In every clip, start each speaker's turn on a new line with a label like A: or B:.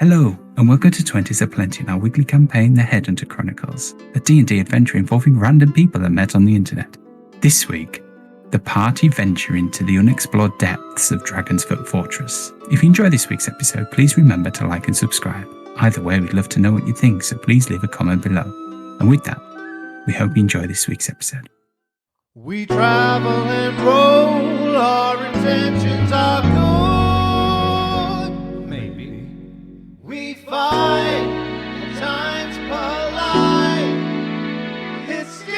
A: Hello, and welcome to Twenties, Aplenty, and our weekly campaign, the Headhunter Chronicles, a D&D adventure involving random people that met on the internet. This week, the party venture into the unexplored depths of Dragonsfoot Fortress. If you enjoy this week's episode, please remember to like and subscribe. Either way, we'd love to know what you think, so please leave a comment below. And with that, we hope you enjoy this week's episode.
B: We travel and roll, our intentions are good. Maybe. We fight, at times polite. It's D&D.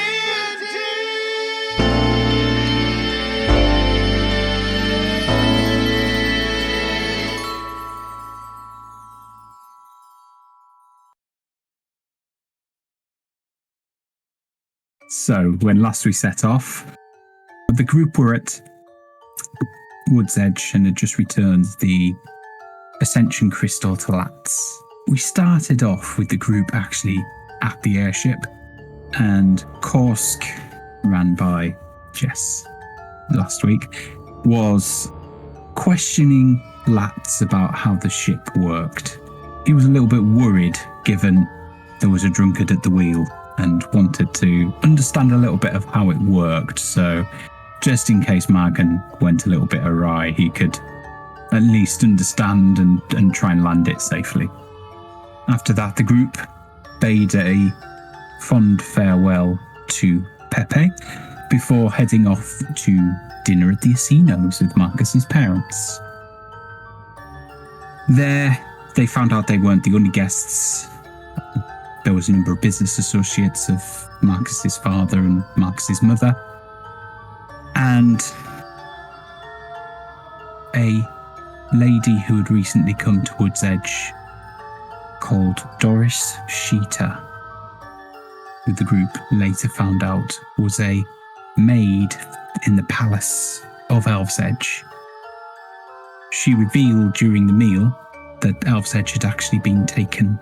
A: So, when last we set off, the group were at Wood's Edge and had just returned the Ascension Crystal to Lats. We started off with the group actually at the airship, and Korsk, ran by Jess last week, was questioning Lats about how the ship worked. He was a little bit worried given there was a drunkard at the wheel and wanted to understand a little bit of how it worked, so just in case Margan went a little bit awry, he could at least understand and try and land it safely. After that, the group bade a fond farewell to Pepe before heading off to dinner at the Asinos with Marcus's parents. There, they found out they weren't the only guests. There was a number of business associates of Marcus's father and Marcus's mother, and a lady who had recently come to Wood's Edge called Doris Sheeta, who the group later found out was a maid in the palace of Elf's Edge. She revealed during the meal that Elf's Edge had actually been taken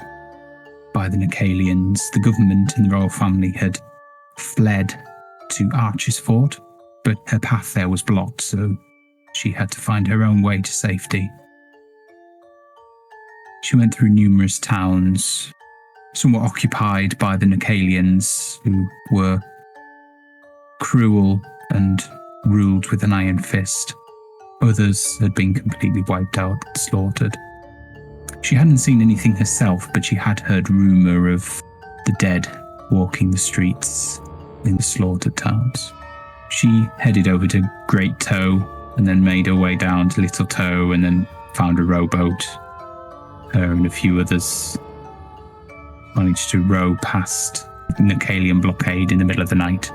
A: by the Nicalians. The government and the royal family had fled to Archer's Fort, but her path there was blocked, so she had to find her own way to safety. She went through numerous towns, some were occupied by the Nicalians, who were cruel and ruled with an iron fist. Others had been completely wiped out, slaughtered. She hadn't seen anything herself, but she had heard rumour of the dead walking the streets in the slaughtered towns. She headed over to Great Toe and then made her way down to Little Toe and then found a rowboat. Her and a few others managed to row past the Nicalian blockade in the middle of the night,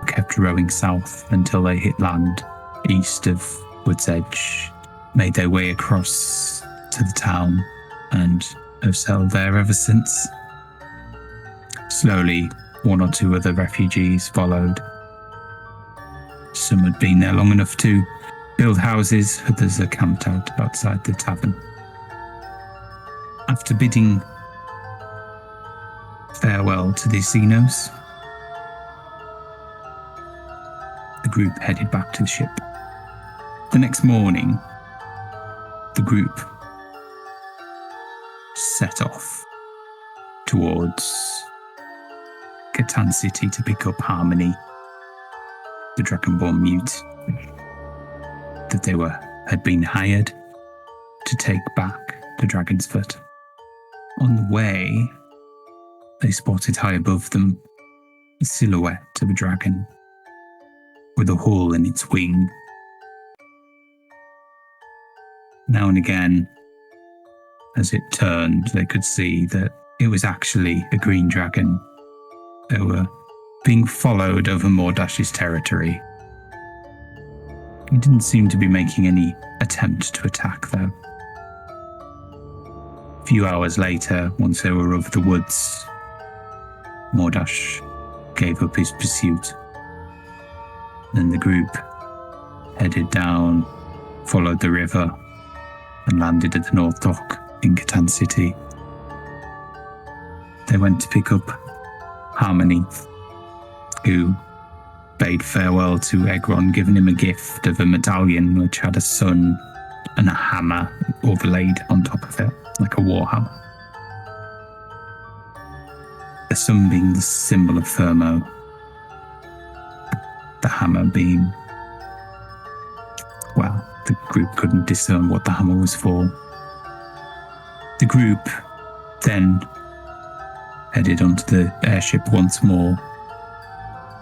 A: kept rowing south until they hit land east of Wood's Edge, made their way across to the town, and have settled there ever since. Slowly, one or two other refugees followed. Some had been there long enough to build houses, others are camped out outside the tavern. After bidding farewell to the Asinos, the group headed back to the ship. The next morning, the group set off towards Catan City to pick up Harmony, the Dragonborn mute that they had been hired to take back to Dragonsfoot. On the way, they spotted high above them a silhouette of a dragon with a hole in its wing. Now and again, as it turned, they could see that it was actually a green dragon. They were being followed over Mordash's territory. He didn't seem to be making any attempt to attack, though. A few hours later, once they were over the woods, Mordash gave up his pursuit. Then the group headed down, followed the river, and landed at the North Dock in Catan City. They went to pick up Harmony, who bade farewell to Egron, giving him a gift of a medallion which had a sun and a hammer overlaid on top of it. like a warhammer. The sun being the symbol of Thermo, the hammer being, well, the group couldn't discern what the hammer was for. The group then headed onto the airship once more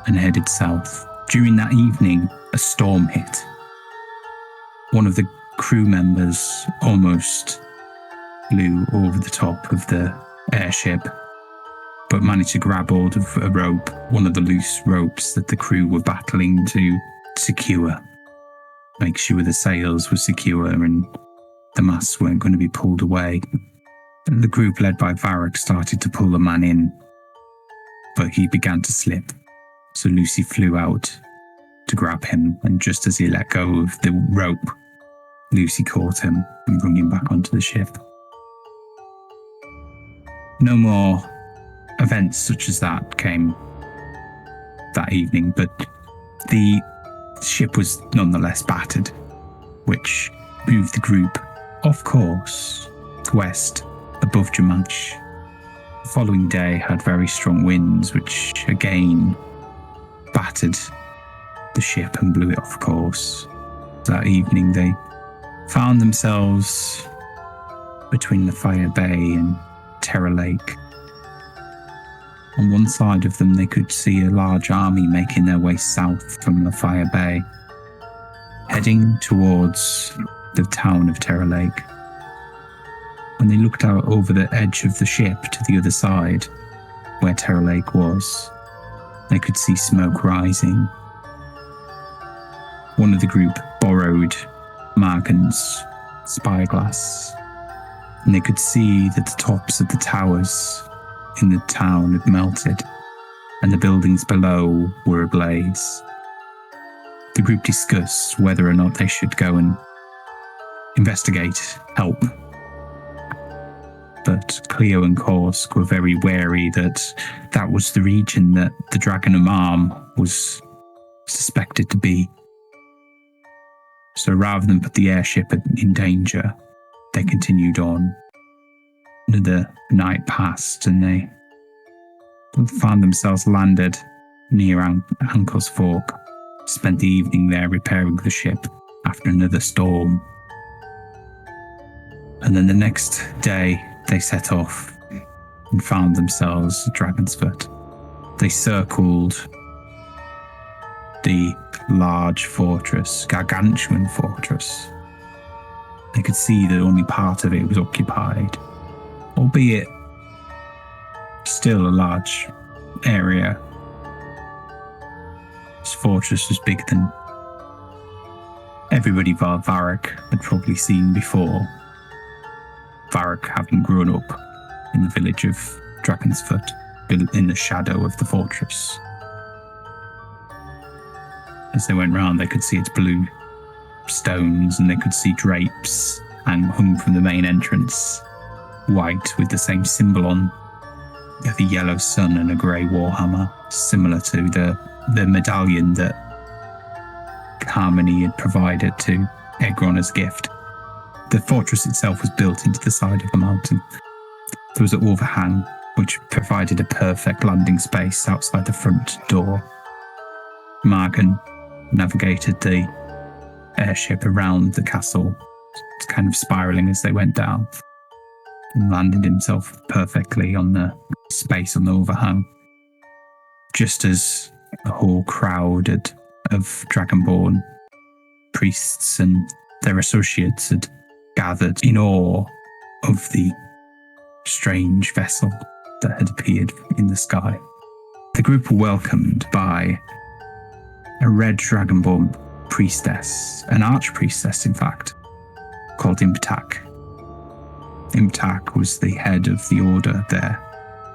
A: and headed south. During that evening, a storm hit. One of the crew members almost flew over the top of the airship, but managed to grab hold of a rope, one of the loose ropes that the crew were battling to secure, make sure the sails were secure and the masts weren't going to be pulled away. And the group led by Varric started to pull the man in, but he began to slip. So Luci flew out to grab him, and just as he let go of the rope, Luci caught him and brought him back onto the ship. No more events such as that came that evening, but the ship was nonetheless battered, which moved the group off course west above Jamanch. The following day had very strong winds, which again battered the ship and blew it off course. That evening they found themselves between the Fire Bay and Terror Lake. On one side of them they could see a large army making their way south from the Fire Bay, heading towards the town of Terror Lake. When they looked out over the edge of the ship to the other side, where Terror Lake was, they could see smoke rising. One of the group borrowed Margan's spyglass, and they could see that the tops of the towers in the town had melted, and the buildings below were ablaze. The group discussed whether or not they should go and investigate, help. But Cleo and Korsk were very wary that that was the region that the Dragon of Arm was suspected to be. So rather than put the airship in danger, they continued on. Another night passed and they found themselves landed near Ankle's Fork, spent the evening there repairing the ship after another storm. And then the next day, they set off and found themselves at Dragonsfoot. They circled the large fortress, gargantuan fortress. They could see that only part of it was occupied, albeit still a large area. This fortress was bigger than everybody but Varric had probably seen before. Varric having grown up in the village of Dragonsfoot, in the shadow of the fortress. As they went round, they could see its blue stones, and they could see drapes hung from the main entrance, white with the same symbol on, the yellow sun and a grey warhammer, similar to the medallion that Harmony had provided to Egron as a gift. The fortress itself was built into the side of the mountain. There was an overhang which provided a perfect landing space outside the front door. Margan navigated the airship around the castle, kind of spiralling as they went down, and landed himself perfectly on the space on the overhang. Just as a whole crowd of Dragonborn priests and their associates had gathered in awe of the strange vessel that had appeared in the sky. The group were welcomed by a red Dragonborn priestess, an archpriestess in fact, called Imtak. Imtak was the head of the order there,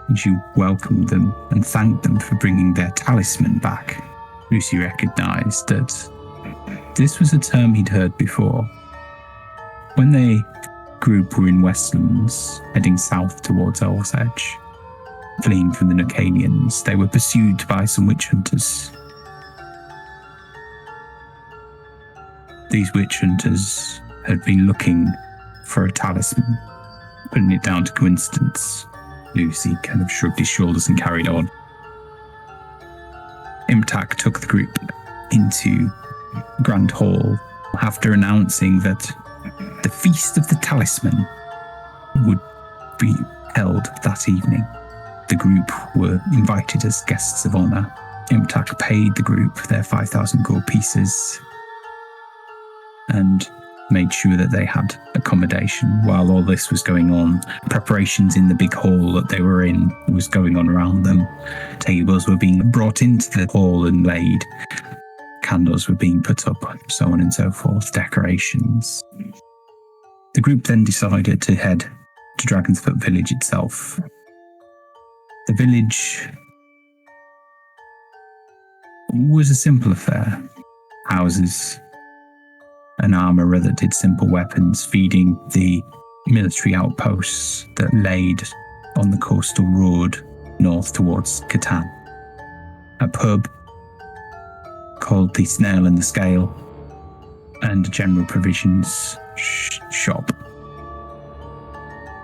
A: and she welcomed them and thanked them for bringing their talisman back. Luci recognised that this was a term he'd heard before. When the group were in Westlands, heading south towards Owl's Edge, fleeing from the Nacanians, they were pursued by some witch hunters. These witch hunters had been looking for a talisman putting it down to coincidence. Luci kind of shrugged his shoulders and carried on. Imtak took the group into Grand Hall after announcing that the Feast of the Talisman would be held that evening. The group were invited as guests of honour. Imtak paid the group their 5,000 gold pieces and made sure that they had accommodation while all this was going on. Preparations in the big hall that they were in was going on around them. Tables were being brought into the hall and laid. Candles were being put up, so on and so forth, decorations. The group then decided to head to Dragonsfoot village itself. The village was a simple affair. Houses, an armourer that did simple weapons, feeding the military outposts that laid on the coastal road north towards Catan. A pub called the Snail and the Scale, and a general provisions shop.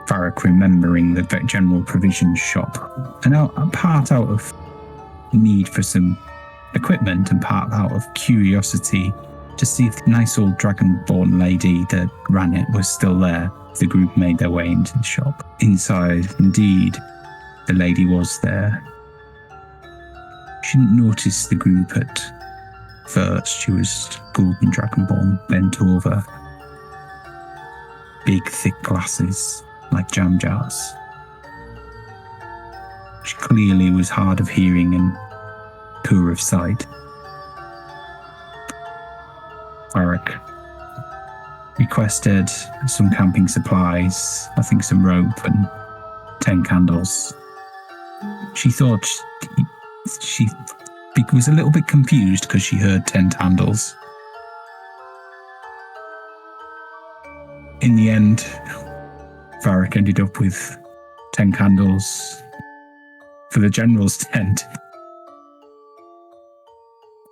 A: Varric remembering the general provisions shop, and part out of need for some equipment and part out of curiosity to see if the nice old dragonborn lady that ran it was still there. The group made their way into the shop. Inside, indeed, the lady was there. She didn't notice the group at first. She was golden dragonborn, bent over. Big, thick glasses, like jam jars. She clearly was hard of hearing and poor of sight. Varric requested some camping supplies, I think some rope and 10 candles. She thought she was a little bit confused because she heard 10 candles. In the end, Varric ended up with 10 candles for the general's tent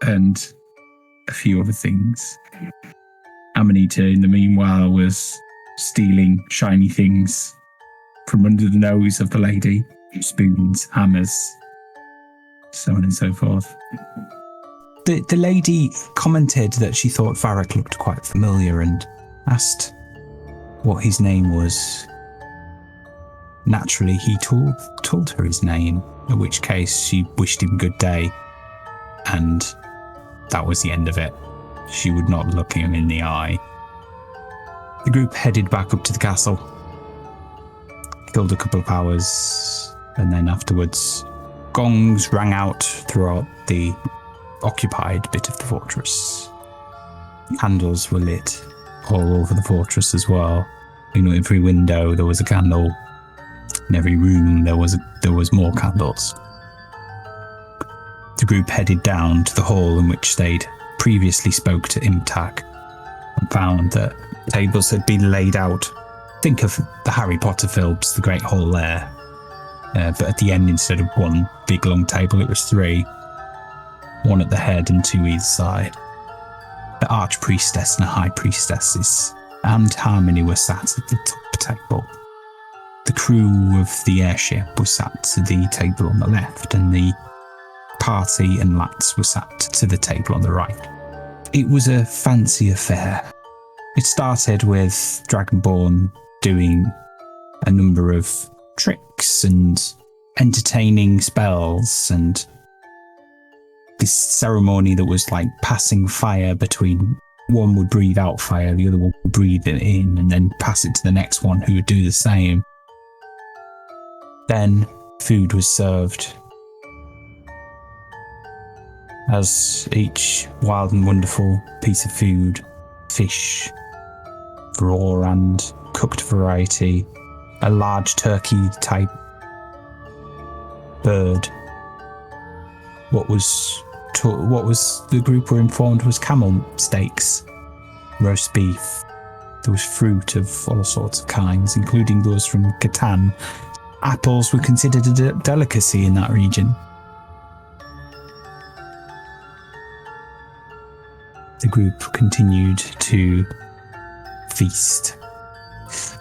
A: and a few other things. Amanita, in the meanwhile, was stealing shiny things from under the nose of the lady. Spoons, hammers, so on and so forth.
C: The lady commented that she thought Varric looked quite familiar and asked what his name was. Naturally, he told her his name, in which case she wished him good day, and that was the end of it. She would not look him in the eye. The group headed back up to the castle, killed a couple of hours, and then afterwards, gongs rang out throughout the occupied bit of the fortress. Candles were lit all over the fortress as well. Every window there was a candle. In every room there was more candles. The group headed down to the hall in which they'd previously spoke to Imtak and found that tables had been laid out. Think of the Harry Potter films, the Great Hall there. But at the end, instead of one big long table, it was 3. 1 at the head and 2 either side. The Archpriestess and the High Priestesses and Harmony were sat at the top table. The crew of the airship was sat to the table on the left, and the party and Lats were sat to the table on the right. It was a fancy affair. It started with Dragonborn doing a number of tricks and entertaining spells, and this ceremony that was like passing fire between one would breathe out fire, the other one would breathe it in, and then pass it to the next one who would do the same. Then food was served. As each wild and wonderful piece of food, fish, raw and cooked variety, a large turkey type bird. What was the group were informed was camel steaks, roast beef. There was fruit of all sorts of kinds, including those from Catan. Apples were considered a delicacy in that region. The group continued to feast.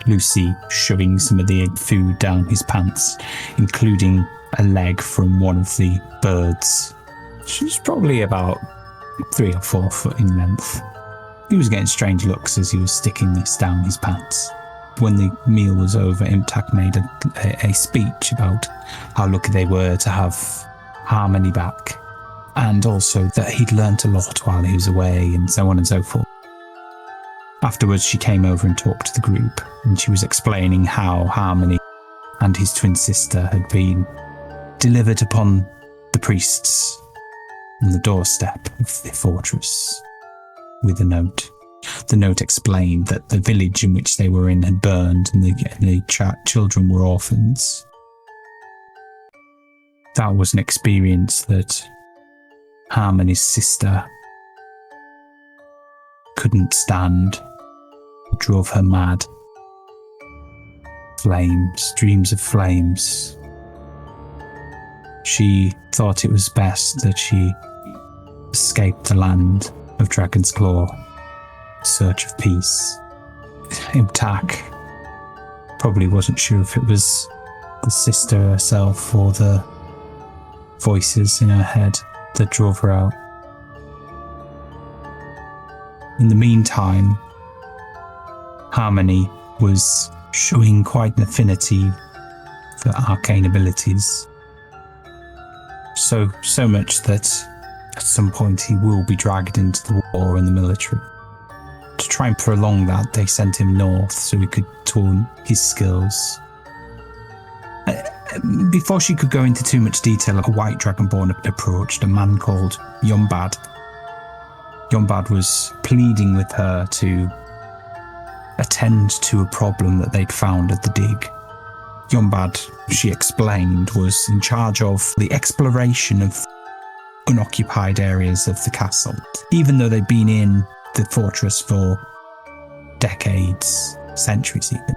C: Luci shoving some of the food down his pants, including a leg from one of the birds. She was probably about 3 or 4 foot in length. He was getting strange looks as he was sticking this down his pants. When the meal was over, Imtak made a speech about how lucky they were to have Harmony back, and also that he'd learnt a lot while he was away, and so on and so forth. Afterwards, she came over and talked to the group, and she was explaining how Harmony and his twin sister had been delivered upon the priests on the doorstep of the fortress with a note. The note explained that the village in which they were in had burned, and the children were orphans. That was an experience that Harmony's sister couldn't stand. It drove her mad. Flames, dreams of flames. She thought it was best that she escaped the land of Dragon's Claw in search of peace. Imtak probably wasn't sure if it was the sister herself or the voices in her head that drove her out. In the meantime, Harmony was showing quite an affinity for arcane abilities. So much that at some point he will be dragged into the war in the military. To try and prolong that, they sent him north so he could tone his skills. Before she could go into too much detail, a white dragonborn approached, a man called Yombad. Yombad was pleading with her to attend to a problem that they'd found at the dig. Yombad, she explained, was in charge of the exploration of unoccupied areas of the castle. Even though they'd been in the fortress for decades, centuries even,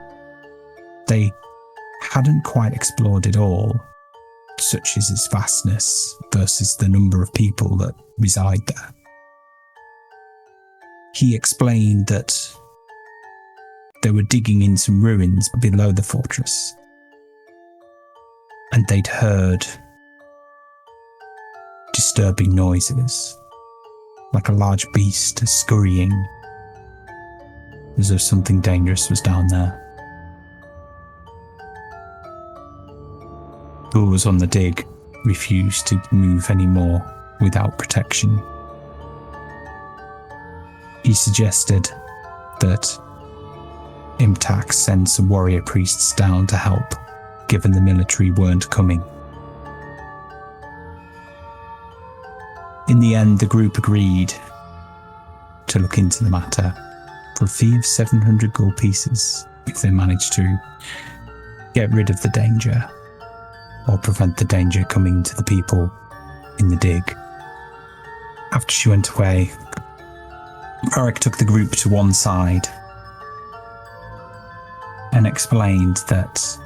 C: they hadn't quite explored it all, such as its vastness versus the number of people that reside there. He explained that they were digging in some ruins below the fortress, and they'd heard disturbing noises, like a large beast scurrying, as though something dangerous was down there. Who was on the dig refused to move anymore without protection. He suggested that Imtak send some warrior priests down to help, given the military weren't coming. In the end, the group agreed to look into the matter for a fee of 700 gold pieces if they managed to get rid of the danger or prevent the danger coming to the people in the dig. After she went away, Varric took the group to one side and explained that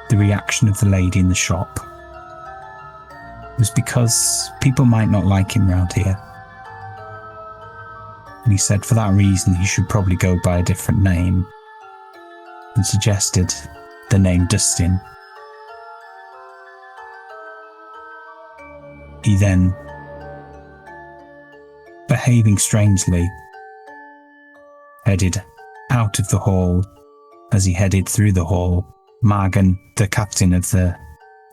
C: the reaction of the lady in the shop was because people might not like him round here. And he said for that reason he should probably go by a different name, and suggested the name Dustin. He then, behaving strangely, headed out of the hall. As he headed through the hall, Margan, the captain of the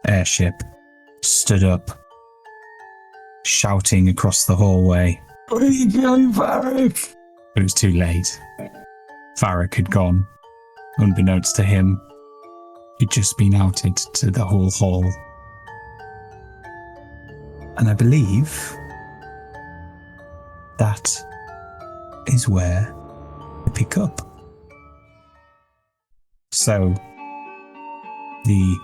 C: airship, stood up, shouting across the hallway, "Where are you going, Varric?" But it was too late. Varric had gone. Unbeknownst to him, he'd just been outed to the whole hall. And I believe that is where we pick up. So, the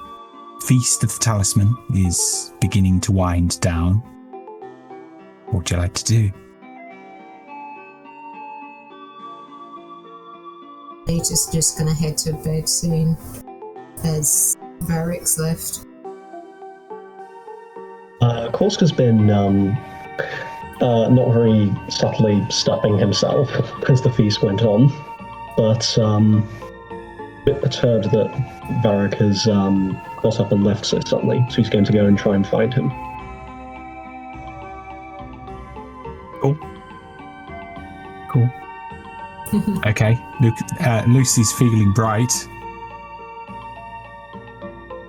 C: Feast of the Talisman is beginning to wind down. What would you like to do?
D: Lita's just gonna head to bed soon, as Varric's left.
E: Korska's been not very subtly stuffing himself as the feast went on. but a bit perturbed that Varric has got up and left so suddenly, so he's going to go and try and find him.
C: Cool. Okay. Lucy's feeling bright.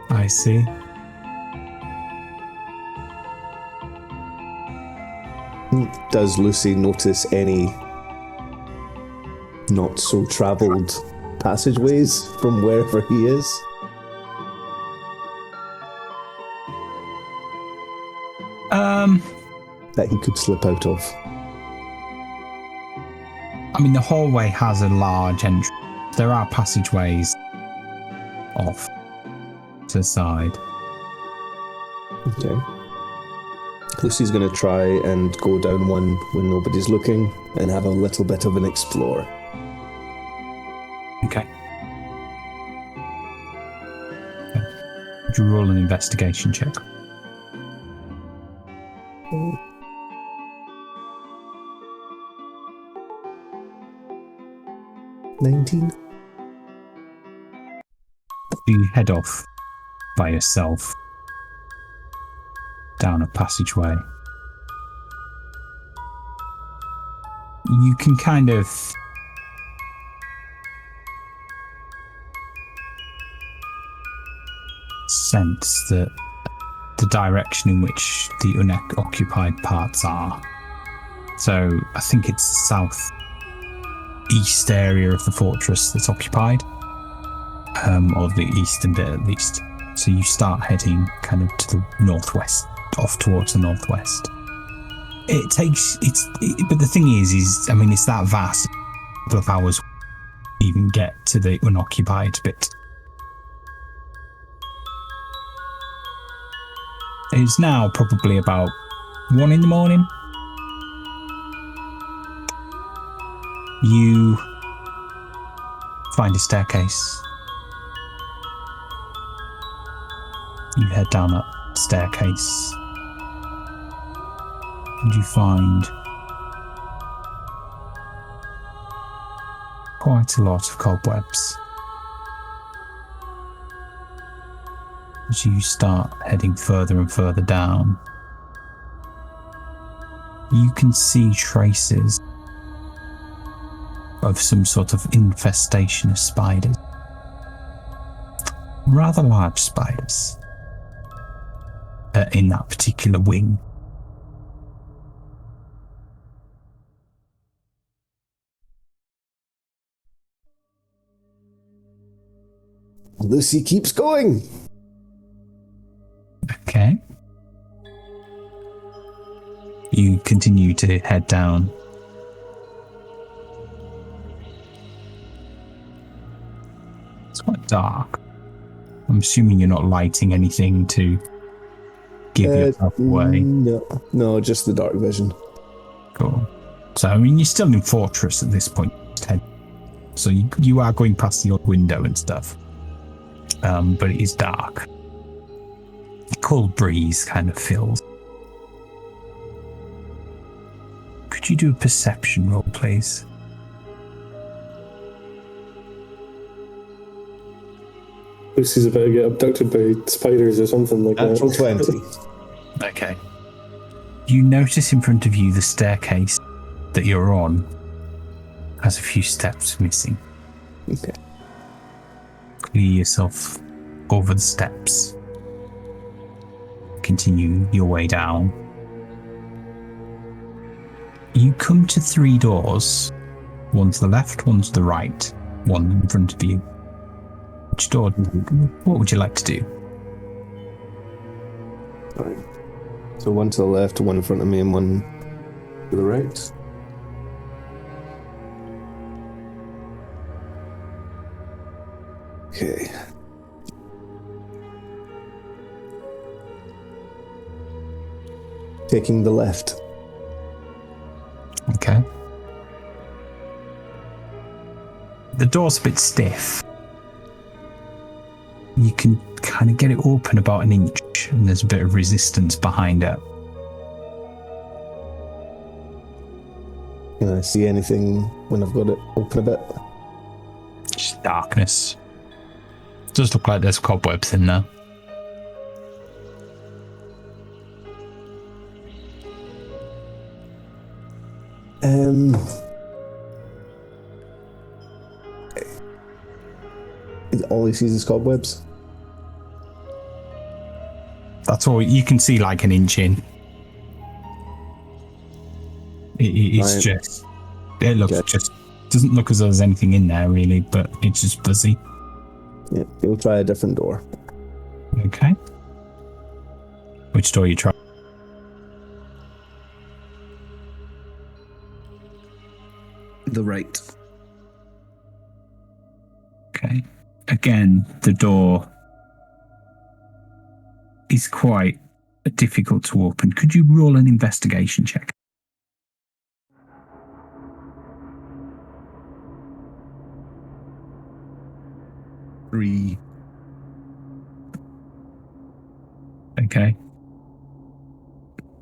C: I see.
F: Does Lucy notice any not so travelled passageways from wherever he is? That he could slip out of?
C: I mean, the hallway has a large entrance. There are passageways off to the side.
F: Okay. Lucy's going to try and go down one when nobody's looking and have a little bit of an explore.
C: Okay. Would you roll an investigation check?
F: Oh. 19.
C: You head off by yourself down a passageway. You can kind of sense that the direction in which the unoccupied parts are. So I think it's south east area of the fortress that's occupied, or the eastern bit at least. So you start heading kind of to the northwest, off towards the northwest. But the thing is, I mean, it's that vast. A couple of hours to even get to the unoccupied bit. It's now probably about 1 a.m. You find a staircase. You head down that staircase. And you find quite a lot of cobwebs. As you start heading further and further down, you can see traces of some sort of infestation of spiders. Rather large spiders in that particular wing.
F: Lucy keeps going.
C: Okay. You continue to head down. It's quite dark. I'm assuming you're not lighting anything to give yourself away.
F: No, just the dark vision.
C: Cool. So, I mean, you're still in Fortress at this point, Ted. So you are going past the odd window and stuff. But it is dark. The cold breeze kind of fills. Could you do a perception roll, please?
E: Lucy's about to get abducted by spiders or something like that.
F: Natural 20.
C: Okay. You notice in front of you the staircase that you're on has a few steps missing.
F: Okay.
C: Clear yourself over the steps. Continue your way down. You come to 3 doors. One to the left, one to the right, one in front of you. Which door? What would you like to do?
F: Right. So one to the left, one in front of me, and one to the right. Okay. Taking the left.
C: Okay. The door's a bit stiff. You can kind of get it open about an inch, and there's a bit of resistance behind it.
F: Can I see anything when I've got it open a bit?
C: Just darkness. Does look like there's cobwebs in there.
F: All he sees is cobwebs.
C: That's all you can see, like an inch in. It's
F: Right.
C: just. It looks just. Doesn't look as though there's anything in there really, but it's just fuzzy.
F: Yeah, he'll try a different door.
C: Okay. Which door you try?
A: The right. Okay. Again, the door is quite difficult to open. Could you roll an investigation check?
G: Three.
A: Okay.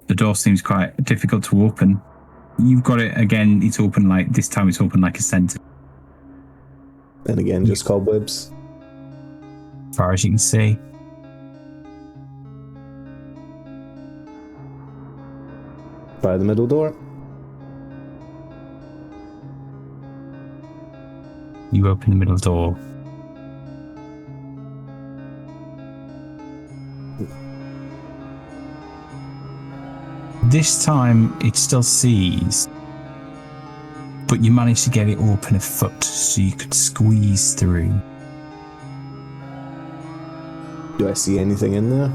A: The door seems quite difficult to open. You've got it again. It's open like this time. It's open like a center.
F: And again, just cobwebs.
C: As far as you can see.
F: Try the middle door.
C: You open the middle door. This time it still sees, but you managed to get it open a foot so you could squeeze through.
F: Do I see anything in there?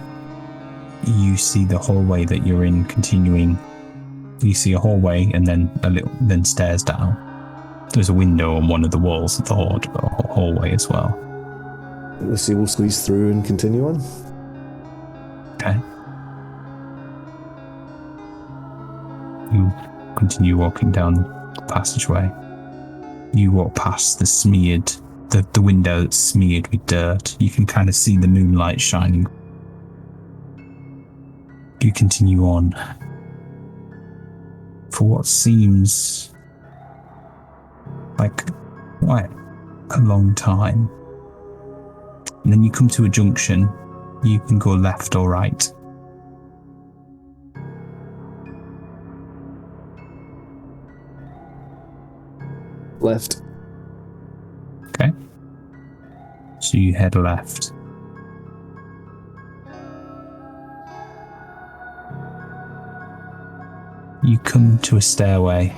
C: You see the hallway that you're in continuing. You see a hallway and then stairs down. There's a window on one of the walls of the hallway as well.
F: Let's see, we'll squeeze through and continue on.
C: Okay. You continue walking down the passageway. You walk past the window that's smeared with dirt. You can kind of see the moonlight shining. You continue on for what seems like quite a long time. And then you come to a junction. You can go left or right.
F: Left.
C: Okay. So you head left. You come to a stairway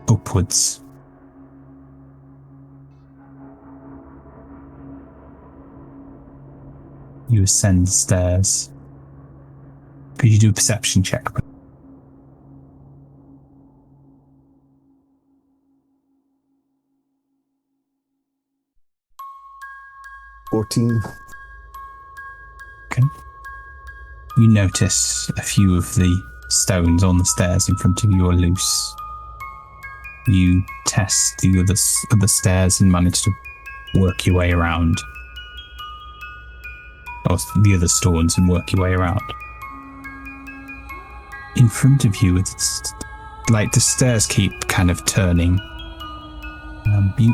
C: upwards. You ascend the stairs. Could you do a perception check?
F: 14.
C: Okay. You notice a few of the stones on the stairs in front of you are loose. You test the other stairs and manage to work your way around. Or the other stones and work your way around. In front of you, it's like the stairs keep kind of turning.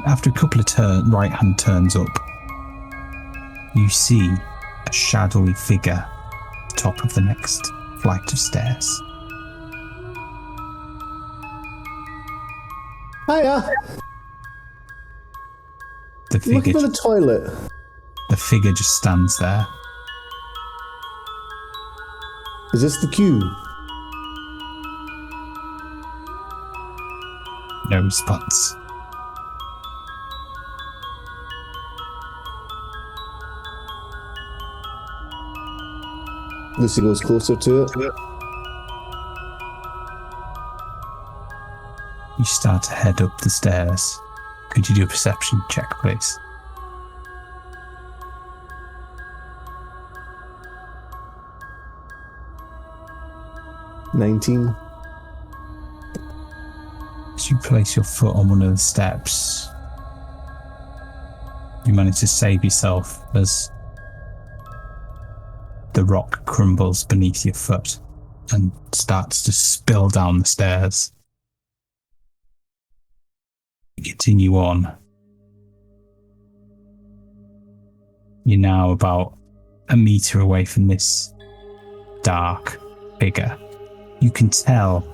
C: After a couple of right-hand turns up, you see a shadowy figure at the top of the next flight of stairs.
F: Hiya! Looking for the toilet.
C: The figure just stands there.
F: Is this the queue?
C: No response.
F: Lucy goes closer to it.
C: You start to head up the stairs. Could you do a perception check, please?
F: $19.
C: As you place your foot on one of the steps, you manage to save yourself as the rock crumbles beneath your foot and starts to spill down the stairs. You continue on. You're now about a meter away from this dark figure. You can tell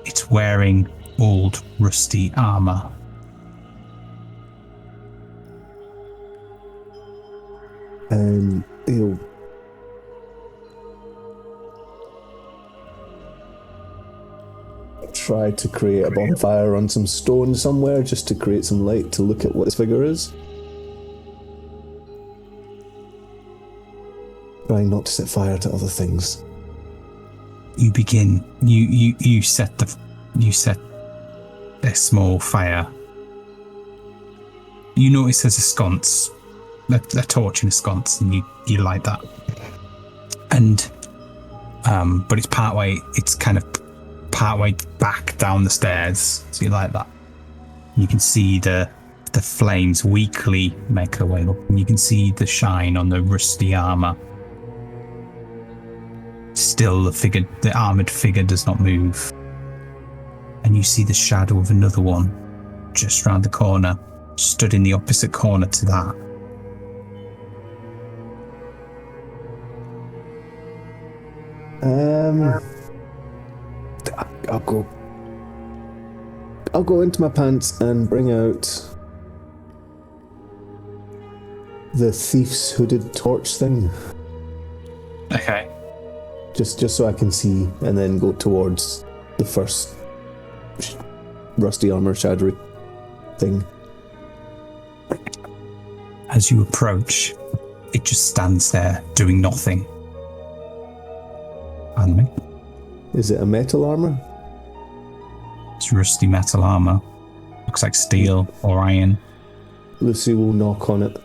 C: it's wearing old, rusty armor.
F: He'll try to create a bonfire on some stone somewhere just to create some light to look at what this figure is. Trying not to set fire to other things.
C: You begin. You set a small fire. You notice there's a sconce, a torch in a sconce, and you light that. And but it's partway. It's kind of partway back down the stairs, so you light that. You can see the flames weakly make their way up, and you can see the shine on the rusty armor. Still, the armored figure does not move. And you see the shadow of another one just round the corner, stood in the opposite corner to that.
F: I'll go into my pants and bring out the thief's hooded torch thing.
C: Okay.
F: Just so I can see, and then go towards the first rusty armor shadowy thing.
C: As you approach, it just stands there doing nothing. Pardon me?
F: Is it a metal armor?
C: It's rusty metal armor. Looks like steel or iron.
F: Lucy will knock on it.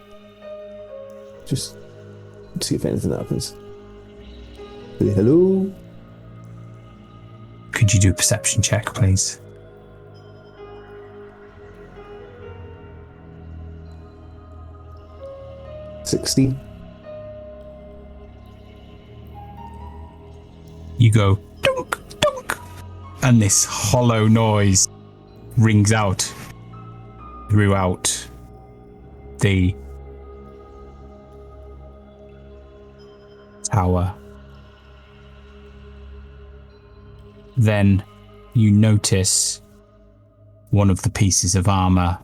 F: Just see if anything happens. Say hello?
C: Could you do a perception check, please?
F: $16.
C: You go dunk, dunk, and this hollow noise rings out throughout the tower. Then you notice one of the pieces of armor,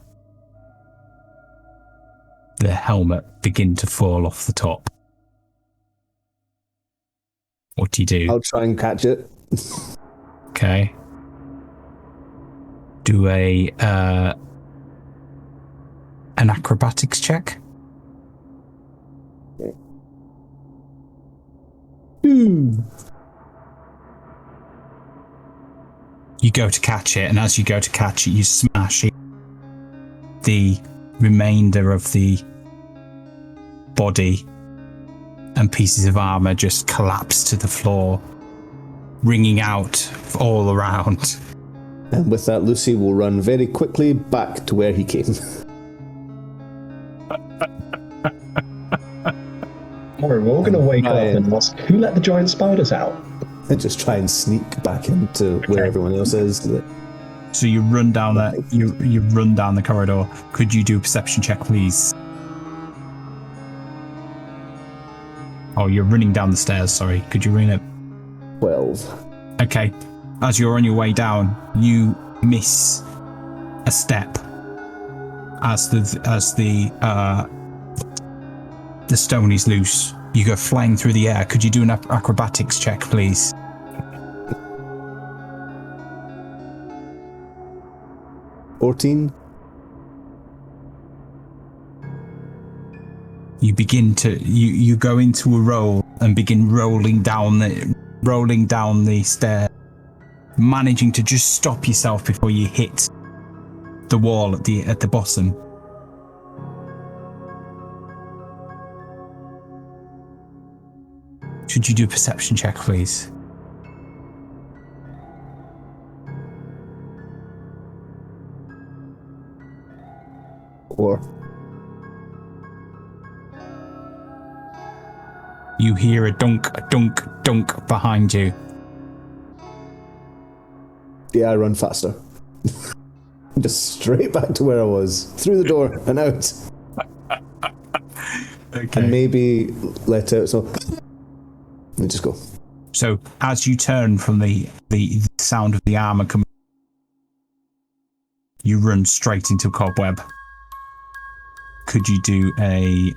C: the helmet, begin to fall off the top. What do you do?
F: I'll try and catch it.
C: Okay. Do an acrobatics check. You go to catch it, and as you go to catch it, you smash it. The remainder of the body and pieces of armor just collapse to the floor, ringing out all around.
F: And with that, Lucy will run very quickly back to where he came.
E: Darren, we're all going to wake up and ask, who let the giant spiders out?
F: And just try and sneak back into where everyone else is.
C: So you run down you run down the corridor. Could you do a perception check, please? Oh, you're running down the stairs, sorry. Could you ring it?
F: 12.
C: Okay. As you're on your way down, you miss a step as the stone is loose. You go flying through the air. Could you do an acrobatics check, please?
F: $14.
C: You begin to you go into a roll and begin rolling down the stair, managing to just stop yourself before you hit the wall at the bottom. Should you do a perception check, please?
F: Or
C: you hear a dunk, dunk behind you.
F: yeah, I run faster. Just straight back to where I was, through the door and out. and maybe let out so and just go.
C: So as you turn from the sound of the armor coming, you run straight into a cobweb. Could you do a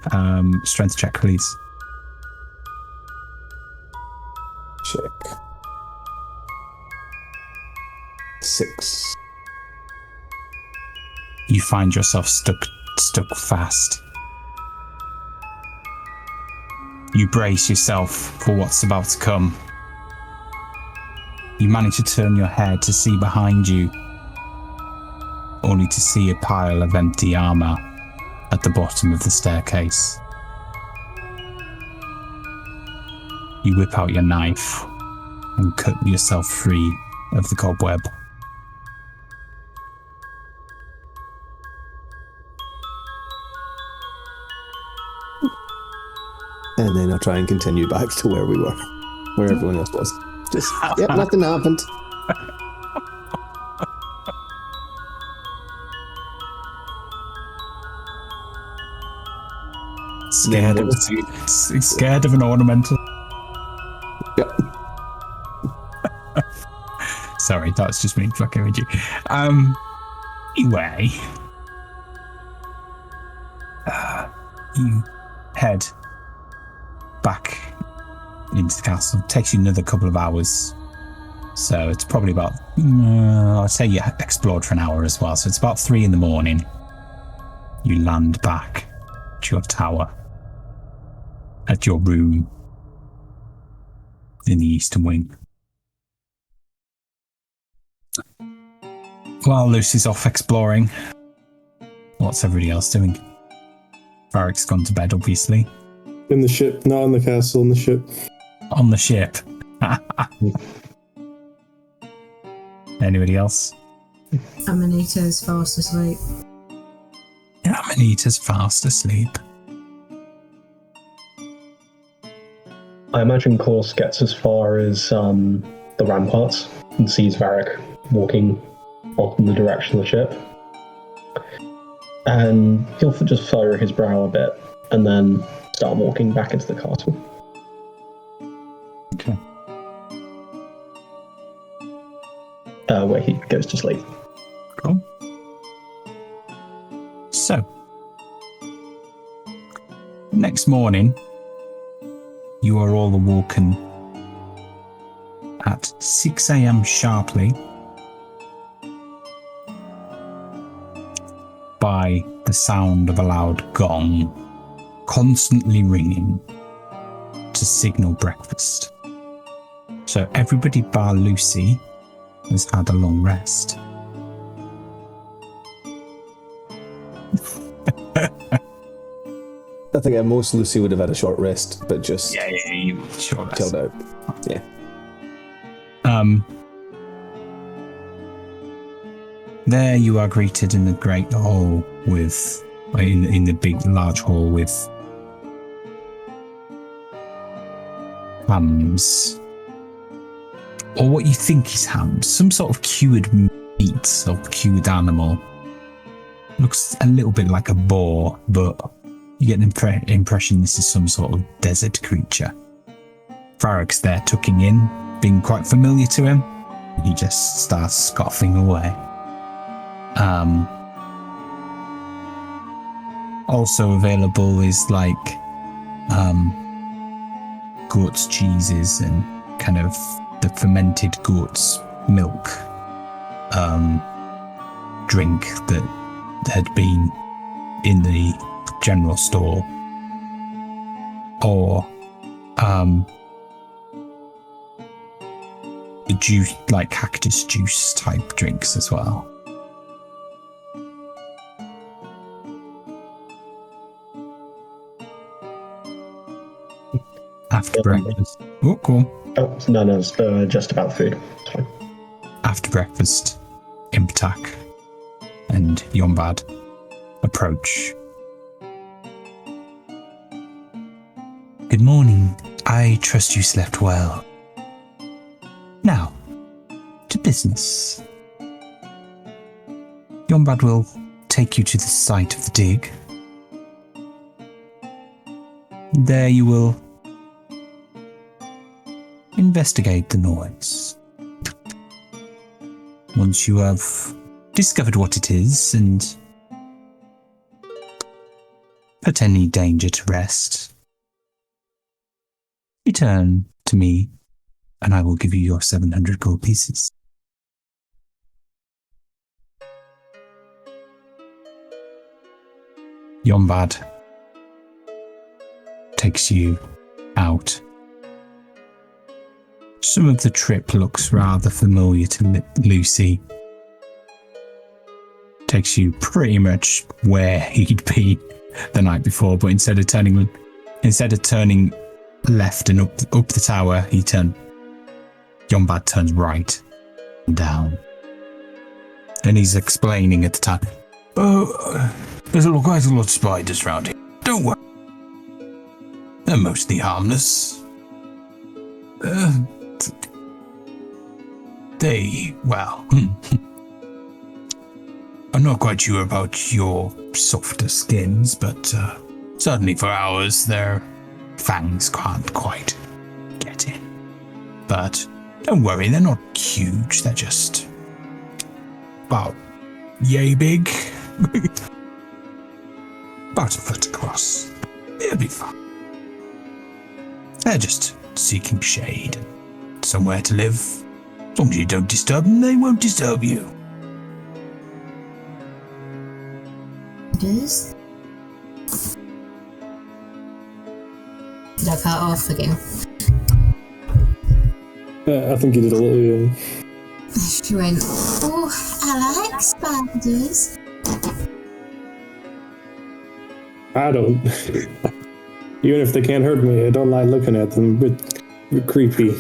C: strength check, please?
F: Check. 6.
C: You find yourself stuck fast. You brace yourself for what's about to come. You manage to turn your head to see behind you, only to see a pile of empty armor at the bottom of the staircase. You whip out your knife and cut yourself free of the cobweb.
F: And then I'll try and continue back to where we were, where everyone else was. Just, yep, nothing happened.
C: Scared of an ornamental.
F: Yep.
C: Sorry, that's just me fucking with you. Anyway, you head back into the castle. It takes you another couple of hours, so it's probably about I'd say you explored for an hour as well, so it's about 3 a.m. You land back at your tower, at your room in the eastern wing. While Lucy's off exploring, what's everybody else doing? Varric's gone to bed, obviously.
H: In the ship, not in the castle, in the ship.
C: On the ship. Anybody else?
D: Amanita's fast asleep.
C: Amanita's fast asleep.
E: I imagine Course gets as far as the ramparts and sees Varric walking off in the direction of the ship. And he'll just furrow his brow a bit and then start walking back into the castle.
C: Okay.
E: Where he goes to sleep.
C: Cool. So, next morning, you are all awoken at 6 a.m. sharply by the sound of a loud gong constantly ringing to signal breakfast. So everybody bar Lucy has had a long rest.
F: I think at most Lucy would have had a short rest, but just
C: Sure.
F: chilled out. Yeah.
C: There you are greeted in the great hall with, in the big, large hall with hams. Or what you think is hams. Some sort of cured meat or cured animal. Looks a little bit like a boar, but you get an impression this is some sort of desert creature. Varric's there tucking in, being quite familiar to him. He just starts scoffing away. Also available is like goat's cheeses and kind of the fermented goat's milk drink that had been in the general store, or the juice, like cactus juice type drinks as well. After breakfast. Oh, cool.
E: Oh, no, it's just about food. It's fine.
C: After breakfast, Imptak and Yombad approach. Good morning. I trust you slept well. Now, to business. Yombad will take you to the site of the dig. There you will investigate the noise. Once you have discovered what it is and put any danger to rest, return to me and I will give you your 700 gold pieces. Yombad takes you out. Some of the trip looks rather familiar to Luci. Takes you pretty much where he'd be the night before, but instead of turning left and up the tower, Yombad turns right and down. And he's explaining at the time, "Oh, there's quite a lot of spiders around here. Don't worry. They're mostly harmless. I'm not quite sure about your softer skins, but certainly for ours, their fangs can't quite get in. But don't worry, they're not huge. They're just about yay big. About a foot across. It'll be fine. They're just seeking shade. Somewhere to live. As long as you don't disturb them, they won't disturb you."
D: It is. Did I cut off again?
H: I think you did a little,
D: She went, "Oh, I like spiders."
H: I don't. Even if they can't hurt me, I don't like looking at them. Bit creepy.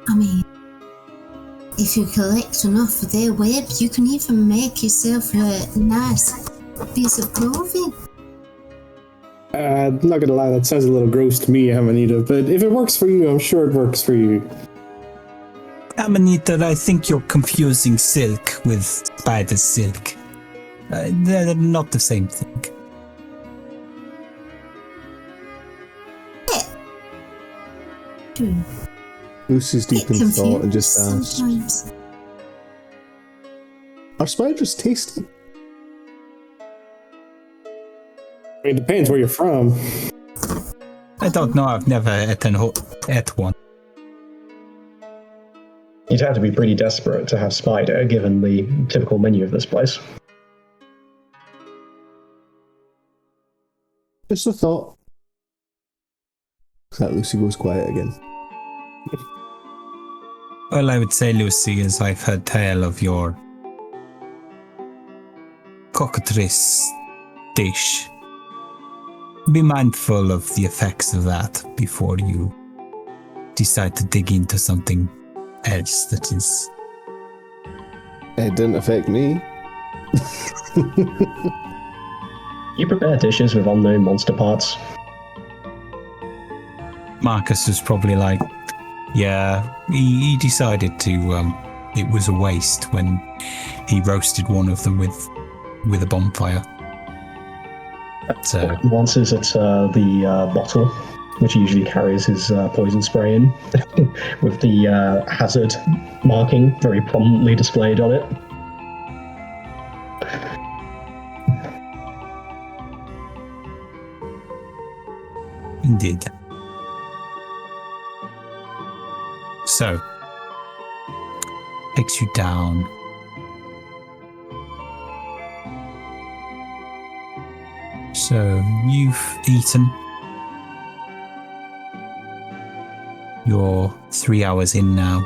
D: I mean, if you collect enough of their webs, you can even make yourself a nice piece of clothing.
H: I'm not gonna lie, that sounds a little gross to me, Amanita, but if it works for you, I'm sure it works for you.
C: Amanita, I think you're confusing silk with spider silk. They're not the same thing.
F: Lucy's deep in thought and just asks,
D: sometimes.
F: "Are spiders tasty?"
H: It depends where you're from.
C: I don't know, I've never ate one.
E: You'd have to be pretty desperate to have spider, given the typical menu of this place.
F: Just a thought. That Lucy goes quiet again.
C: Well, I would say, Lucy, as I've heard tale of your cockatrice dish, be mindful of the effects of that before you decide to dig into something else that is...
F: It didn't affect me.
E: You prepare dishes with unknown monster parts.
C: Marcus was probably like, yeah, he decided to, it was a waste when he roasted one of them with a bonfire. So
E: Once is at the bottle, which he usually carries his poison spray in, with the hazard marking very prominently displayed on it.
C: Indeed. So, takes you down. So, you've eaten. You're 3 hours in now.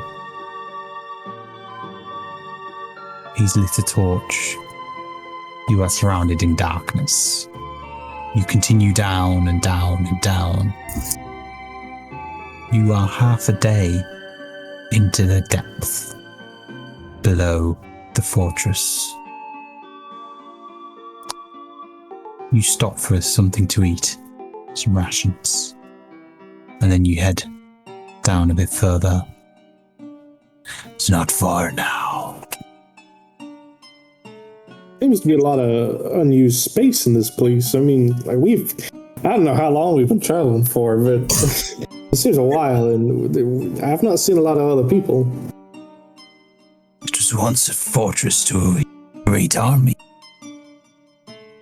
C: He's lit a torch. You are surrounded in darkness. You continue down and down and down. You are half a day into the depth below the fortress. You stop for something to eat, some rations, and then you head down a bit further. It's not far now.
H: Hey, seems to be a lot of unused space in this place. I mean, like I don't know how long we've been traveling for, but it seems a while, and I've not seen a lot of other people.
C: It was once a fortress to a great army.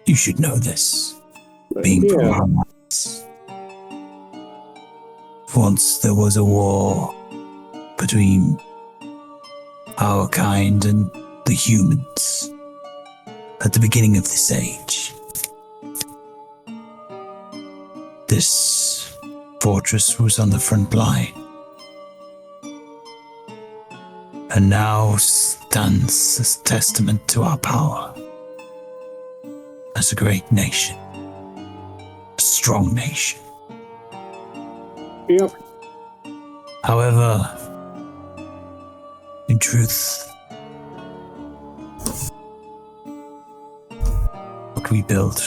C: You should know this, being from our lands. Once there was a war between our kind and the humans at the beginning of this age. This fortress was on the front line, and now stands as testament to our power as a great nation, a strong nation.
H: Yep.
C: However, in truth, what we built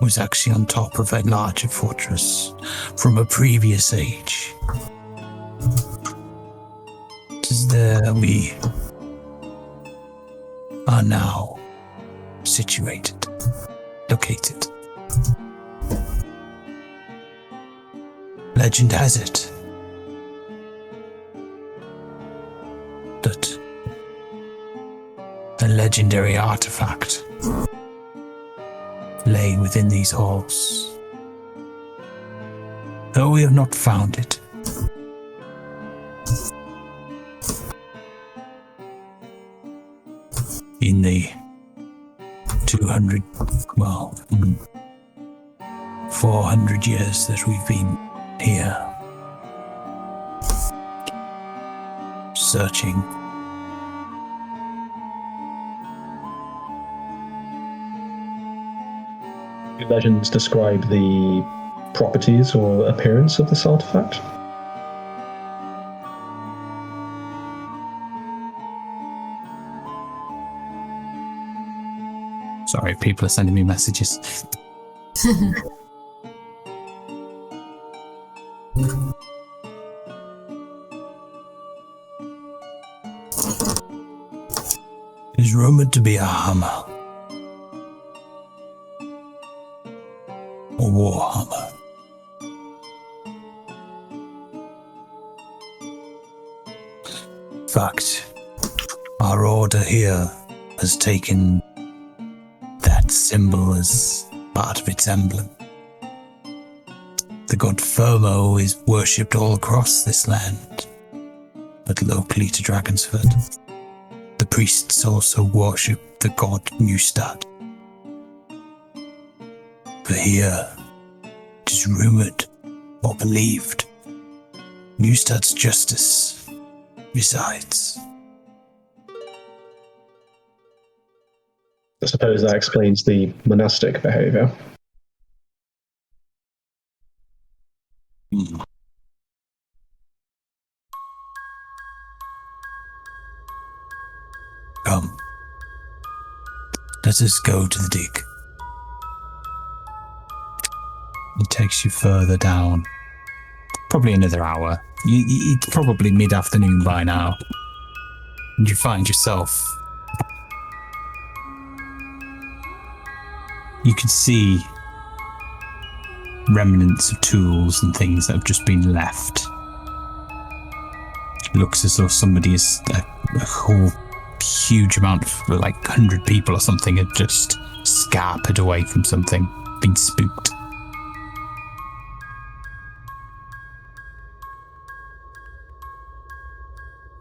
C: was actually on top of a larger fortress from a previous age. It is there we are now situated, located. Legend has it that a legendary artifact lay within these halls. Though we have not found it, in the 400 years that we've been here, searching.
E: Do legends describe the properties or appearance of this artifact?
C: Sorry, people are sending me messages. It is rumored to be a hammer. Or war hammer. In fact, our order here has taken that symbol as part of its emblem. The god Firmo is worshipped all across this land, but locally to Dragonsfoot. The priests also worship the god Newstad. But here, it is rumoured or believed Newstad's justice resides.
E: I suppose that explains the monastic behaviour.
C: Come, let us go to the dig. It takes you further down. Probably another hour. It's probably mid-afternoon by now. And you find yourself... You can see remnants of tools and things that have just been left. It looks as though somebody is... a whole huge amount of, like, 100 people or something have just scarpered away from something, been spooked.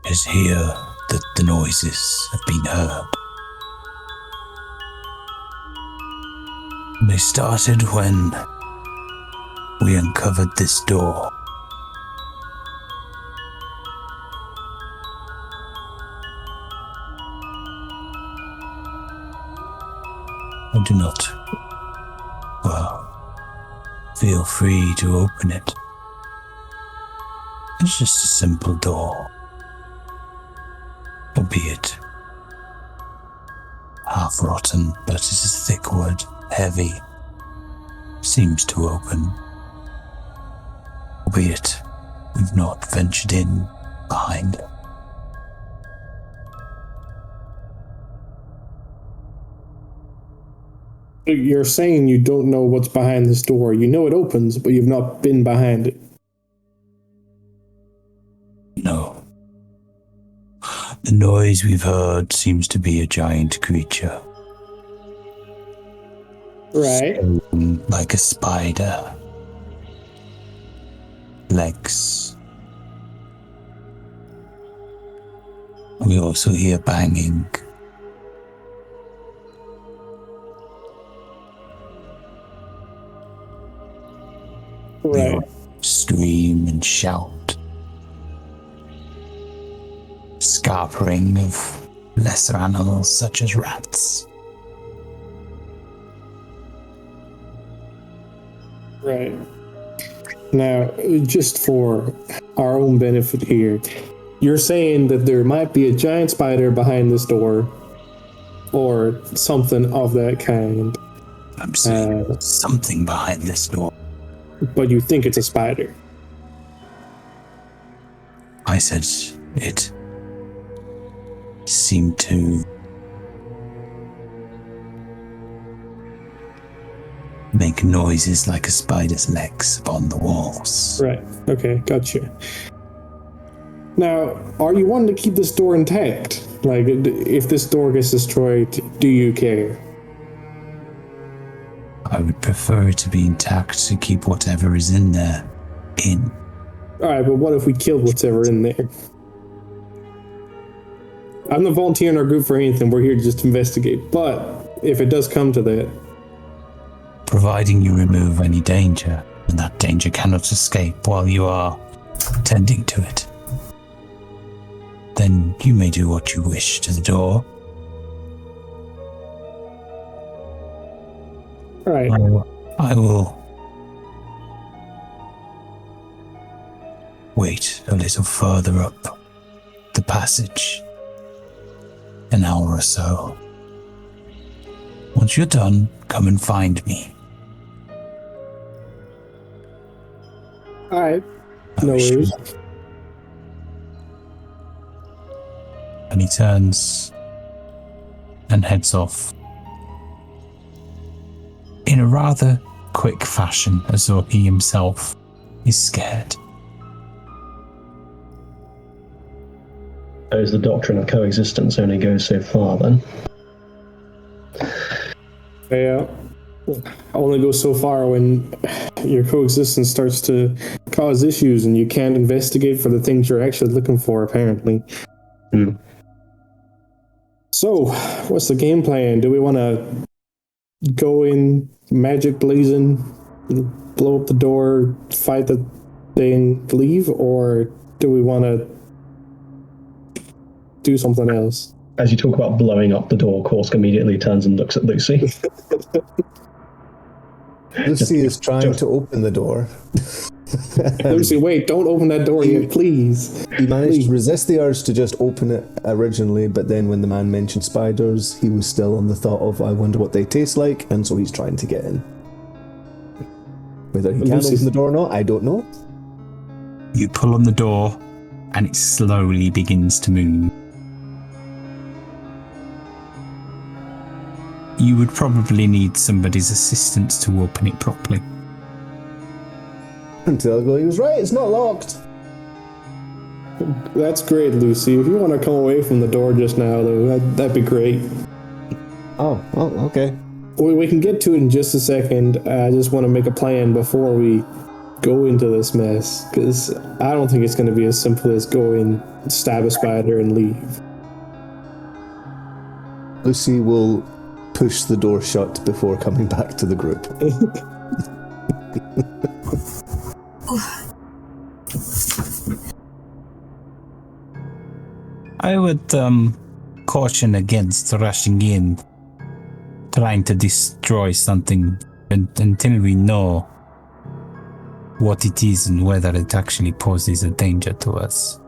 C: It is here that the noises have been heard. They started when we uncovered this door. I do not, feel free to open it. It's just a simple door. Albeit half rotten, but it is thick wood, heavy, seems to open. Albeit we've not ventured in behind.
H: You're saying you don't know what's behind this door. You know it opens, but you've not been behind it.
C: No. The noise we've heard seems to be a giant creature.
H: Right.
C: Like a spider. Legs. We also hear banging.
H: Right.
C: Scream and shout. Scarpering of lesser animals such as rats.
H: Right. Now, just for our own benefit here, you're saying that there might be a giant spider behind this door, or something of that kind.
C: I'm saying something behind this door.
H: But you think it's a spider.
C: I said it seemed to make noises like a spider's legs upon the walls.
H: Right. Okay, gotcha. Now, are you wanting to keep this door intact? Like, if this door gets destroyed, do you care?
C: I would prefer it to be intact to keep whatever is in there in.
H: Alright, but what if we killed whatever in there? I'm not volunteering our group for anything, we're here to just investigate. But, if it does come to that...
C: Providing you remove any danger, and that danger cannot escape while you are tending to it, then you may do what you wish to the door.
H: Alright.
C: I will wait a little further up the passage, an hour or so. Once you're done, come and find me.
H: Alright. No worries.
C: And he turns and heads off in a rather quick fashion, as though he himself is scared.
E: Suppose the doctrine of coexistence only goes so far, then.
H: Yeah. Only goes so far when your coexistence starts to cause issues and you can't investigate for the things you're actually looking for, apparently. So, what's the game plan? Do we want to go in magic blazing, blow up the door, fight the thing, leave, or do we want to do something else?
E: As you talk about blowing up the door, Korsk immediately turns and looks at Lucy.
F: Lucy is trying to open the door.
H: Lucy, wait, don't open that door yet, please.
F: He managed to resist the urge to just open it originally, but then when the man mentioned spiders, he was still on the thought of, I wonder what they taste like, and so he's trying to get in. Whether he can open the door or not, I don't know.
C: You pull on the door, and it slowly begins to move. You would probably need somebody's assistance to open it properly.
F: Until he was right, it's not locked.
H: That's great, Lucy. If you want to come away from the door just now, though, that'd be great.
F: Oh, well, okay.
H: We can get to it in just a second. I just want to make a plan before we go into this mess, because I don't think it's going to be as simple as go in, stab a spider, and leave.
F: Lucy will push the door shut before coming back to the group.
C: I would caution against rushing in, trying to destroy something until we know what it is and whether it actually poses a danger to us.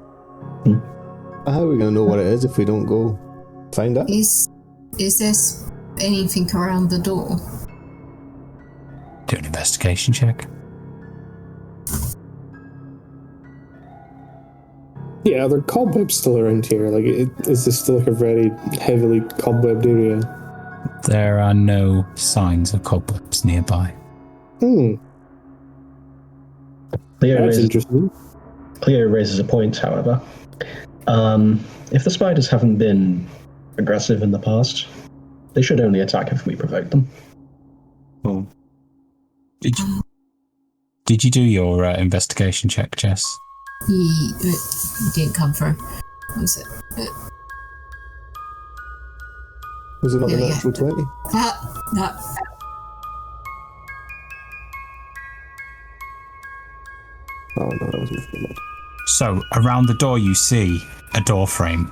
F: How are we going to know what it is if we don't go find out?
D: Is there anything around the door?
C: Do an investigation check.
H: Yeah, there are cobwebs still around here. Like, is this still like a very heavily cobwebbed area?
C: There are no signs of cobwebs nearby.
H: That's interesting.
E: Cleo raises a point, however. If the spiders haven't been aggressive in the past, they should only attack if we provoke them.
C: Oh. Did you do your investigation check, Jess?
D: It didn't come through. What was it?
F: Was it not the
D: Yeah.
F: natural 20?
D: No.
F: Oh no, that wasn't very much.
C: So, around the door you see a door frame.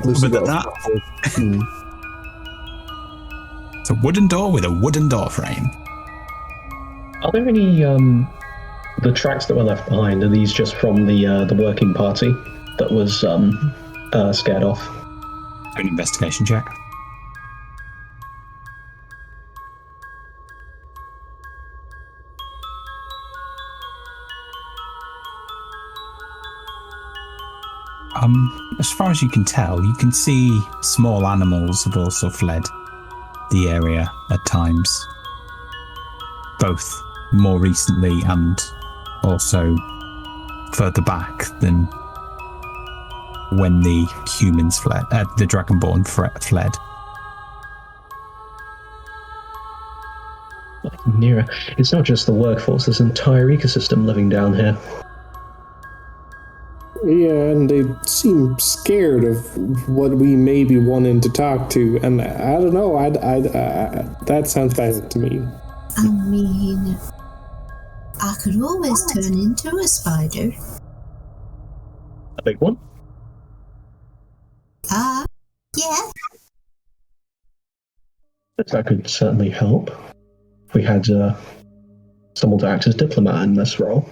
F: Lucy
C: But
F: got
C: It's a wooden door with a wooden door frame.
E: Are there any the tracks that were left behind? Are these just from the working party that was scared off?
C: Do an investigation check. As far as you can tell, you can see small animals have also fled the area at times, both more recently and also further back than when the humans fled, the Dragonborn fled.
E: Nearer. It's not just the workforce, there's an entire ecosystem living down here.
H: Yeah, and they seem scared of what we may be wanting to talk to, and I don't know. I that sounds bad to me.
D: I mean, I could always turn into a spider.
E: A big one?
D: Yeah.
E: That could certainly help. If we had someone to act as diplomat in this role.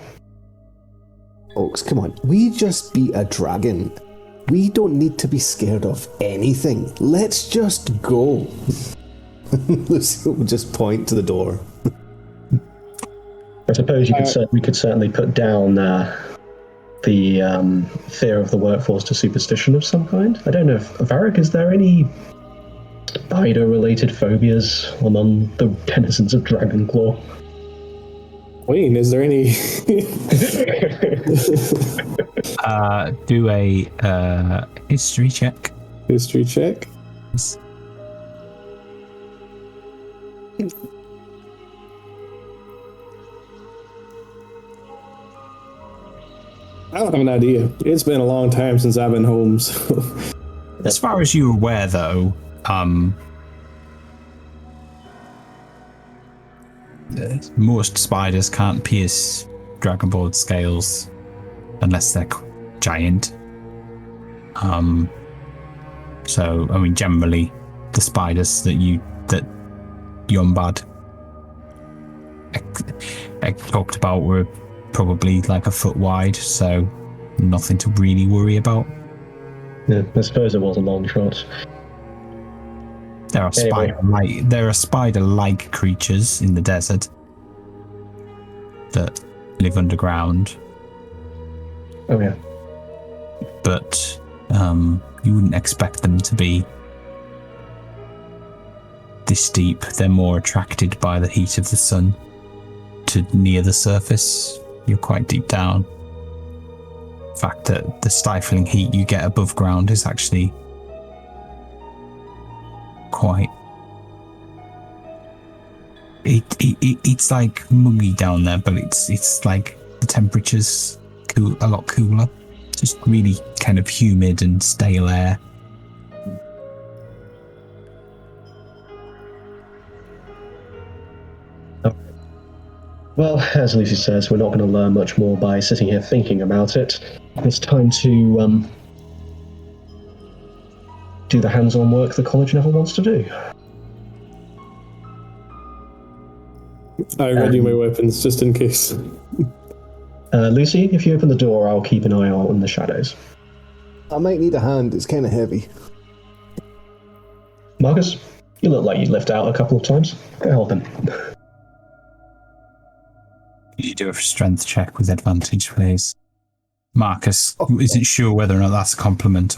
F: Folks, come on. We just beat a dragon. We don't need to be scared of anything. Let's just go. Lucy will just point to the door.
E: I suppose we could certainly put down the fear of the workforce to superstition of some kind. I don't know if Varric, is there any spider-related phobias among the denizens of Dragonclaw?
H: Wayne, is there any?
C: Do a history check.
H: History check. I don't have an idea. It's been a long time since I've been home, so.
C: As far as you're aware, though, most spiders can't pierce Dragonboard scales unless they're giant. So, I mean, generally, the spiders that Yombad I talked about were probably like a foot wide, so nothing to really worry about.
E: Yeah, I suppose it was a long shot.
C: There are spider-like creatures in the desert that live underground.
E: Oh yeah.
C: But you wouldn't expect them to be this deep. They're more attracted by the heat of the sun to near the surface. You're quite deep down. The fact that the stifling heat you get above ground is actually quite... It's like muggy down there, but it's like the temperature's a lot cooler. Just really kind of humid and stale air.
E: Well, as Lucy says, we're not going to learn much more by sitting here thinking about it. It's time to do the hands-on work the college never wants to do.
H: I ready my weapons just in case.
E: Lucy, if you open the door, I'll keep an eye out on the shadows.
F: I might need a hand. It's kind of heavy.
E: Marcus, you look like you lift out a couple of times. Go help him.
C: You do a strength check with advantage, please. Marcus isn't sure whether or not that's a compliment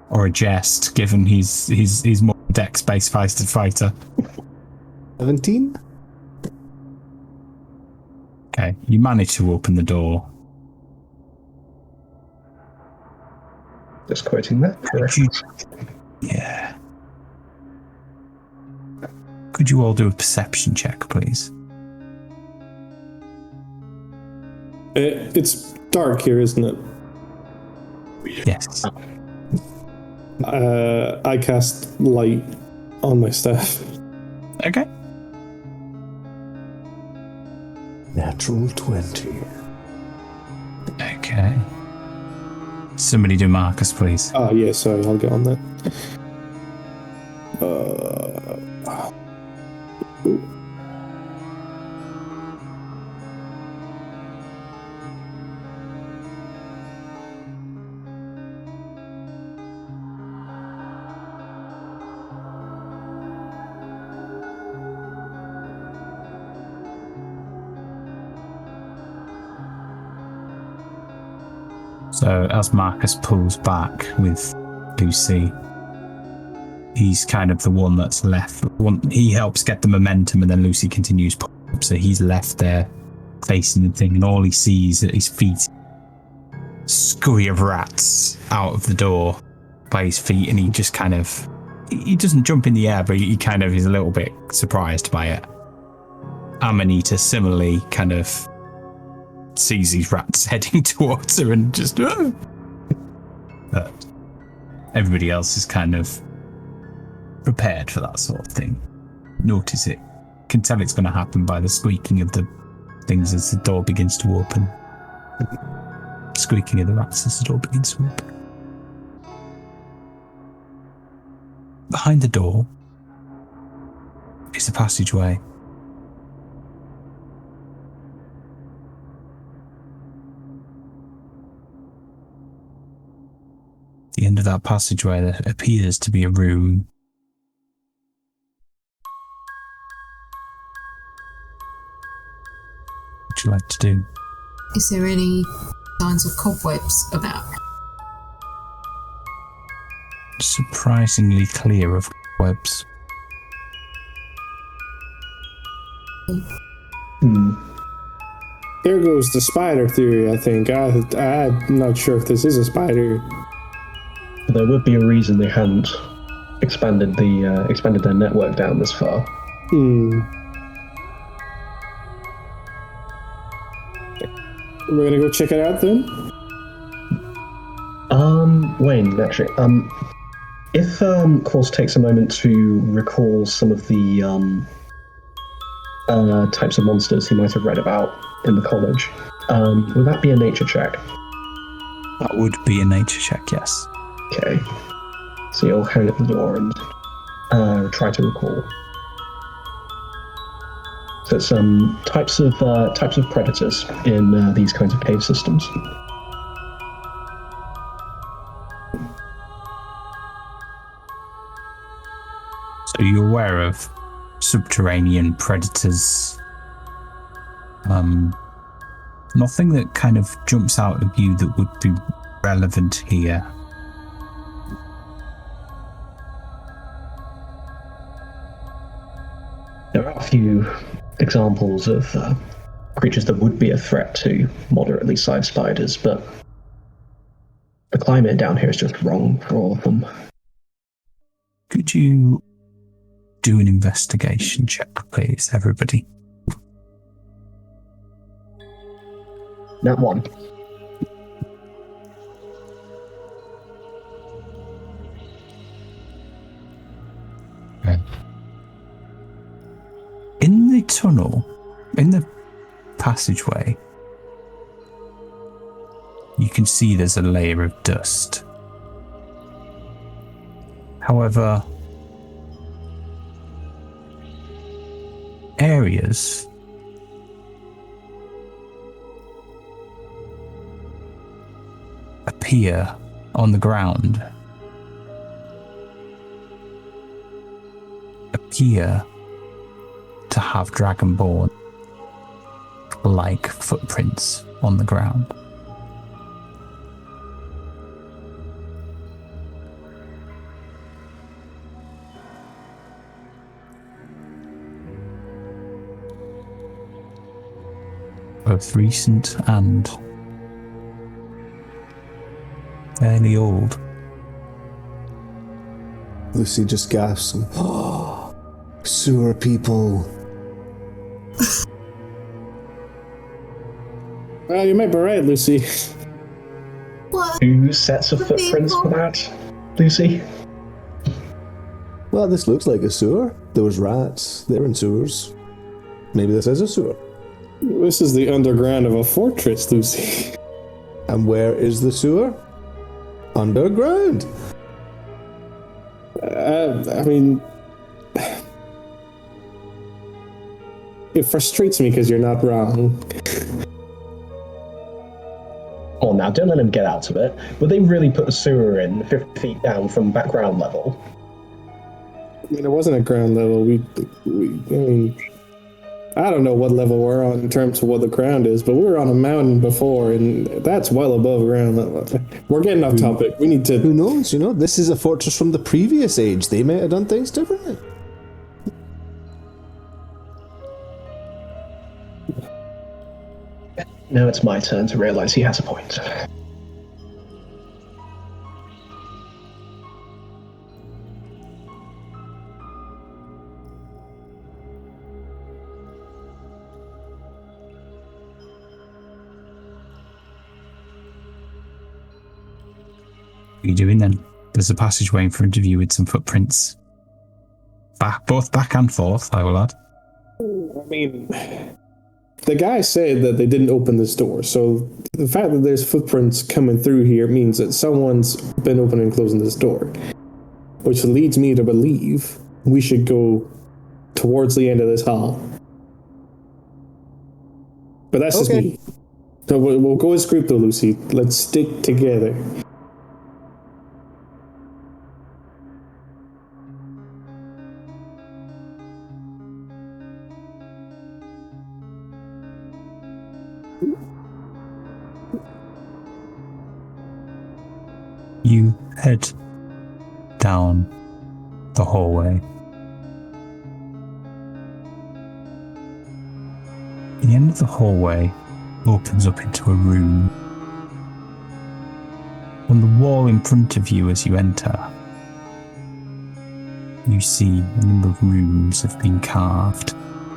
C: or a jest, given he's more dex-based fighter.
F: 17?
C: Okay, you manage to open the door.
E: Just quoting that.
C: Yeah. Could you all do a perception check, please?
H: It's dark here, isn't it?
C: Yes.
H: I cast light on my staff.
C: Okay.
F: Natural 20.
C: Okay. Somebody do Marcus, please.
H: Oh, yeah, sorry, I'll get on that.
C: So as Marcus pulls back with Lucy, he's kind of the one that's left. He helps get the momentum, and then Lucy continues pull up. So he's left there facing the thing, and all he sees at his feet, scurry of rats out of the door by his feet, and he just kind of, he doesn't jump in the air, but he kind of is a little bit surprised by it. Amanita similarly kind of sees these rats heading towards her and just but everybody else is kind of prepared for that sort of thing. Notice it, can tell it's going to happen by the squeaking of the things as the door begins to open, squeaking of the rats as the door begins to open. Behind the door is a passageway. The end of that passageway, there appears to be a room. What would you like to do?
D: Is there any signs of cobwebs about?
C: Surprisingly clear of webs.
H: There goes the spider theory, I think. I'm not sure if this is a spider.
E: There would be a reason they hadn't expanded their network down this far.
H: We're gonna go check it out then?
E: Wayne, actually, if Course takes a moment to recall some of the types of monsters he might have read about in the college, would that be a nature check?
C: That would be a nature check, yes.
E: Okay. So you'll hang at the door and try to recall. So it's types of predators in these kinds of cave systems.
C: So you're aware of subterranean predators. Nothing that kind of jumps out at you that would be relevant here.
E: There are a few examples of creatures that would be a threat to moderately sized spiders, but the climate down here is just wrong for all of them.
C: Could you do an investigation check, please, everybody?
E: Nat 1.
C: Okay. In the tunnel, in the passageway, you can see there's a layer of dust. However, areas appear on the ground, appear to have dragonborn like footprints on the ground. both recent and fairly old.
F: Lucy just gasps. Sewer people.
H: Well, you might be right, Lucy.
D: What?
E: 2 sets of footprints for that, Lucy?
F: Well, this looks like a sewer. There was rats. They're in sewers. Maybe this is a sewer.
H: This is the underground of a fortress, Lucy.
F: And where is the sewer? Underground.
H: I mean, it frustrates me because you're not wrong.
E: Oh, now don't let him get out of it. Would they really put a sewer in 50 feet down from background level?
H: I mean, it wasn't at ground level. I don't know what level we're on in terms of what the ground is, but we were on a mountain before, and that's well above ground level. We're getting off topic. We need to...
F: Who knows, this is a fortress from the previous age. They may have done things differently.
E: Now it's my turn to realise he has a point.
C: What are you doing then? There's a passageway in front of you with some footprints. Both back and forth, I will add.
H: I mean, the guy said that they didn't open this door, so the fact that there's footprints coming through here means that someone's been opening and closing this door, which leads me to believe we should go towards the end of this hall. But that's just me. So we'll go as group though, Lucy. Let's stick together.
C: You head down the hallway. The end of the hallway opens up into a room. On the wall in front of you as you enter, you see a number of runes have been carved,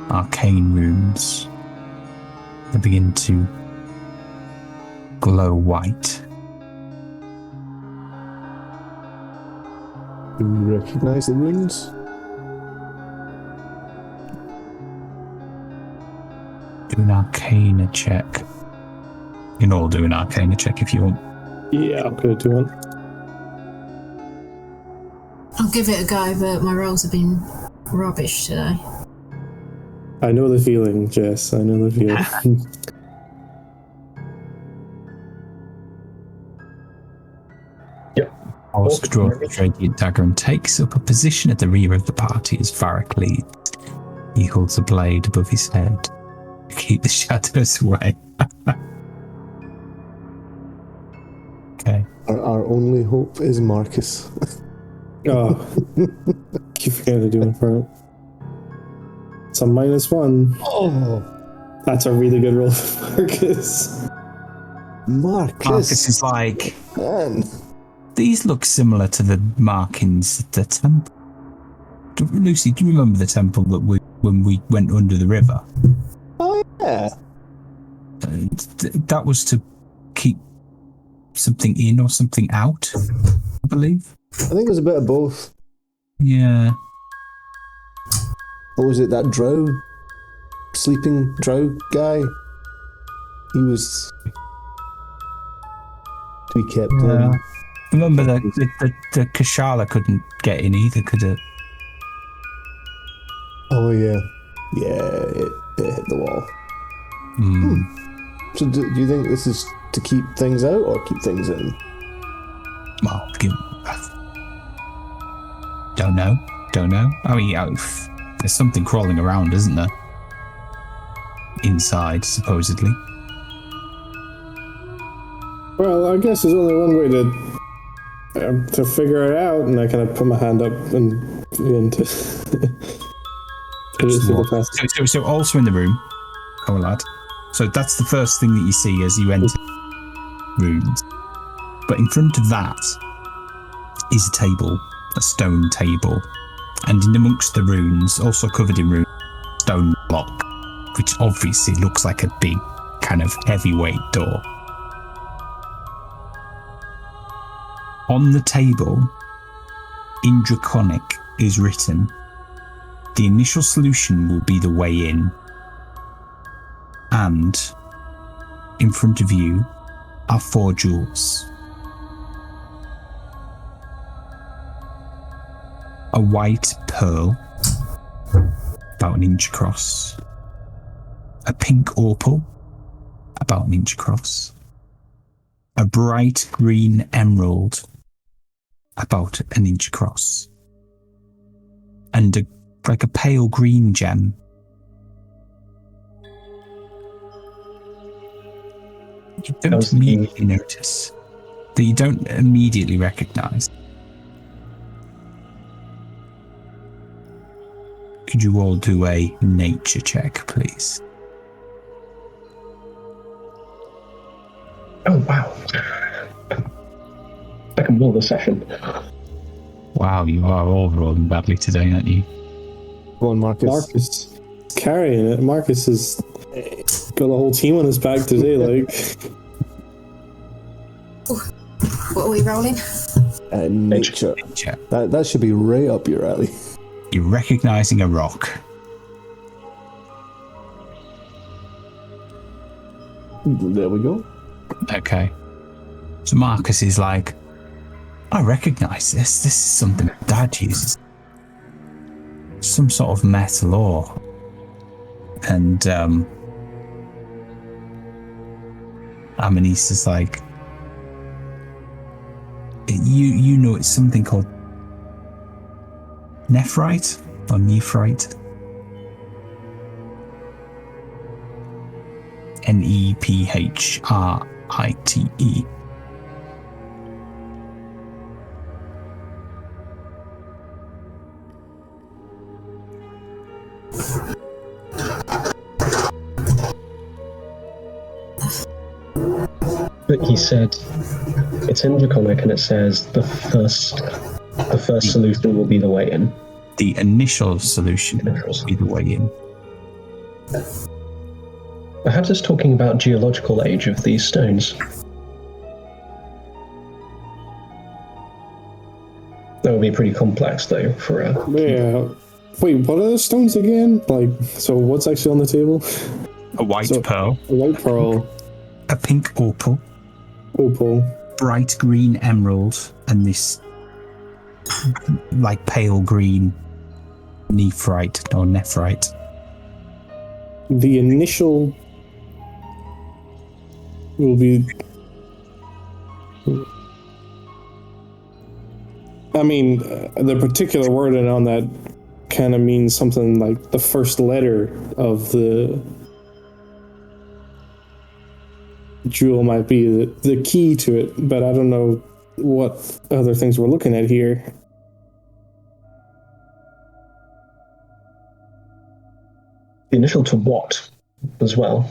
C: arcane runes. They begin to glow white.
F: Do you recognize the runes?
C: Do an arcana check. You can all do an arcana check if you want.
H: Yeah, I'm gonna do one.
D: I'll give it a go, but my rolls have been rubbish today.
H: I know the feeling, Jess. I know the feeling.
C: Orsk draws his radiant dagger and takes up a position at the rear of the party as Varric leads. He holds the blade above his head to keep the shadows away. Okay.
F: Our only hope is Marcus.
H: Oh, keep forgetting to do it for it. It's a -1.
F: Oh,
H: that's a really good roll for Marcus.
C: Marcus is like,
F: man.
C: These look similar to the markings at the temple. Lucy, do you remember the temple that when we went under the river?
F: Oh yeah.
C: That was to keep something in or something out, I believe.
F: I think it was a bit of both.
C: Yeah.
F: What was it, that drow? Sleeping drow guy? He was... We kept him.
C: Remember the Kashala couldn't get in either, could it?
F: Oh yeah. Yeah, it hit the wall. So do you think this is to keep things out or keep things in?
C: Well, don't know. I mean, there's something crawling around, isn't there? Inside, supposedly.
H: Well, I guess there's only one way to figure it out, and I kind of put my hand up and to
C: So also in the room, lad. So that's the first thing that you see as you enter runes. But in front of that is a table, a stone table. And in amongst the runes, also covered in runes, stone block, which obviously looks like a big kind of heavyweight door. On the table, in Draconic, is written, "The initial solution will be the way in." And in front of you are 4 jewels. A white pearl, about an inch across. A pink opal, about an inch across. A bright green emerald, about an inch across. And like a pale green gem. You don't immediately notice, that you don't immediately recognize. Could you all do a nature check, please?
E: Oh, wow. I can roll the session.
C: Wow, you are all rolling badly today, aren't you?
F: Come on, Marcus.
H: Marcus is carrying it. Marcus has got the whole team on his back today. Like,
D: What are we rolling?
F: Nature.
C: Nature.
F: That should be right up your alley.
C: You're recognizing a rock.
F: There we go.
C: Okay. So Marcus is like, I recognize this. This is something Dad uses. Some sort of metal ore. And Amanise is like, you know it's something called nephrite or nephrite. Nephrite.
E: But he said it's in Draconic and it says the first solution will be the way in.
C: The initial solution will be the way in.
E: Perhaps it's talking about geological age of these stones. That would be pretty complex, though, for a...
H: yeah. Wait, what are the stones again? Like, so what's actually on the table?
C: A white pearl.
H: A white pearl.
C: A pink opal.
H: Opal.
C: Bright green emerald. And this, like, pale green nephrite or nephrite.
H: The initial will be... I mean, the particular wording on that kind of means something like the first letter of the jewel might be the key to it, but I don't know what other things we're looking at here.
E: The initial to what as well?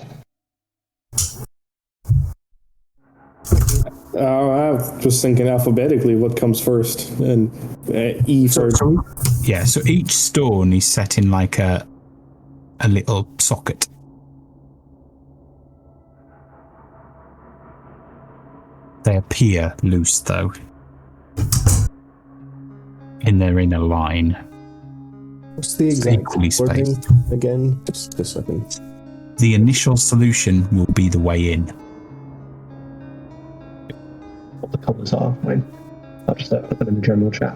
H: I'm just thinking alphabetically what comes first, and E for...
C: Yeah, so each stone is set in like a little socket. They appear loose though. And they're in a line.
F: What's the exact
C: equally
F: wording
C: spaced.
F: again? Just a second.
C: The initial solution will be the way in.
E: What the colours are? Fine. I'll just put them in the general chat.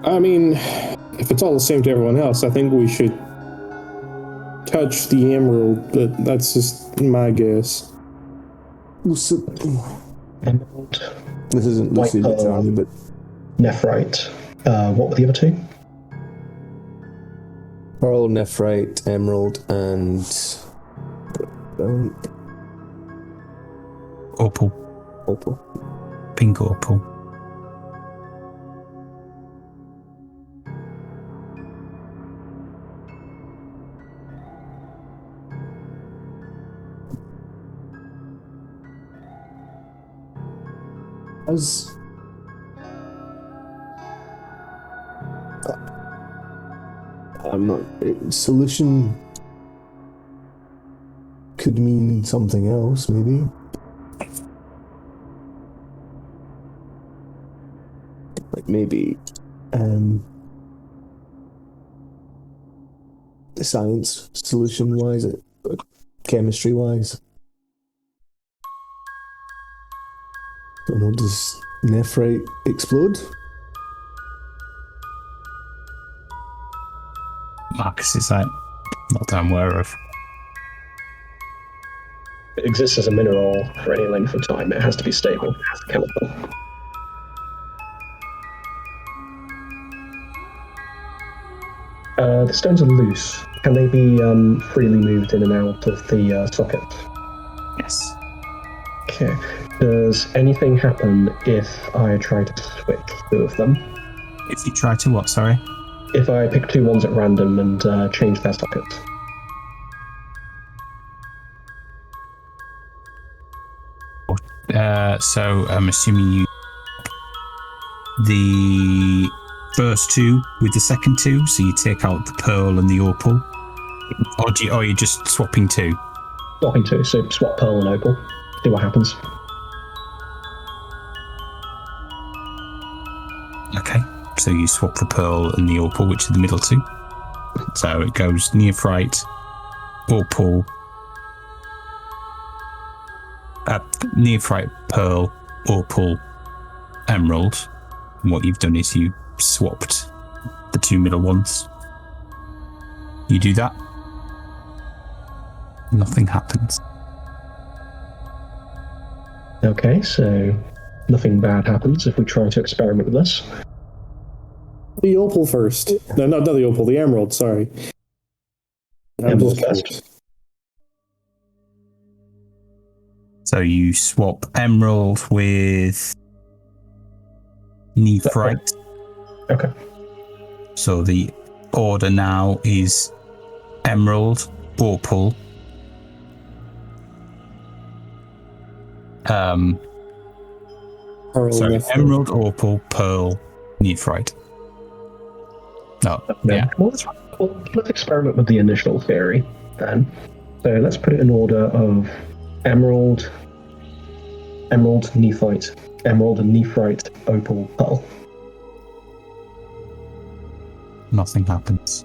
H: I mean, if it's all the same to everyone else, I think we should touch the emerald, but that's just my guess.
E: Emerald,
F: This isn't
E: White
F: Luci
E: pearl.
F: Charlie, but
E: nephrite. What were the other two?
F: pearl, nephrite, emerald, and
C: Opal.
F: opal.
C: Pink opal.
F: As I'm not. Solution could mean something else, maybe. Like maybe, science solution wise, chemistry wise. Don't know. Does nephrite explode?
C: Marcus is like, not that I'm aware of.
E: It exists as a mineral for any length of time. It has to be stable. It's chemical. The stones are loose. Can they be freely moved in and out of the socket?
C: Yes.
E: Okay. Does anything happen if I try to switch two of them?
C: If you try to what, sorry?
E: If I pick two ones at random and change their sockets?
C: So I'm assuming you the first two with the second two, so you take out the pearl and the opal, or are you just swapping two?
E: Swapping two, so swap pearl and opal. See what happens.
C: Okay, so you swap the pearl and the opal, which are the middle two. So it goes nephrite, opal, nephrite, pearl, opal, emerald. And what you've done is you swapped the two middle ones. You do that, nothing happens.
E: Okay, so nothing bad happens if we try to experiment with this.
H: The opal first. No, not the opal, the emerald, sorry.
E: Emerald first.
C: So you swap emerald with nephrite.
E: Okay.
C: So the order now is emerald, opal,
H: Pearl,
C: sorry,
H: nephrite.
C: emerald, opal, pearl, nephrite. No,
E: No.
C: yeah.
E: Well, let's experiment with the initial theory then. So let's put it in order of emerald, nephrite, emerald and nephrite, opal, pearl.
C: Nothing happens.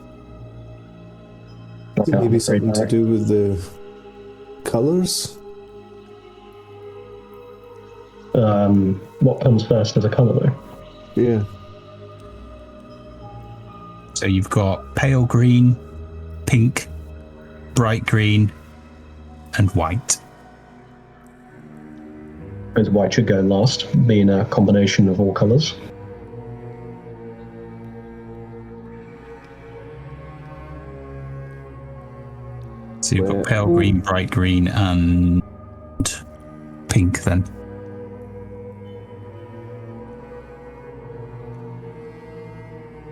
E: Okay,
F: Maybe
E: I'm
F: something
E: afraid
F: to do with the colors.
E: what comes first as a colour though?
F: Yeah.
C: So you've got pale green, pink, bright green, and white.
E: Because white should go last, being a combination of all colours.
C: So you've got pale green, bright green, and pink then.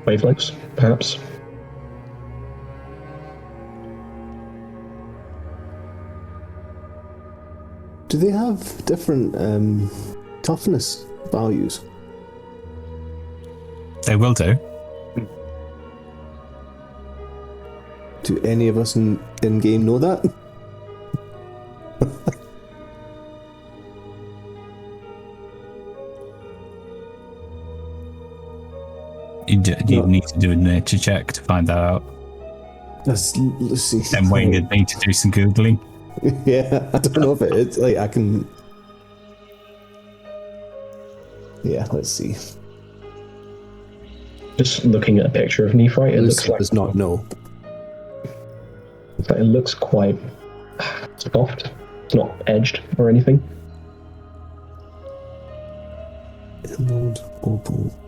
E: Wavelengths, perhaps.
F: Do they have different toughness values?
C: They will do.
F: Do any of us in game know that?
C: You need to do a nature check to find that out.
F: Let's see.
C: And Wayne would need to do some Googling.
F: Yeah, I don't know if it's like I can. Yeah, let's see.
E: Just looking at a picture of Nephrite, it looks like...
F: does not know.
E: It looks quite soft. It's not edged or anything.
F: Emerald opal.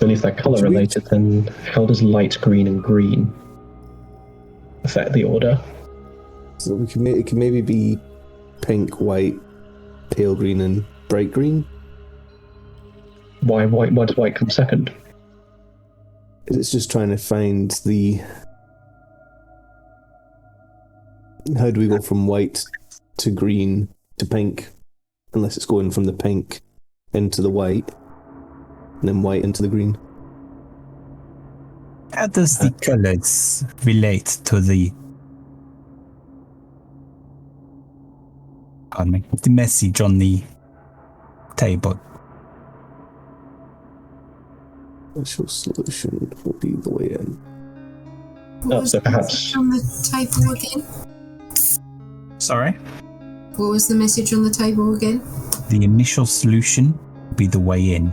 E: And if they're color related, then how does light green and green affect the order?
F: So it can maybe be pink, white, pale green, and bright green.
E: Why does white come second?
F: It's just trying to find the... How do we go from white to green to pink? Unless it's going from the pink into the white, and then white into the green.
C: How does the colors relate to the... Pardon me. The message on the table?
F: Initial solution will be the way in.
D: What was
E: so
D: the
E: perhaps-
D: message on the table again?
C: Sorry?
D: What was the message on the table again?
C: The initial solution will be the way in.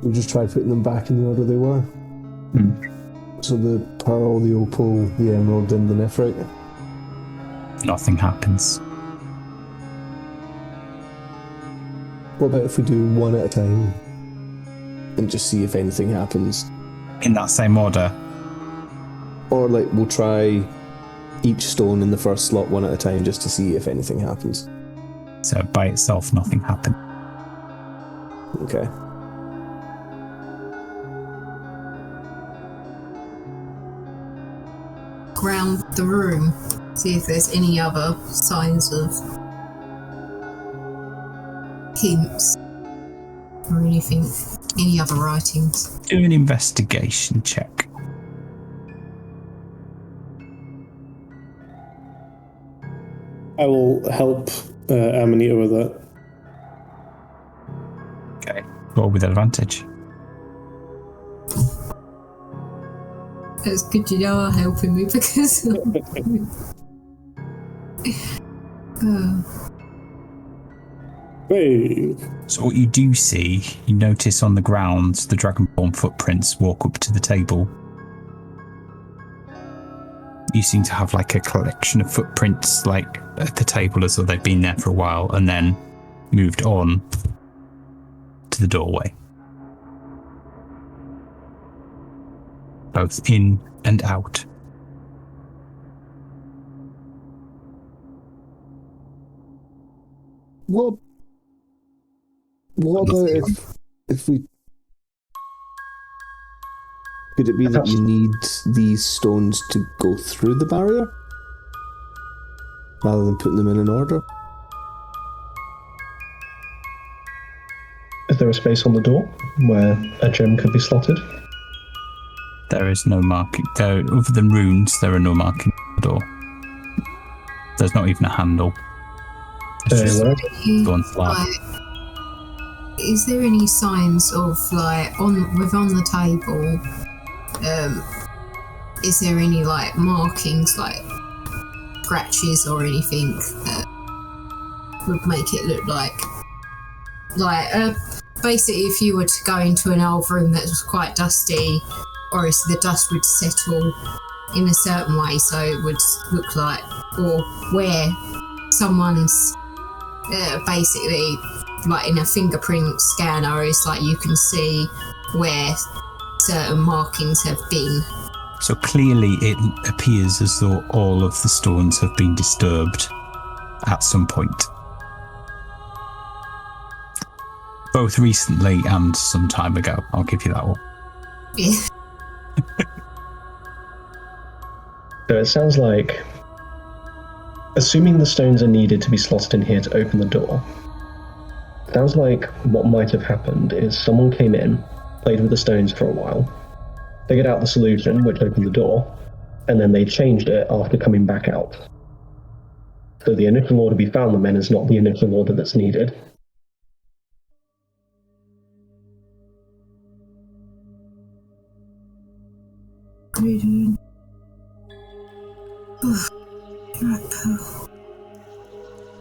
F: We just try putting them back in the order they were. So the pearl, the opal, the emerald, and the nephrite.
C: Nothing happens.
F: What about if we do one at a time and just see if anything happens?
C: In that same order?
F: Or like we'll try each stone in the first slot one at a time just to see if anything happens.
C: So by itself, nothing happened.
F: Okay.
D: Around the room, see if there's any other signs of hints or anything, any other writings.
C: Do an investigation check.
H: I will help Amanita with that.
C: Okay. Roll with advantage.
D: It's good you are helping me because
H: Hey.
C: So what you do see, you notice on the ground the dragonborn footprints walk up to the table. You seem to have like a collection of footprints like at the table as though they've been there for a while and then moved on to the doorway. Both in and out.
F: What about if we... Could it be that you need these stones to go through the barrier? Rather than putting them in an order?
E: Is there a space on the door where a gem could be slotted?
C: There is no marking. Other than runes, there are no markings on the door. There's not even a handle. It's just gone flat.
D: is there any signs of like on the table? Is there any like markings, like scratches or anything that would make it look like basically if you were to go into an old room that was quite dusty, or if the dust would settle in a certain way so it would look like, or where someone's basically like in a fingerprint scanner, it's like you can see where certain markings have been.
C: So clearly it appears as though all of the stones have been disturbed at some point. Both recently and some time ago. I'll give you that one.
D: Yeah.
E: So it sounds like, assuming the stones are needed to be slotted in here to open the door, sounds like what might have happened is someone came in, played with the stones for a while, figured out the solution, which opened the door, and then they changed it after coming back out. So the initial order we found them in is not the initial order that's needed.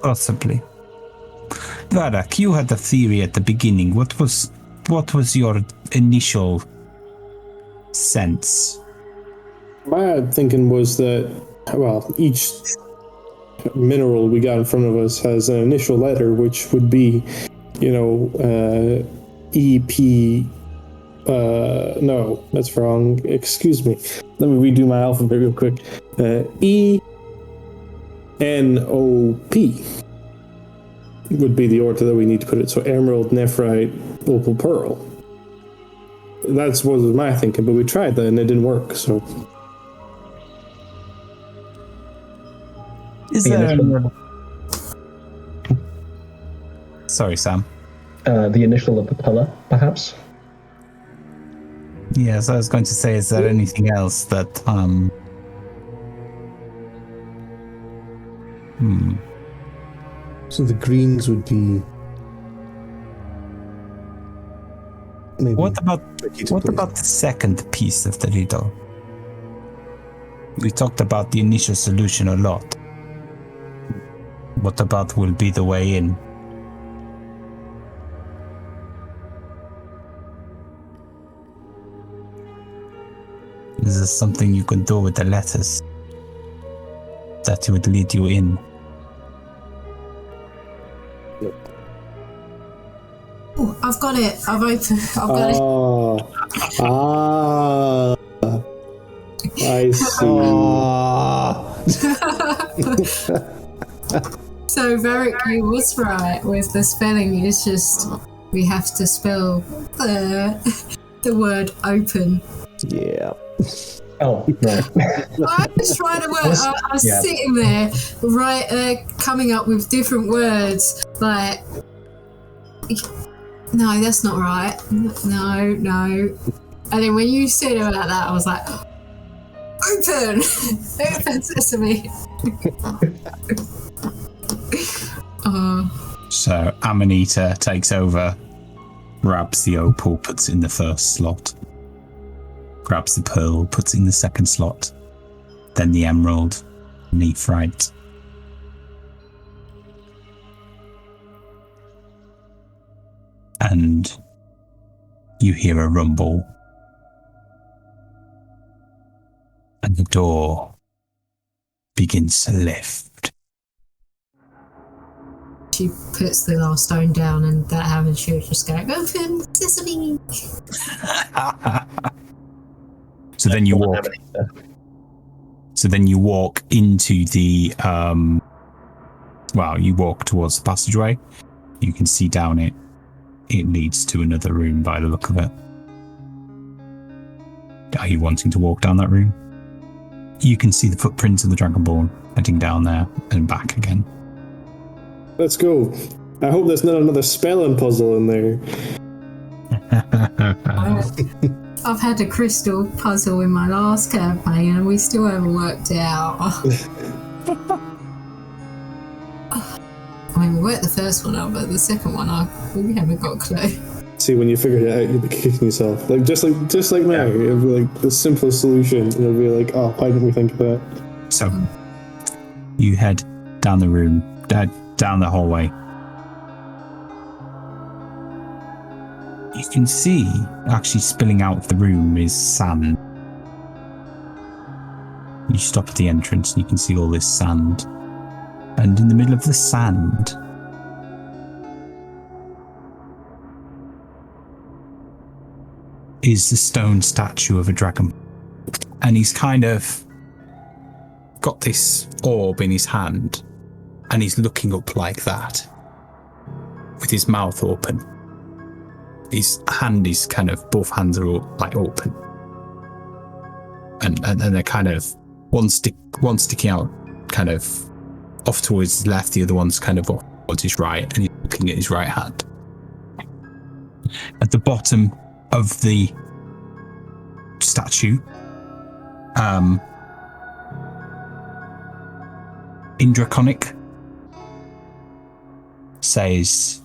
C: Possibly. Varak, you had a theory at the beginning. What was your initial sense?
H: My thinking was that, well, each mineral we got in front of us has an initial letter, which would be, EP. No, that's wrong. Excuse me. Let me redo my alphabet real quick. ENOP would be the order that we need to put it. So emerald, nephrite, opal, pearl. That's what was my thinking, but we tried that and it didn't work. So
C: Is
E: The
C: there?
E: initial-
C: Sorry, Sam.
E: The initial of the color, perhaps?
C: Yes, I was going to say, is there anything else that
F: So the greens would be. Maybe
C: What about
F: tricky to
C: what
F: place.
C: about the second piece of the riddle? We talked about the initial solution a lot. What about will be the way in? Is there something you can do with the letters that would lead you in?
D: Oh, I've got it. I've got it.
H: I see.
D: So Varric, you was right with the spelling. It's just we have to spell the word open.
F: Yeah.
E: Oh, right.
D: I was trying to work. I was sitting there, coming up with different words. Like, no, that's not right. No. And then when you said about that, I was like, open, open sesame.
C: So Amanita takes over, grabs the opal, puts it in the first slot, grabs the pearl, puts it in the second slot, then the emerald, nephrite. And you hear a rumble. And the door begins to lift.
D: She puts the last stone down, and that happens. She'll just go, open sesame.
C: So then you walk. So then you walk into the. You walk towards the passageway. You can see down it. It leads to another room by the look of it. Are you wanting to walk down that room? You can see the footprints of the Dragonborn heading down there and back again.
H: Let's go. I hope there's not another spelling puzzle in there.
D: I've had a crystal puzzle in my last campaign, and we still haven't worked it out. I mean, we worked the first one out, but the second one, we haven't got a clue.
H: See, when you figure it out, you'll be kicking yourself. Like just like now, it'll be like the simplest solution. It'll be like, oh, why didn't we think of that?
C: So you head down the room, down the hallway. You can see, actually spilling out of the room is sand. You stop at the entrance and you can see all this sand. And in the middle of the sand is the stone statue of a dragon. And he's kind of got this orb in his hand and he's looking up like that with his mouth open. His hand is kind of, both hands are like open. And they're kind of, one sticking out kind of off towards his left, the other one's kind of off towards his right, and he's looking at his right hand. At the bottom of the statue, in Draconic, says,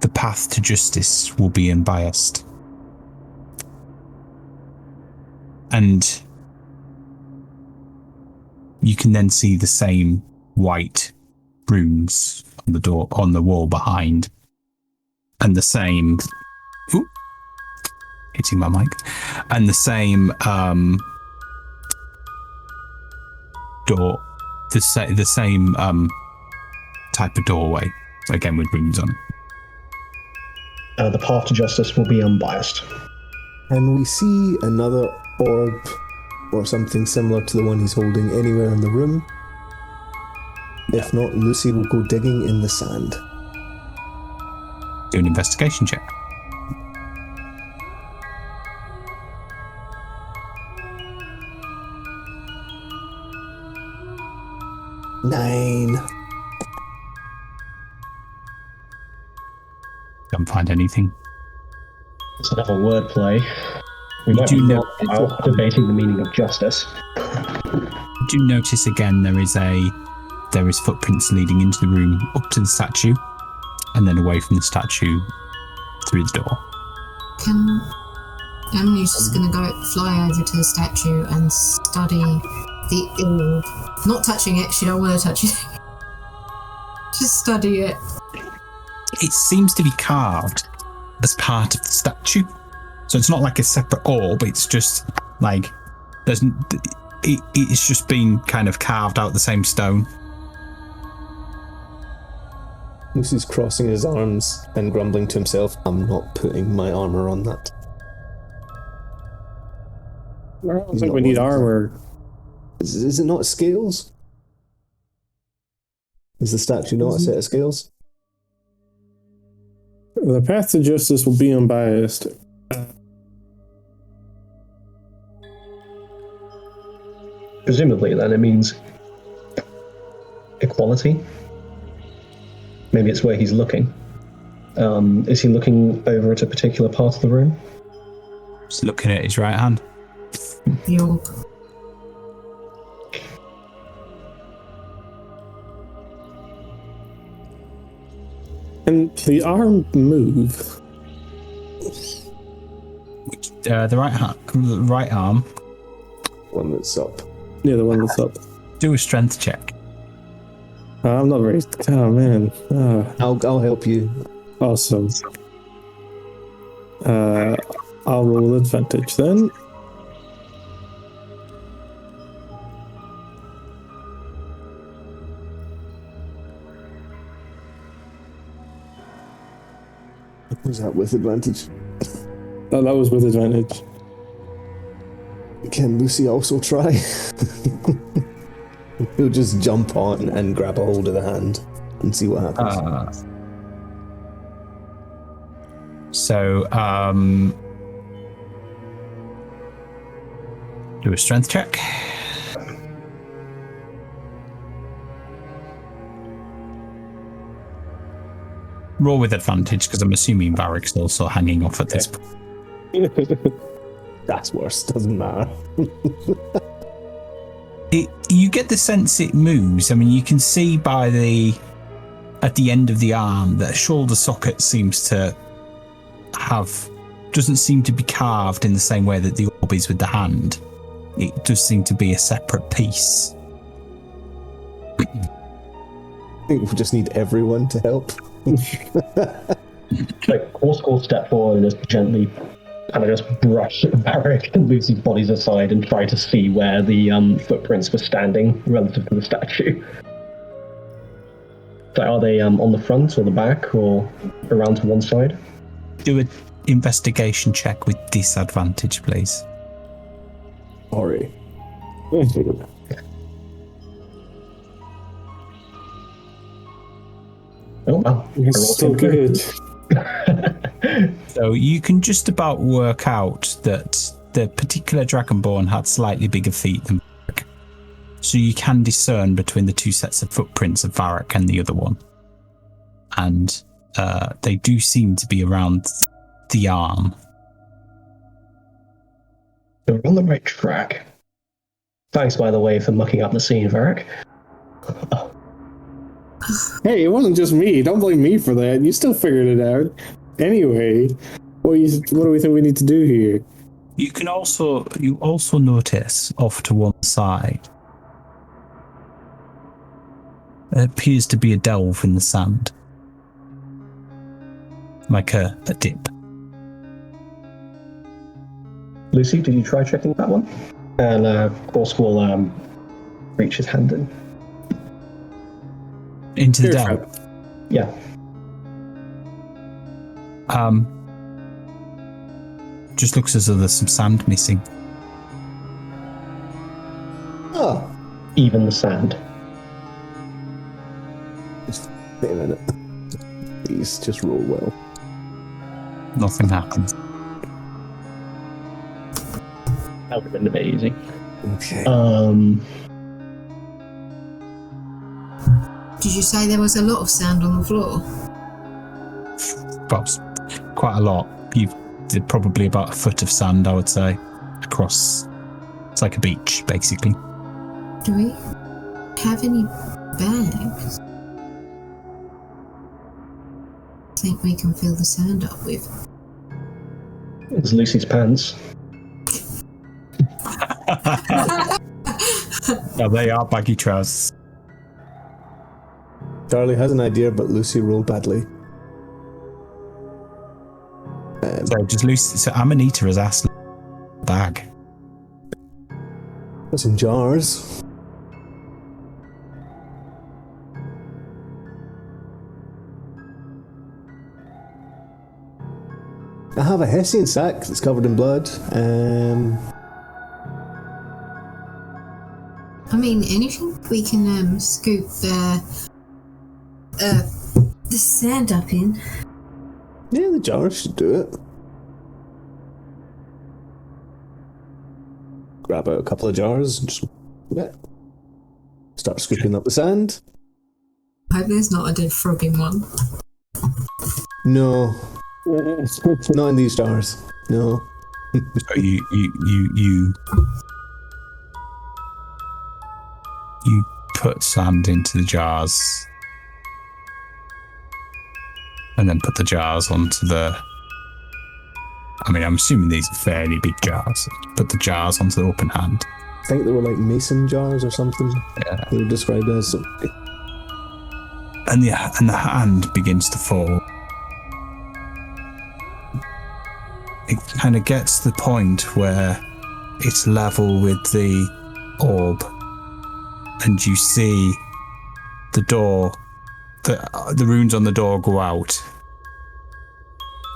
C: "The path to justice will be unbiased." And you can then see the same white runes on the door, on the wall behind, and the same. Ooh, hitting my mic, and the same door, the same type of doorway, again with runes on it.
E: The path to justice will be unbiased.
F: Can we see another orb or something similar to the one he's holding anywhere in the room? If not, Luci will go digging in the sand.
C: Do an investigation check.
F: Nine.
C: Don't find anything.
E: It's another wordplay. We might
C: do
E: be
C: know-
E: now debating the meaning of justice.
C: You do notice again there is footprints leading into the room up to the statue, and then away from the statue through the door.
D: Emily's just going to fly over to the statue and study the orb. Not touching it, she don't want to touch it. Just study it.
C: It seems to be carved as part of the statue, so it's not like a separate orb. It's just like it's just been kind of carved out the same stone.
F: Lucy's crossing his arms and grumbling to himself, I'm not putting my armor on that.
H: I don't think we need armor.
F: Is it not scales? Is the statue not a set of scales?
H: The path to justice will be unbiased.
E: Presumably, then, it means equality. Maybe it's where he's looking. Is he looking over at a particular part of the room?
C: Just looking at his right hand.
D: The orb.
H: And the arm move.
C: The right arm.
F: One that's up.
H: Yeah, the one that's up.
C: Do a strength check.
H: I'm not very. Oh man.
F: I'll help you.
H: Awesome. I'll roll with advantage then.
F: Was that with advantage?
H: Oh, that was with advantage.
F: Can Lucy also try? He'll just jump on and grab a hold of the hand and see what happens.
C: Do a strength check. Roll with advantage, because I'm assuming Varric's also hanging off at this point.
F: That's worse, doesn't matter.
C: You get the sense it moves. I mean, you can see at the end of the arm that a shoulder socket doesn't seem to be carved in the same way that the orb is with the hand. It does seem to be a separate piece.
F: I think we just need everyone to help.
E: Like, Corsical step forward and just gently kind of just brush Varric and Lucy's bodies aside and try to see where the footprints were standing relative to the statue. So are they on the front or the back or around to one side?
C: Do an investigation check with disadvantage, please.
F: Sorry.
E: Oh, wow.
H: It's so good.
C: So you can just about work out that the particular Dragonborn had slightly bigger feet than Varric. So you can discern between the two sets of footprints of Varric and the other one. And they do seem to be around the arm.
E: So we're on the right track. Thanks, by the way, for mucking up the scene, Varric.
H: Hey, it wasn't just me. Don't blame me for that. You still figured it out. Anyway, what do we think we need to do here?
C: You also notice off to one side appears to be a delve in the sand. Like a dip.
E: Lucy, did you try checking that one? And Gorsk will reach his hand in.
C: Into the
H: Here,
C: delve.
H: Fred.
E: Yeah.
C: Just looks as though there's some sand missing.
F: Oh,
E: Even the sand.
F: wait a minute. Please just roll well.
C: Nothing happens.
E: That would have been a bit easy.
F: Okay.
D: Did you say there was a lot of sand on the floor?
C: Perhaps quite a lot. You did probably about a foot of sand, I would say, across. It's like a beach, basically.
D: Do we have any bags? I think we can fill the sand up with.
E: It's Lucy's pants.
C: Yeah, they are baggy trousers.
F: Charlie has an idea, but Lucy rolled badly.
C: So just Lucy. So Amanita has asked bag.
F: What's in jars? I have a Hessian sack that's covered in blood.
D: I mean, anything we can scoop the sand up in.
F: Yeah, the jars should do it. Grab out a couple of jars and just start scooping up the sand.
D: I hope there's not a dead frog in one.
F: No, not in these jars. No.
C: So you put sand into the jars, and then put the jars onto the. I mean, I'm assuming these are fairly big jars. Put the jars onto the open hand.
F: I think they were like mason jars or something.
C: Yeah.
F: They were described as.
C: And the hand begins to fall. It kind of gets to the point where it's level with the orb, and you see the door, the runes on the door go out,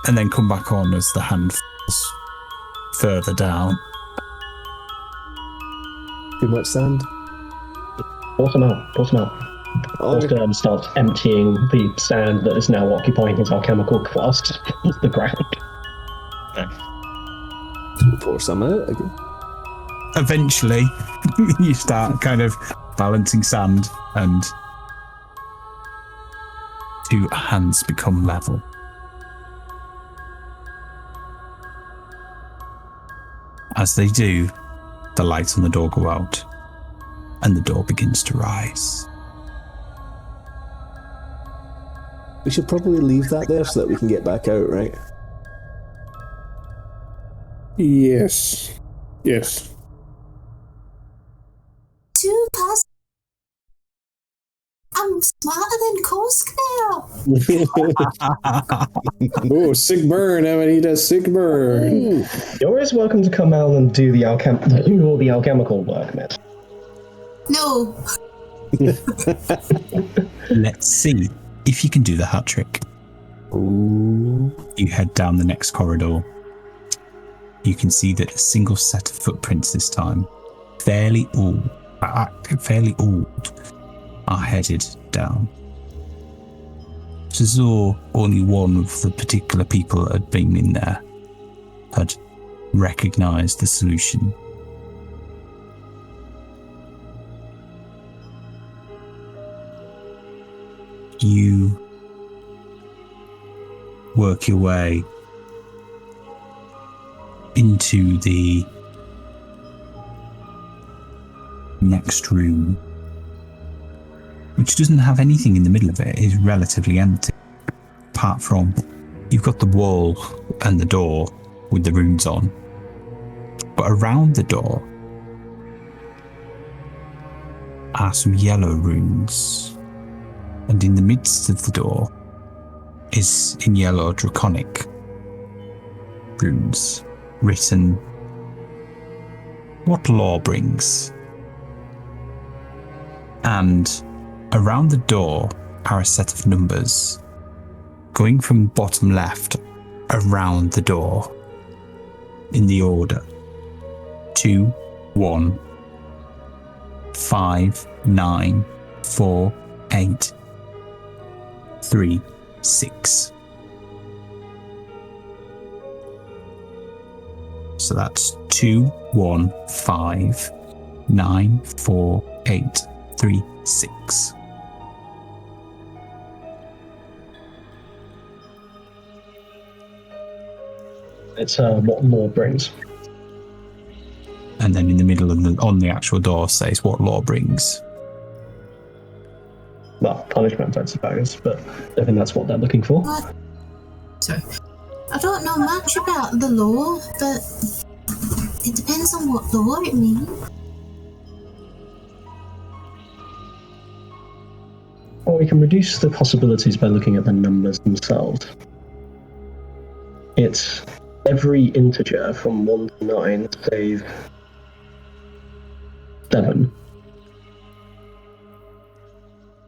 C: and then come back on as the hand falls further down.
F: Too much sand.
E: Pour some out. Gorsk starts emptying the sand that is now occupying his alchemical flasks onto the ground.
F: Pour some out again.
C: Eventually, you start kind of balancing sand, and two hands become level. As they do, the lights on the door go out, and the door begins to rise.
F: We should probably leave that there so that we can get back out, right?
H: Yes. Yes.
D: Two plus. I'm smarter than Gorsk now.
H: Oh, sick burn, Amanita, sick burn.
E: You're always welcome to come out and do all the alchemical work, miss.
D: No.
C: Let's see if you can do the hat trick.
F: Ooh.
C: You head down the next corridor. You can see that a single set of footprints this time, fairly old, are headed down. It's as though only one of the particular people that had been in there had recognised the solution. You work your way into the next room, which doesn't have anything in the middle of it. It is relatively empty, apart from you've got the wall and the door with the runes on, but around the door are some yellow runes And in the midst of the door is in yellow draconic runes written, "What law brings?" And around the door are a set of numbers going from bottom left around the door in the order 2, 1, 5, 9, 4, 8, 3, 6. So that's 2, 1, 5, 9, 4, 8, 3, 6.
E: It's what law brings.
C: And then in the middle of on the actual door says what law brings.
E: Well, punishment, I suppose, but I think that's what they're looking for.
D: What? Sorry. I don't know much about the law, but it depends on what law it means.
E: Or we can reduce the possibilities by looking at the numbers themselves. It's every integer from 1 to 9, save 7.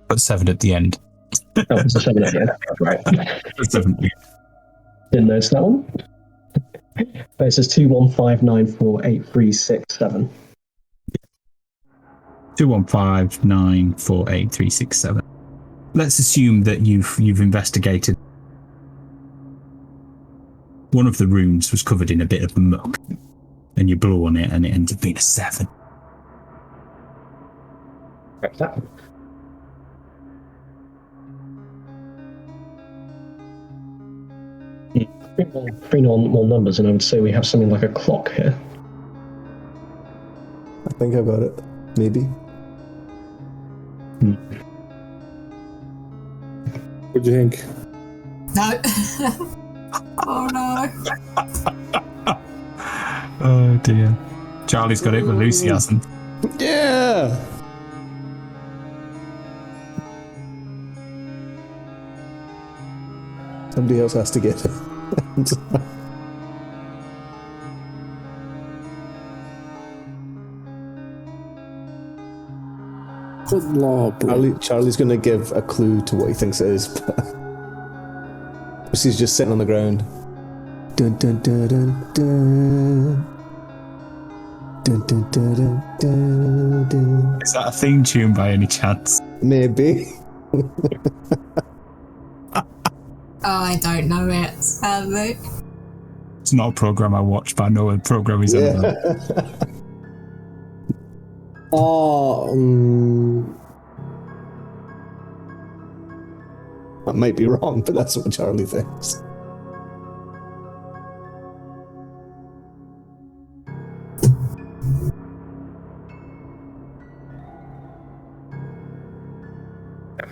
C: Put 7 at the end.
E: Oh, it's a 7 at the end. Right.
C: 7.
E: Didn't notice that one. But it says 2, 1, 5, 9, 4, 8, 3, 6, 7.
C: 2, 1, 5, 9, 4, 8, 3, 6, 7. Let's assume that you've investigated. One of the rooms was covered in a bit of muck, and you blow on it, and it ends up being a 7.
E: Correct that. Three more numbers, and I would say we have something like a clock here.
F: I think I got it. Maybe.
H: What'd you think?
D: No. Oh no.
C: Oh dear. Charlie's got it, but Lucy hasn't.
F: Yeah! Somebody else has to get it.
H: Good law, bro.
F: Charlie's going to give a clue to what he thinks it is. She's just sitting on the ground. Dun dun dun dun dun. Dun dun dun dun dun dun.
C: Is that a theme tune by any chance?
F: Maybe.
D: I don't know it, sadly.
C: It's not a program I watch, but I know a program is
F: Yeah. That might be wrong, but that's what Charlie thinks.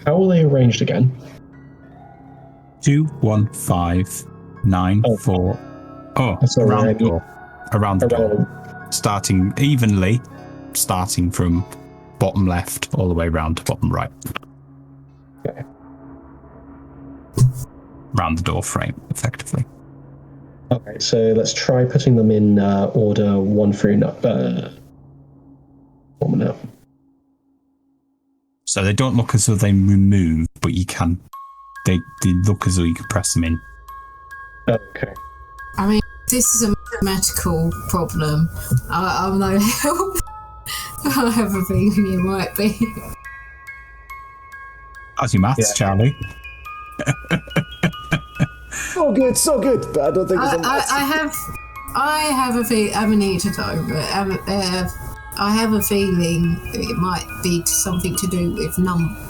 E: How are they arranged again?
C: 2, 1, 5, 9, 4. Oh,
E: That's
C: around
E: alright.
C: the door. Around the door. Starting evenly, starting from bottom left all the way round to bottom right.
E: Okay.
C: Round the door frame, effectively.
E: Okay, so let's try putting them in order 1 through 1 minute.
C: So they don't look as though they move, but you can. They look as though you can press them in.
E: Okay.
D: I mean, this is a mathematical problem. I'm no help. I have a feeling it might be.
C: How's your maths,
E: Yeah.
C: Charlie?
F: So good, but I don't think it's a maths.
D: I have a feeling. I need to know, but I have a feeling it might be something to do with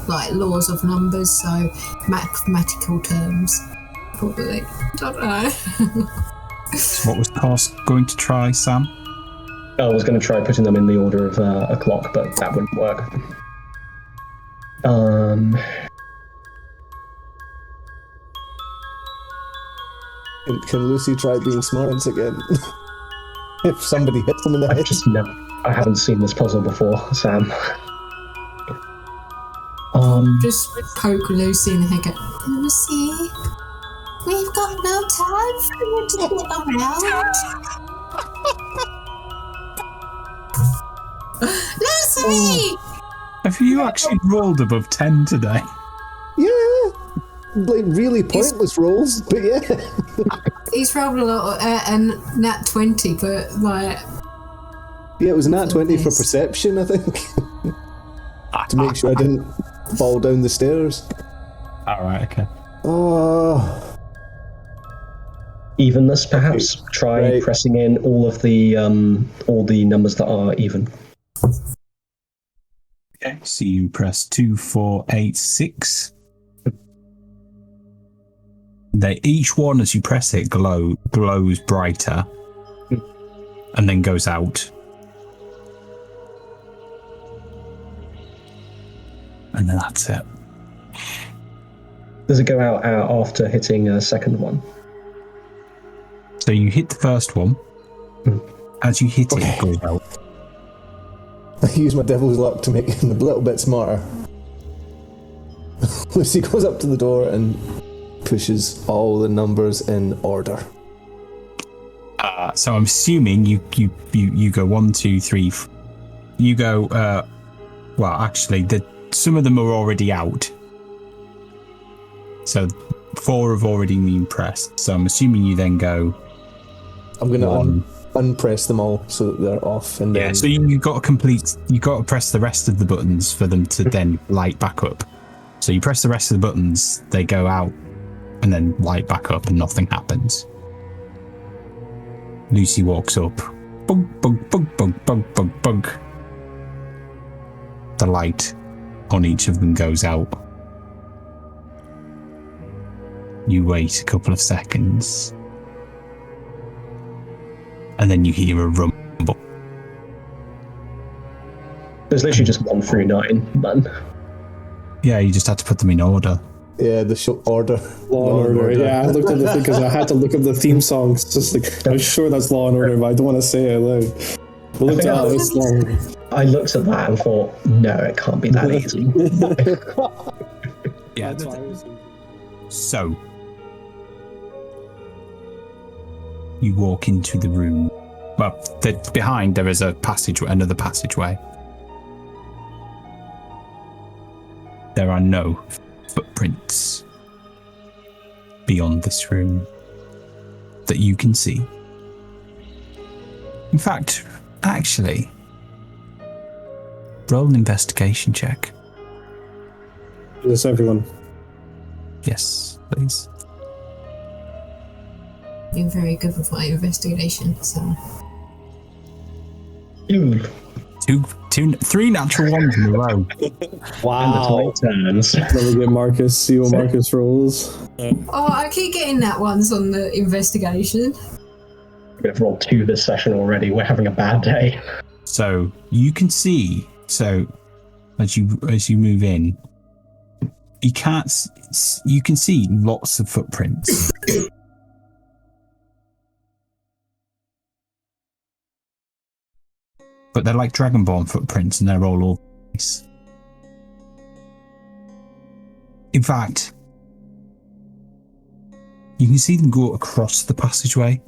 D: like laws of numbers, so mathematical terms, probably. Don't know.
C: So what was Toss going to try, Sam?
E: I was going to try putting them in the order of a clock, but that wouldn't work.
F: Can Lucy try being smart once again? If somebody hits them in the head.
E: I haven't seen this puzzle before, Sam.
D: Just poke Lucy in the head. Go, Lucy, we've got no time for you to get around. Lucy!
C: Have you actually rolled above 10 today?
F: Yeah, like really pointless rolls, but yeah.
D: He's rolled a lot, and nat 20, but like.
F: Yeah, it was nat 20 for perception, I think. To make sure I didn't fall down the stairs.
C: Alright, okay.
F: Oh.
E: Evenness, perhaps. Try pressing in all the numbers that are even.
C: Okay, so you press 2, 4, 8, 6. They each one, as you press it, glows brighter, and then goes out. And then that's it.
E: Does it go out after hitting a second one?
C: So you hit the first one. As you hit it, it goes out.
F: I use my devil's luck to make him a little bit smarter. Lucy goes up to the door and pushes all the numbers in order.
C: So I'm assuming you go 1, 2, 3. You go. Well, actually, some of them are already out. So 4 have already been pressed. So I'm assuming you then go.
F: I'm going to unpress them all so that they're off, and then.
C: So you got to press the rest of the buttons for them to then light back up. So you press the rest of the buttons, they go out, and then light back up, and nothing happens. Lucy walks up. Bug, bug, bug, bug, bug, bug, bug. The light on each of them goes out. You wait a couple of seconds. And then you hear a rumble.
E: There's literally just 1 through 9 button.
C: Yeah, you just had to put them in order.
F: Yeah, the order.
H: Law and Order. Yeah, I looked at the thing because I had to look up the theme songs. Just like, I'm sure that's Law and Order, but I don't want to say it loud. It's long.
E: I looked at that and thought, no, it can't be that easy.
C: Yeah. So you walk into the room. Well, behind there is another passageway. There are no footprints beyond this room that you can see. In fact, actually, roll an investigation check.
H: Yes, everyone.
C: Yes, please.
D: Been very good with my investigation, so.
C: 3 natural ones in a row.
H: Wow.
E: Turns.
H: Let me get Marcus, see what Marcus rolls.
D: Oh, I keep getting that ones on the investigation.
E: We've rolled 2 this session already. We're having a bad day.
C: So you can see. So as you move in, you can see lots of footprints. But they're like Dragonborn footprints, and they're all over the place. In fact, you can see them go across the passageway.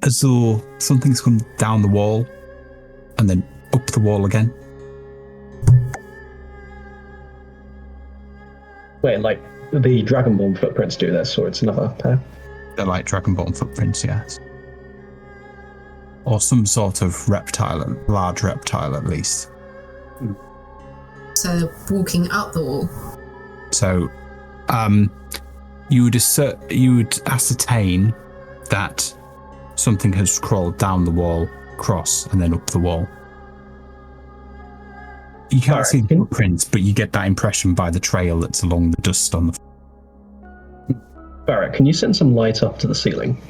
C: As though something's come down the wall and then up the wall again.
E: Wait, like the Dragonborn footprints do this, or it's another pair?
C: They're like Dragonborn footprints, yes. Or some sort of reptile, large reptile at least.
D: So they're walking up the wall.
C: So, you would ascertain that something has crawled down the wall, across, and then up the wall. You can't see the footprints, but you get that impression by the trail that's along the dust on the.
E: Barrett, can you send some light up to the ceiling?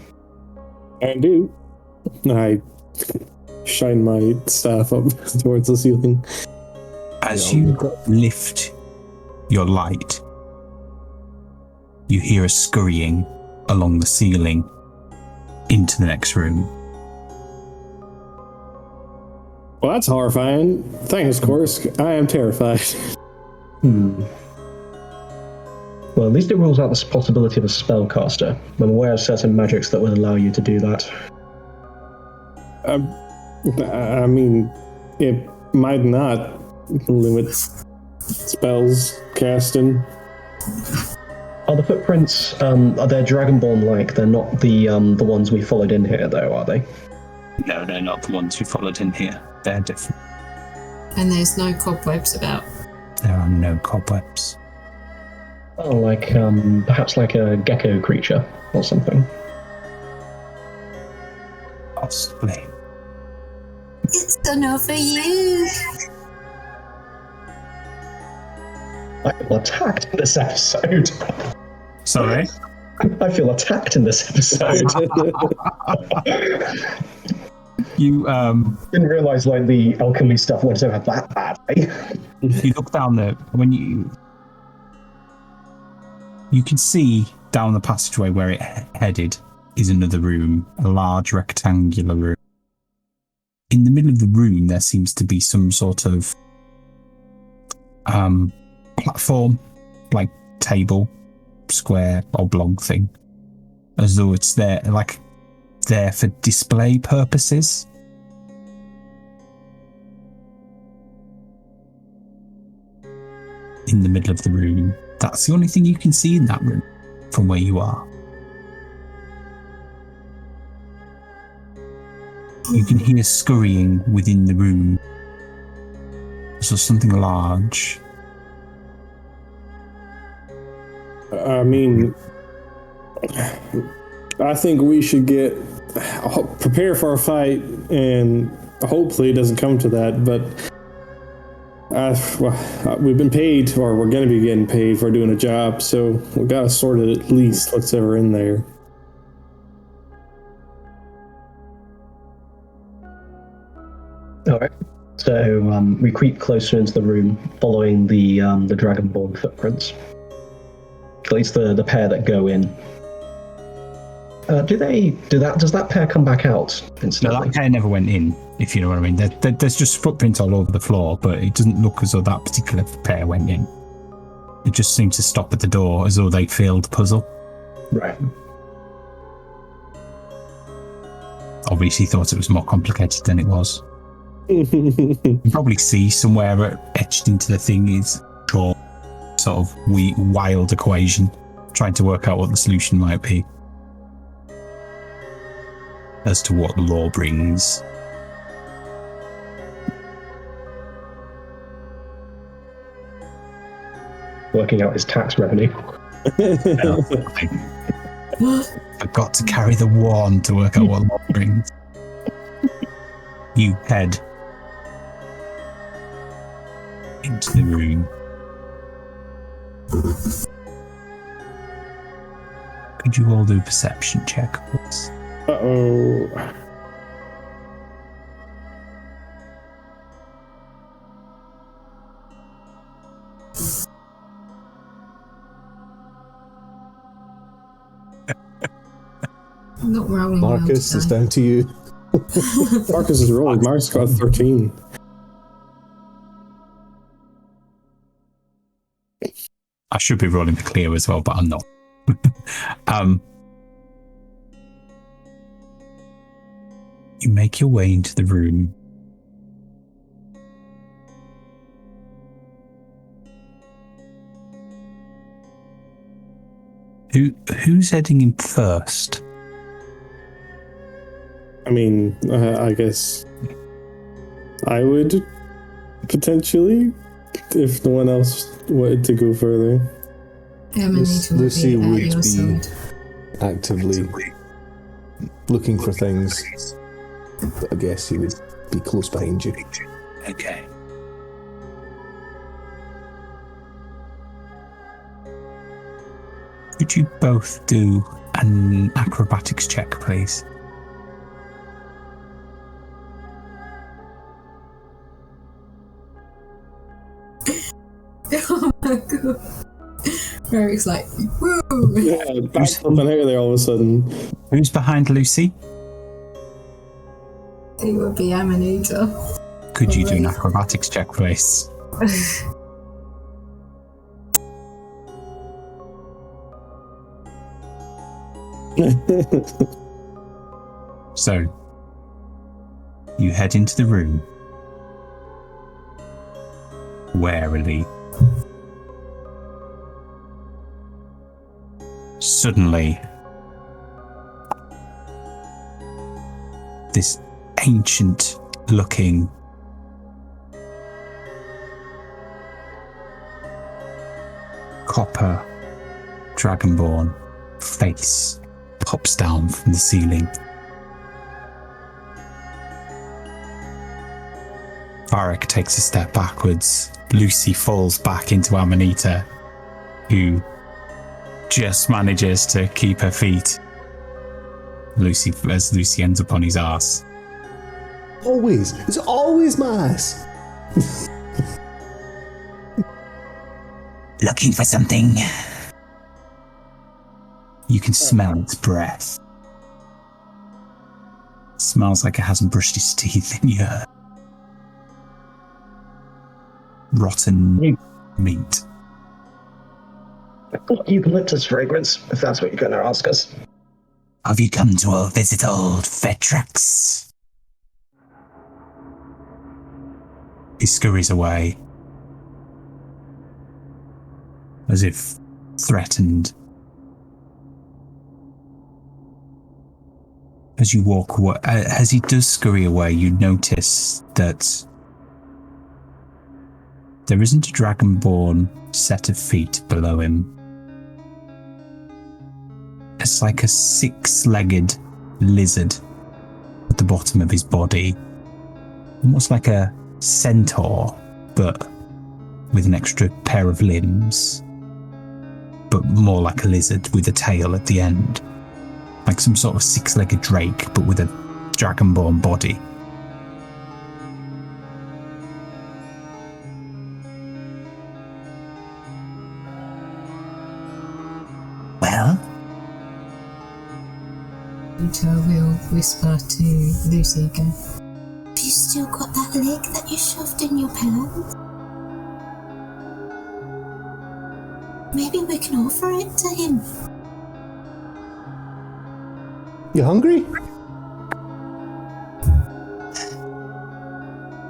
H: I do. I shine my staff up towards the ceiling.
C: As you lift your light, you hear a scurrying along the ceiling into the next room.
H: Well, that's horrifying. Thanks, Korsk. I am terrified.
E: Well, at least it rules out the possibility of a spellcaster. I'm aware of certain magics that would allow you to do that.
H: I mean, it might not limit spells casting.
E: Are the footprints, are they Dragonborn-like? They're not the ones we followed in here, though, are they?
C: No, they're not the ones we followed in here. They're different.
D: And there's no cobwebs about.
C: There are no cobwebs.
E: Oh, like, perhaps like a gecko creature or something.
C: Possibly.
D: It's enough for you.
E: I feel attacked in this episode.
C: Sorry?
E: I feel attacked in this episode.
C: You
E: Didn't realise like the alchemy stuff went over that badly.
C: you look down there when you can see down the passageway where it headed is another room, a large rectangular room. In the middle of the room there seems to be some sort of platform, like table, square, oblong thing, as though it's there for display purposes. In the middle of the room. That's the only thing you can see in that room from where you are. You can hear scurrying within the room. So something large.
H: I mean, I think we should prepare for a fight, and hopefully it doesn't come to that, but we've been paid, or we're going to be getting paid for doing a job, so we've got to sort it at least what's ever in there.
E: Alright. So we creep closer into the room, following the Dragonborn footprints. At least the pair that go in. Does that pair come back out instantly?
C: No, that pair never went in, if you know what I mean. There's just footprints all over the floor, but it doesn't look as though that particular pair went in. It just seemed to stop at the door, as though they failed the puzzle.
E: Right.
C: Obviously thought it was more complicated than it was. You probably see somewhere etched into the thing is sort of wild equation, trying to work out what the solution might be as to what the law brings.
E: Working out his tax revenue.
C: I've got to carry the one to work out what law brings. You head into the room. Could you all do a perception check, please?
H: Uh-oh.
D: I'm not rolling well
F: Marcus,
D: today.
F: it's down to you.
H: Marcus is rolling. Marcus got 13.
C: I should be rolling the clear as well, but I'm not. You make your way into the room. Who's heading in first?
H: I mean, I guess I would potentially, if no one else wanted to go further.
F: Lucy
D: at
F: would
D: your
F: be
D: side.
F: actively looking for things, but I guess he would be close behind you.
C: Okay. Could you both do an acrobatics check, please?
D: Oh my god. Eric's like, woo!
H: Yeah, back up and out of there all of a sudden.
C: Who's behind Lucy?
D: It would be Amanita.
C: Could you do an acrobatics check, please? So, you head into the room warily. Suddenly, this ancient-looking copper dragonborn face pops down from the ceiling. Varric takes a step backwards. Luci falls back into Amanita, who just manages to keep her feet. As Luci ends up on his arse.
F: Always. It's always my ass.
C: Looking for something? You can smell its breath. Smells like it hasn't brushed its teeth in years. Rotten meat.
E: Eucalyptus fragrance, if that's what you're going to ask us.
C: Have you come to visit old Fetrax? He scurries away, as if threatened. As you walk away, as he does scurry away, you notice that there isn't a dragonborn set of feet below him. It's like a six-legged lizard at the bottom of his body. Almost like a centaur, but with an extra pair of limbs. But more like a lizard with a tail at the end. Like some sort of six-legged drake, but with a dragonborn body. Well?
D: Uta will whisper to Luci again. Have you still got that leg that you shoved in your pants? Maybe we can offer it to him.
F: You hungry?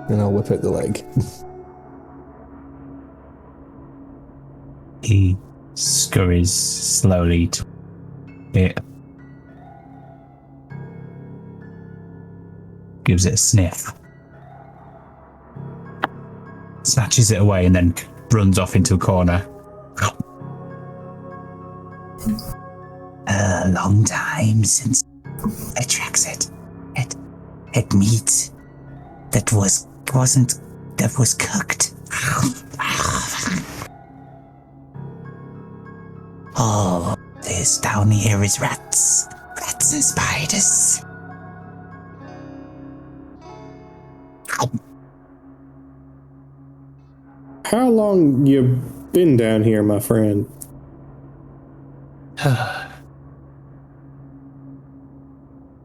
F: And I'll whip out the leg.
C: He scurries slowly to it. Gives it a sniff. Snatches it away and then runs off into a corner. A long time since I tracked it. It meat that was cooked. All this down here is rats and spiders.
H: How long you been down here, my friend?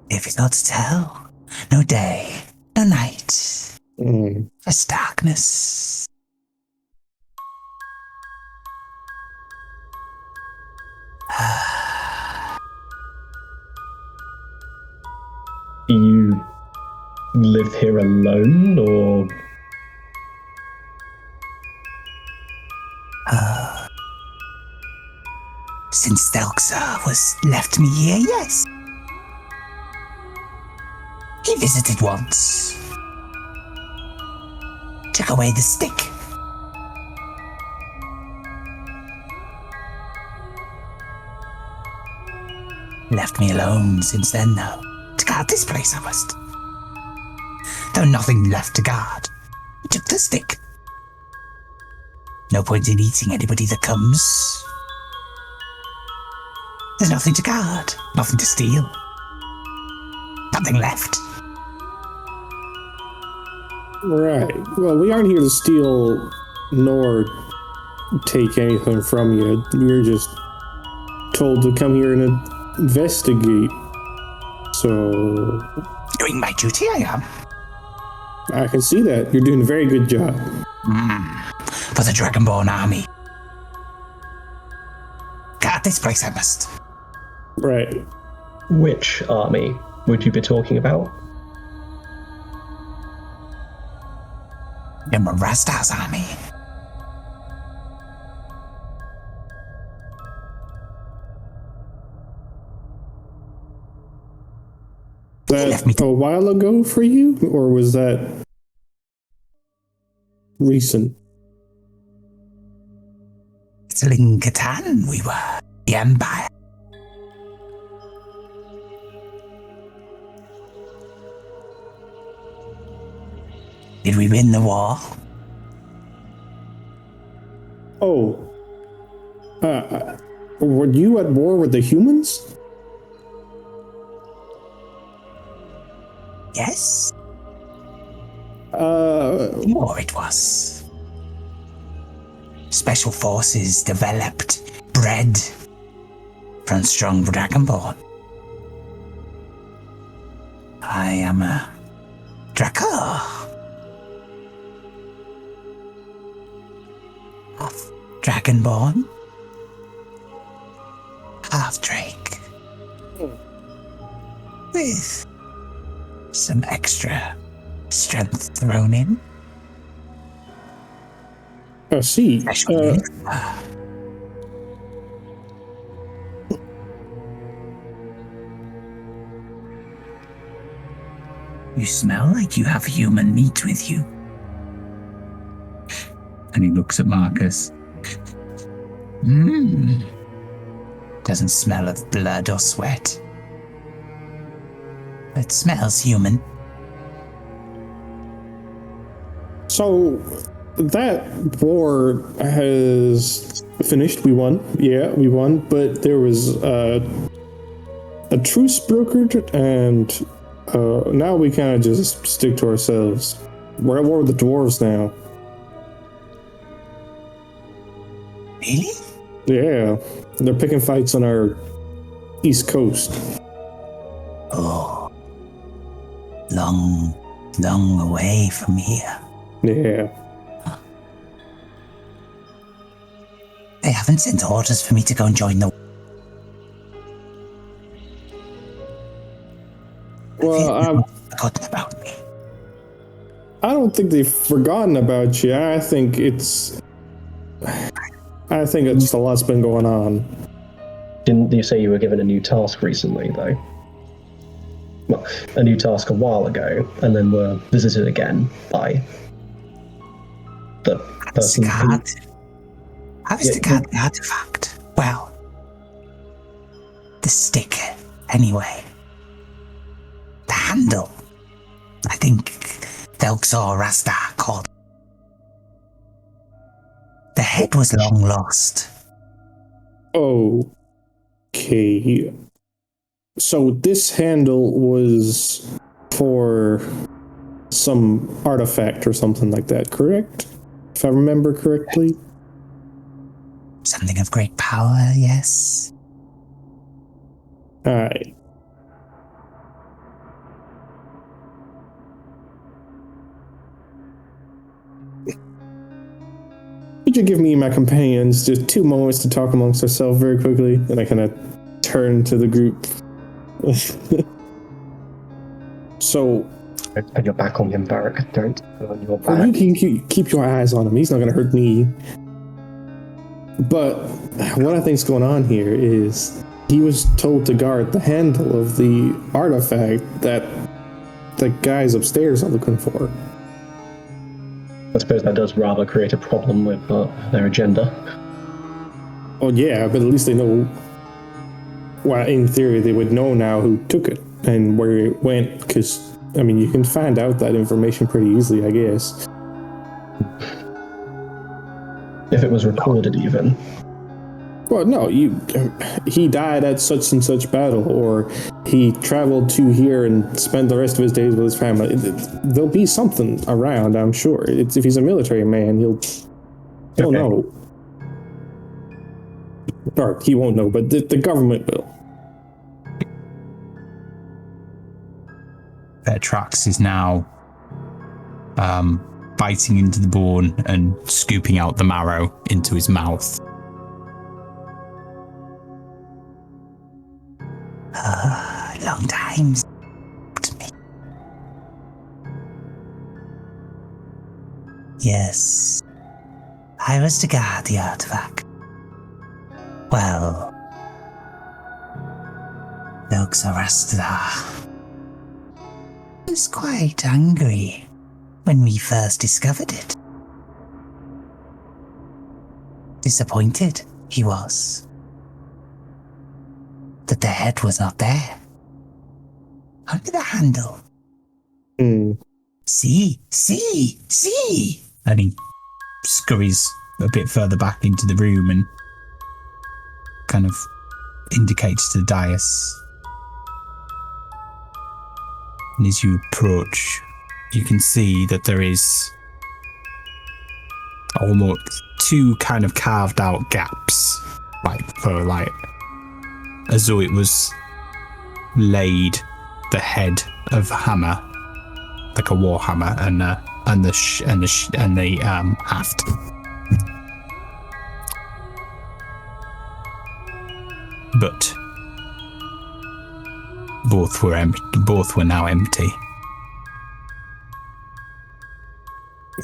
C: If it's not to tell, no day, no night, just darkness.
E: Do you live here alone, or?
C: Since Stelxa was left me here, yes. He visited once. Took away the stick. Left me alone since then, though. To guard this place, I must. Though nothing left to guard. He took the stick. No point in eating anybody that comes. There's nothing to guard, nothing to steal. Nothing left.
H: Right. Well, we aren't here to steal nor take anything from you. We're just told to come here and investigate. So...
C: Doing my duty, I am.
H: I can see that. You're doing a very good job.
C: For the Dragonborn army. Get out of this place, I must.
H: Right.
E: Which army would you be talking about?
C: Remember Rastar's army.
H: That a while ago for you, or was that recent?
C: It's Linkatan we were. The Empire. Did we win the war?
H: Oh. Were you at war with the humans?
C: Yes. War it was. Special forces developed, bred from strong Dragonborn. I am a Draco. Half Dragonborn. Half Drake. With some extra strength thrown in.
H: I see.
C: You smell like you have human meat with you.
A: And he looks at Marcus.
C: Doesn't smell of blood or sweat. It smells human.
H: So, that war has finished. We won. Yeah, we won. But there was a truce brokered, and now we kind of just stick to ourselves. We're at war with the dwarves now.
C: Really?
H: Yeah, they're picking fights on our east coast.
C: Oh. Long away from here.
H: Yeah.
C: They haven't sent orders for me to go and join the...
H: Well,
C: They've forgotten about me.
H: I don't think they've forgotten about you. I think it's just a lot's been going on.
E: Didn't you say you were given a new task recently, though? Well, a new task a while ago, and then were visited again by the person who...
C: How is the card the artifact? Well, the stick, anyway. The handle. I think Velxor Rastar called. The head was long lost.
H: Okay. So this handle was for some artifact or something like that, correct? If I remember correctly.
C: Something of great power, yes.
H: Alright. Could you give me my companions just 2 moments to talk amongst ourselves very quickly? And I kind of turn to the group. So...
E: And you're back on him, Barrack. Don't go on your back.
H: Well, you can keep your eyes on him. He's not going to hurt me. But what I think's going on here is he was told to guard the handle of the artifact that the guys upstairs are looking for.
E: I suppose that does rather create a problem with their agenda.
H: Oh yeah, but at least they know. Well, in theory, they would know now who took it and where it went, because, I mean, you can find out that information pretty easily, I guess.
E: If it was recorded, even.
H: Well, no, he died at such and such battle, or he traveled to here and spent the rest of his days with his family. There'll be something around, I'm sure. If he's a military man, he'll know. Or he won't know, but the government will.
A: Their tracks is now
C: biting into the bone and scooping out the marrow into his mouth.
I: Long time. Yes, I was to guard the artifact. Well, Luxarastra was quite angry when we first discovered it. Disappointed he was that the head was not there. Under the handle. See.
C: And he scurries a bit further back into the room and kind of indicates to the dais. And as you approach, you can see that there is almost two kind of carved out gaps, as though it was laid the head of hammer, like a war hammer, and the haft. But both were empty. Both were now empty.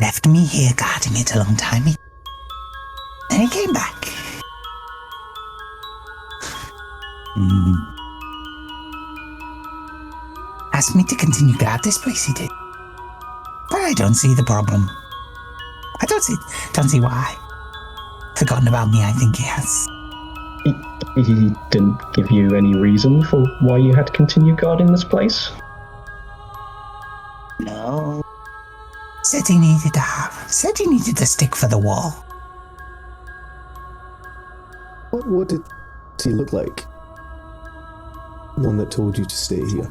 I: Left me here guarding it a long time. Then he came back. Asked me to continue guard this place, he did. But I don't see the problem. I don't see why. Forgotten about me, I think he has.
E: He didn't give you any reason for why you had to continue guarding this place?
I: No. Said he needed to stick for the wall.
F: What did he look like? The one that told you to stay here.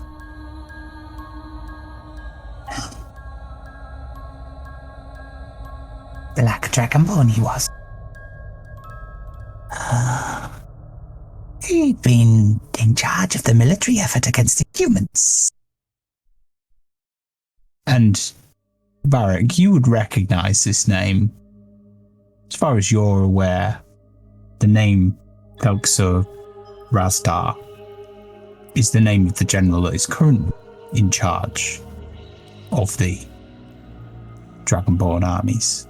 I: Black Dragonborn he was. He'd been in charge of the military effort against the humans.
C: And Varric, you would recognize this name. As far as you're aware, the name Telxor Razdar is the name of the general that is currently in charge of the Dragonborn armies.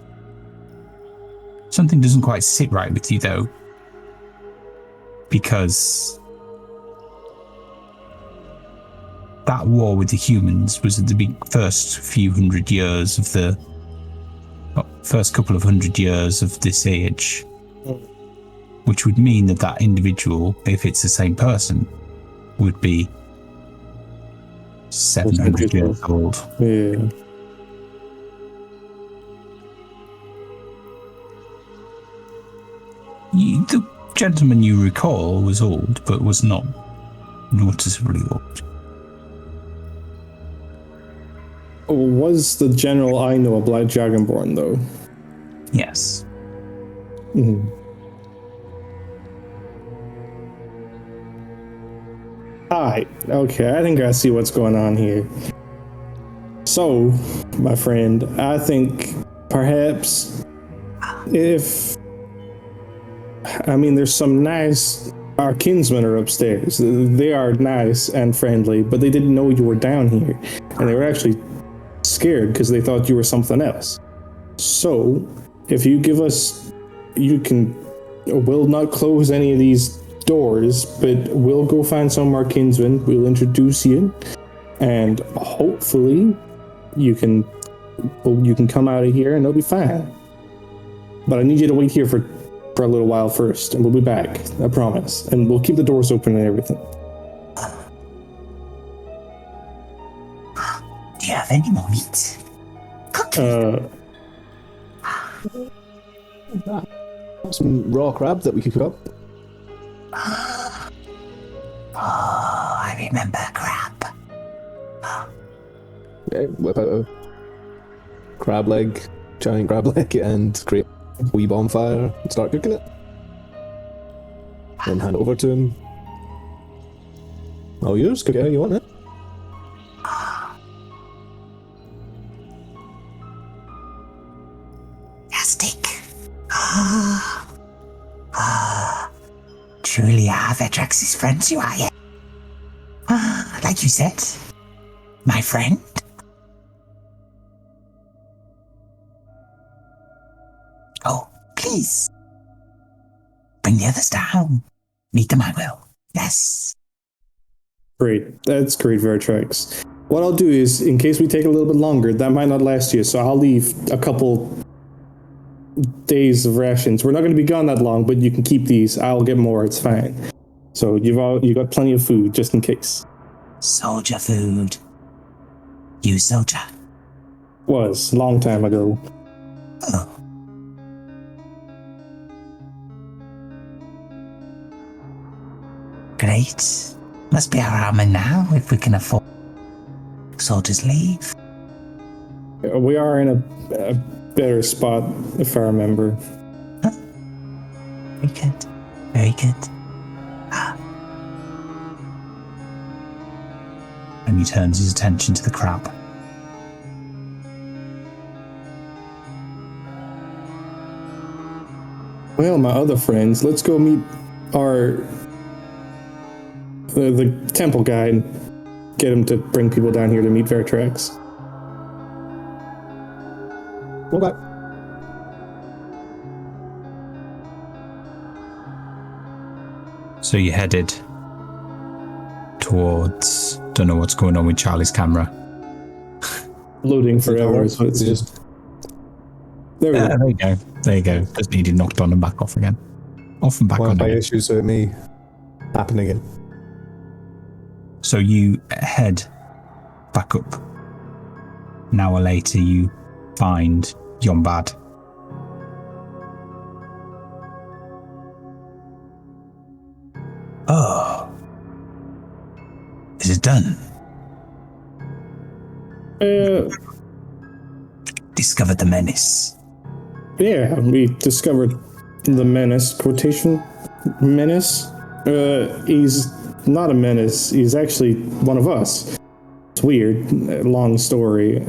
C: Something doesn't quite sit right with you, though, because that war with the humans was at the first few hundred years of the first couple of 100 years of this age, which would mean that individual, if it's the same person, would be 700 years old.
H: Yeah.
C: The gentleman you recall was old, but was not noticeably old.
H: Was the general I know a Black Dragonborn, though?
C: Yes.
H: Mm-hmm. Hi. Okay, I think I see what's going on here. So, my friend, I think perhaps there's some nice... Our kinsmen are upstairs. They are nice and friendly, but they didn't know you were down here. And they were actually scared because they thought you were something else. So, if you give us... We'll not close any of these doors, but we'll go find some of our kinsmen. We'll introduce you. And hopefully, you can come out of here and it'll be fine. But I need you to wait here for a little while first, and we'll be back. I promise. And we'll keep the doors open and everything.
I: Do you have any more meat?
F: Some raw crab that we could cook up.
I: Oh, I remember crab.
F: Okay, whip out a crab leg, giant crab leg, and create a wee bonfire and start cooking it. Then hand it over to him. All yours, cook it how you want it.
I: truly are Vetrax's friends, you are, yeah. Like you said, my friend. Oh, please. Bring the others down. Meet them, I will. Yes.
H: Great. That's great, Vertrax. What I'll do is, in case we take a little bit longer, that might not last you, so I'll leave a couple days of rations. We're not going to be gone that long, but you can keep these. I'll get more. It's fine. So you got plenty of food, just in case.
I: Soldier food. You soldier.
H: Was, long time ago.
I: Oh. Great. Must be our armor now, if we can afford soldiers' leave.
H: We are in a better spot, if I remember.
I: Huh? Very good. Very good.
C: And he turns his attention to the crab.
H: Well, my other friends, let's go meet the temple guy and get him to bring people down here to meet Vertrax.
E: Okay.
C: So you headed towards... Don't know what's going on with Charlie's camera.
H: Loading forever, so it's just... There we go.
C: There you go. There you go. Just needed knocked on and back off again. Off and back
F: One
C: on
F: of my
C: again.
F: issues with me happen again.
C: So you head back up. An hour later, you find Yombad.
I: Oh. Is it done? Discovered the menace.
H: Yeah, we discovered the menace. Quotation menace? He's not a menace. He's actually one of us. It's weird. Long story.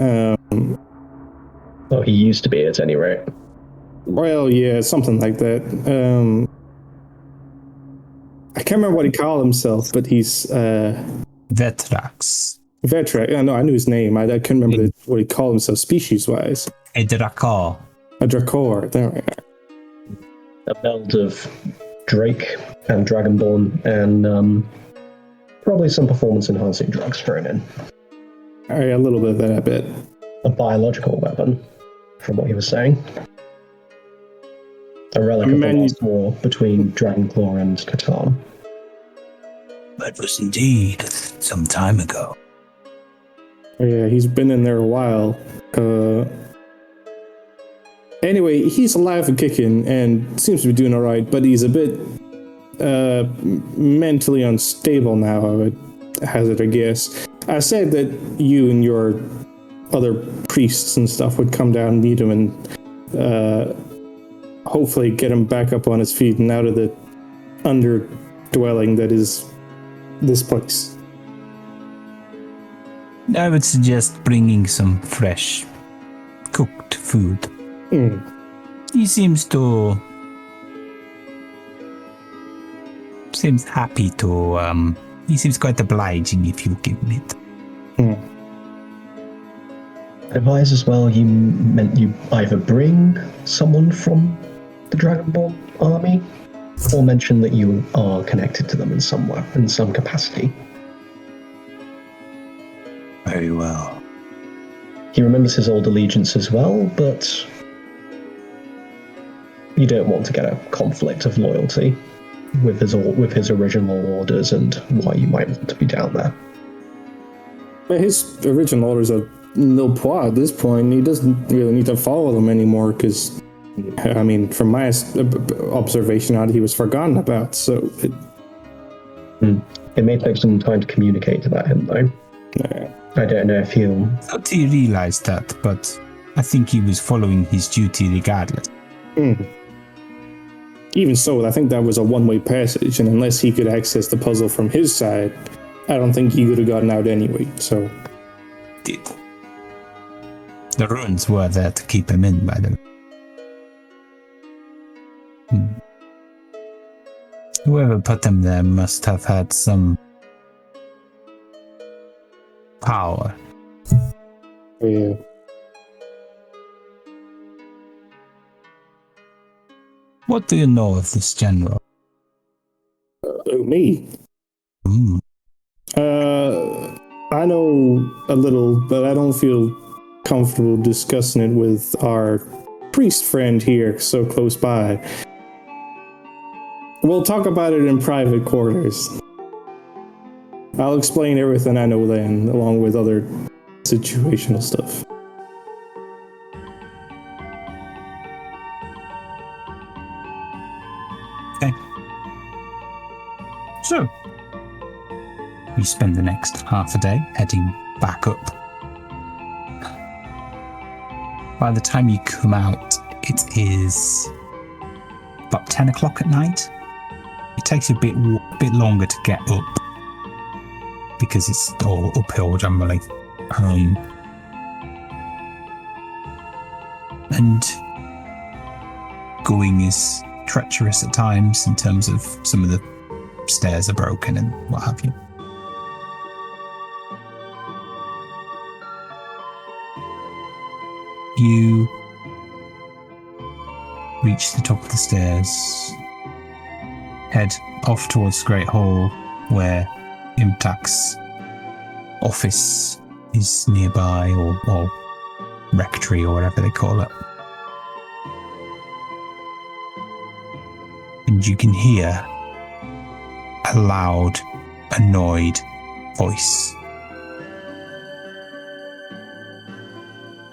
E: Well, he used to be at any rate.
H: Well, yeah, something like that. I can't remember what he called himself, but he's
C: Vetrax.
H: Vetrax. Yeah, no, I knew his name. I couldn't remember what he called himself species-wise.
C: A Drakar.
H: A Dracor. There we are.
E: A meld of Drake and Dragonborn and probably some performance-enhancing drugs thrown in.
H: All right, a little bit of that, I bet.
E: A biological weapon, from what he was saying. A relic of the last war between Dragonclaw and Catan.
I: That was indeed some time ago.
H: Yeah, he's been in there a while. Anyway, he's alive and kicking and seems to be doing all right, but he's a bit mentally unstable now, I would hazard a guess. I said that you and your other priests and stuff would come down and meet him and hopefully get him back up on his feet and out of the underdwelling that is this place.
C: I would suggest bringing some fresh, cooked food. He seems happy to, he seems quite obliging if you give him it.
E: Advise as well, you meant you either bring someone from the Dragonborn army, or mention that you are connected to them in some way, in some capacity.
I: Very well.
E: He remembers his old allegiance as well, but you don't want to get a conflict of loyalty with his original orders and why you might want to be down there.
H: But his original orders are nil pois at this point. He doesn't really need to follow them anymore because, I mean, from my observation on it, he was forgotten about, so...
E: It may take some time to communicate about him, though. I don't know if he'll...
C: I thought he realized that, but I think he was following his duty regardless.
H: Even so, I think that was a one-way passage, and unless he could access the puzzle from his side, I don't think he could have gotten out anyway, so...
C: Did. The ruins were there to keep him in, by the way. Whoever put them there must have had some power.
H: Yeah.
C: What do you know of this general?
H: Me?
C: Hmm.
H: I know a little, but I don't feel comfortable discussing it with our priest friend here so close by. We'll talk about it in private quarters. I'll explain everything I know then, along with other situational stuff.
C: Okay. So, you spend the next half a day heading back up. By the time you come out, it is about 10 o'clock at night. It takes you a bit longer to get up because it's all uphill generally. And going is treacherous at times in terms of some of the stairs are broken and what have you. You reach the top of the stairs, head off towards the Great Hall where Imtak's office is nearby, or rectory, or whatever they call it. And you can hear a loud, annoyed voice.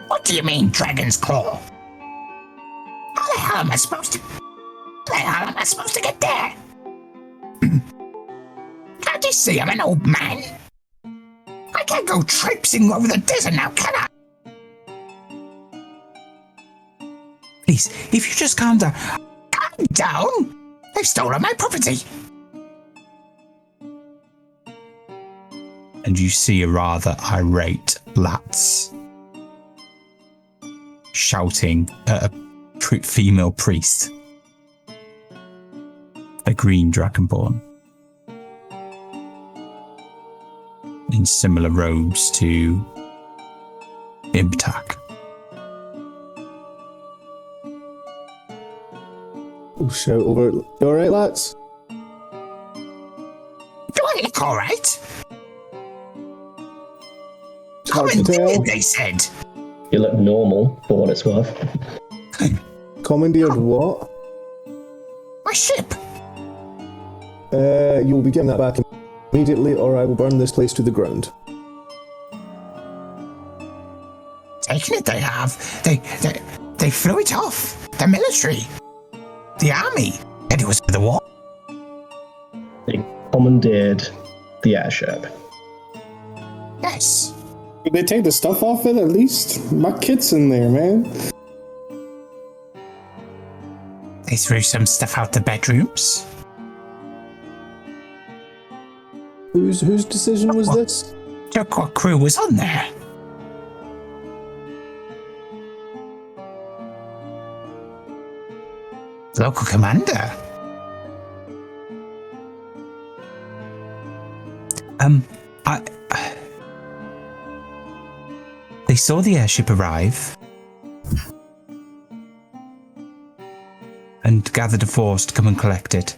I: What do you mean, Dragon's Claw? How the hell am I supposed to get there? Can't you see I'm an old man? I can't go traipsing over the desert now, can I?
C: Please, if you just calm down.
I: Calm down? They've stolen my property.
C: And you see a rather irate Latz shouting at a female priest, a green dragonborn, in similar robes to Imtak.
F: Oh, shout over. You alright, lads?
I: Do I look alright?
F: It's hard to tell.
I: They said.
E: You look normal, for what it's worth.
F: Commandeered what?
I: My ship.
F: You'll be getting that back immediately, or I will burn this place to the ground.
I: Taking it they have. They flew it off. The military. The army. And it was for the war.
E: They commandeered the airship.
I: Yes.
H: Did they take the stuff off it at least? My kit's in there, man.
I: They threw some stuff out the bedrooms.
F: Whose decision was this?
I: Look what crew was on there. Local commander.
C: They saw the airship arrive and gathered a force to come and collect it.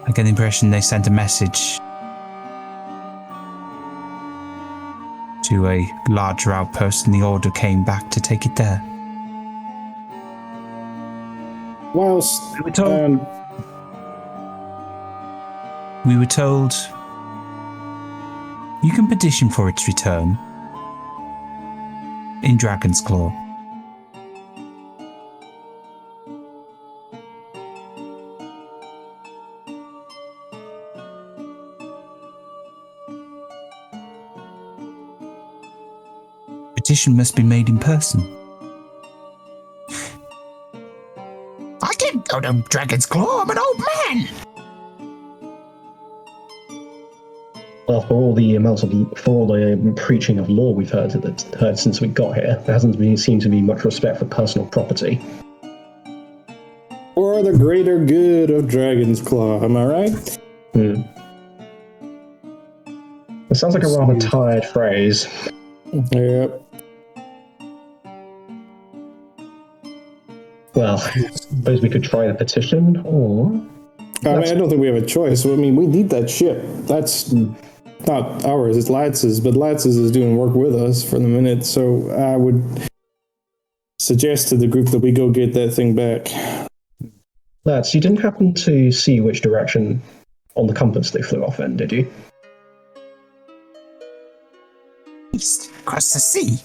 C: I get the impression they sent a message to a larger outpost and the order came back to take it there.
H: Whilst
C: We were told you can petition for its return in Dragon's Claw. Petition must be made in person.
I: I can't go to Dragon's Claw. I'm an old man.
E: For all the preaching of law we've heard since we got here, there hasn't seemed to be much respect for personal property.
H: for the greater good of Dragon's Claw. Am I right?
E: It sounds like a rather tired phrase.
H: Yep.
E: Well, I suppose we could try the petition, or...
H: I don't think we have a choice. I mean, we need that ship. That's not ours, it's Latz's, but Latz's is doing work with us for the minute, so I would suggest to the group that we go get that thing back.
E: Lads, you didn't happen to see which direction on the compass they flew off in, did you?
I: East, across the sea.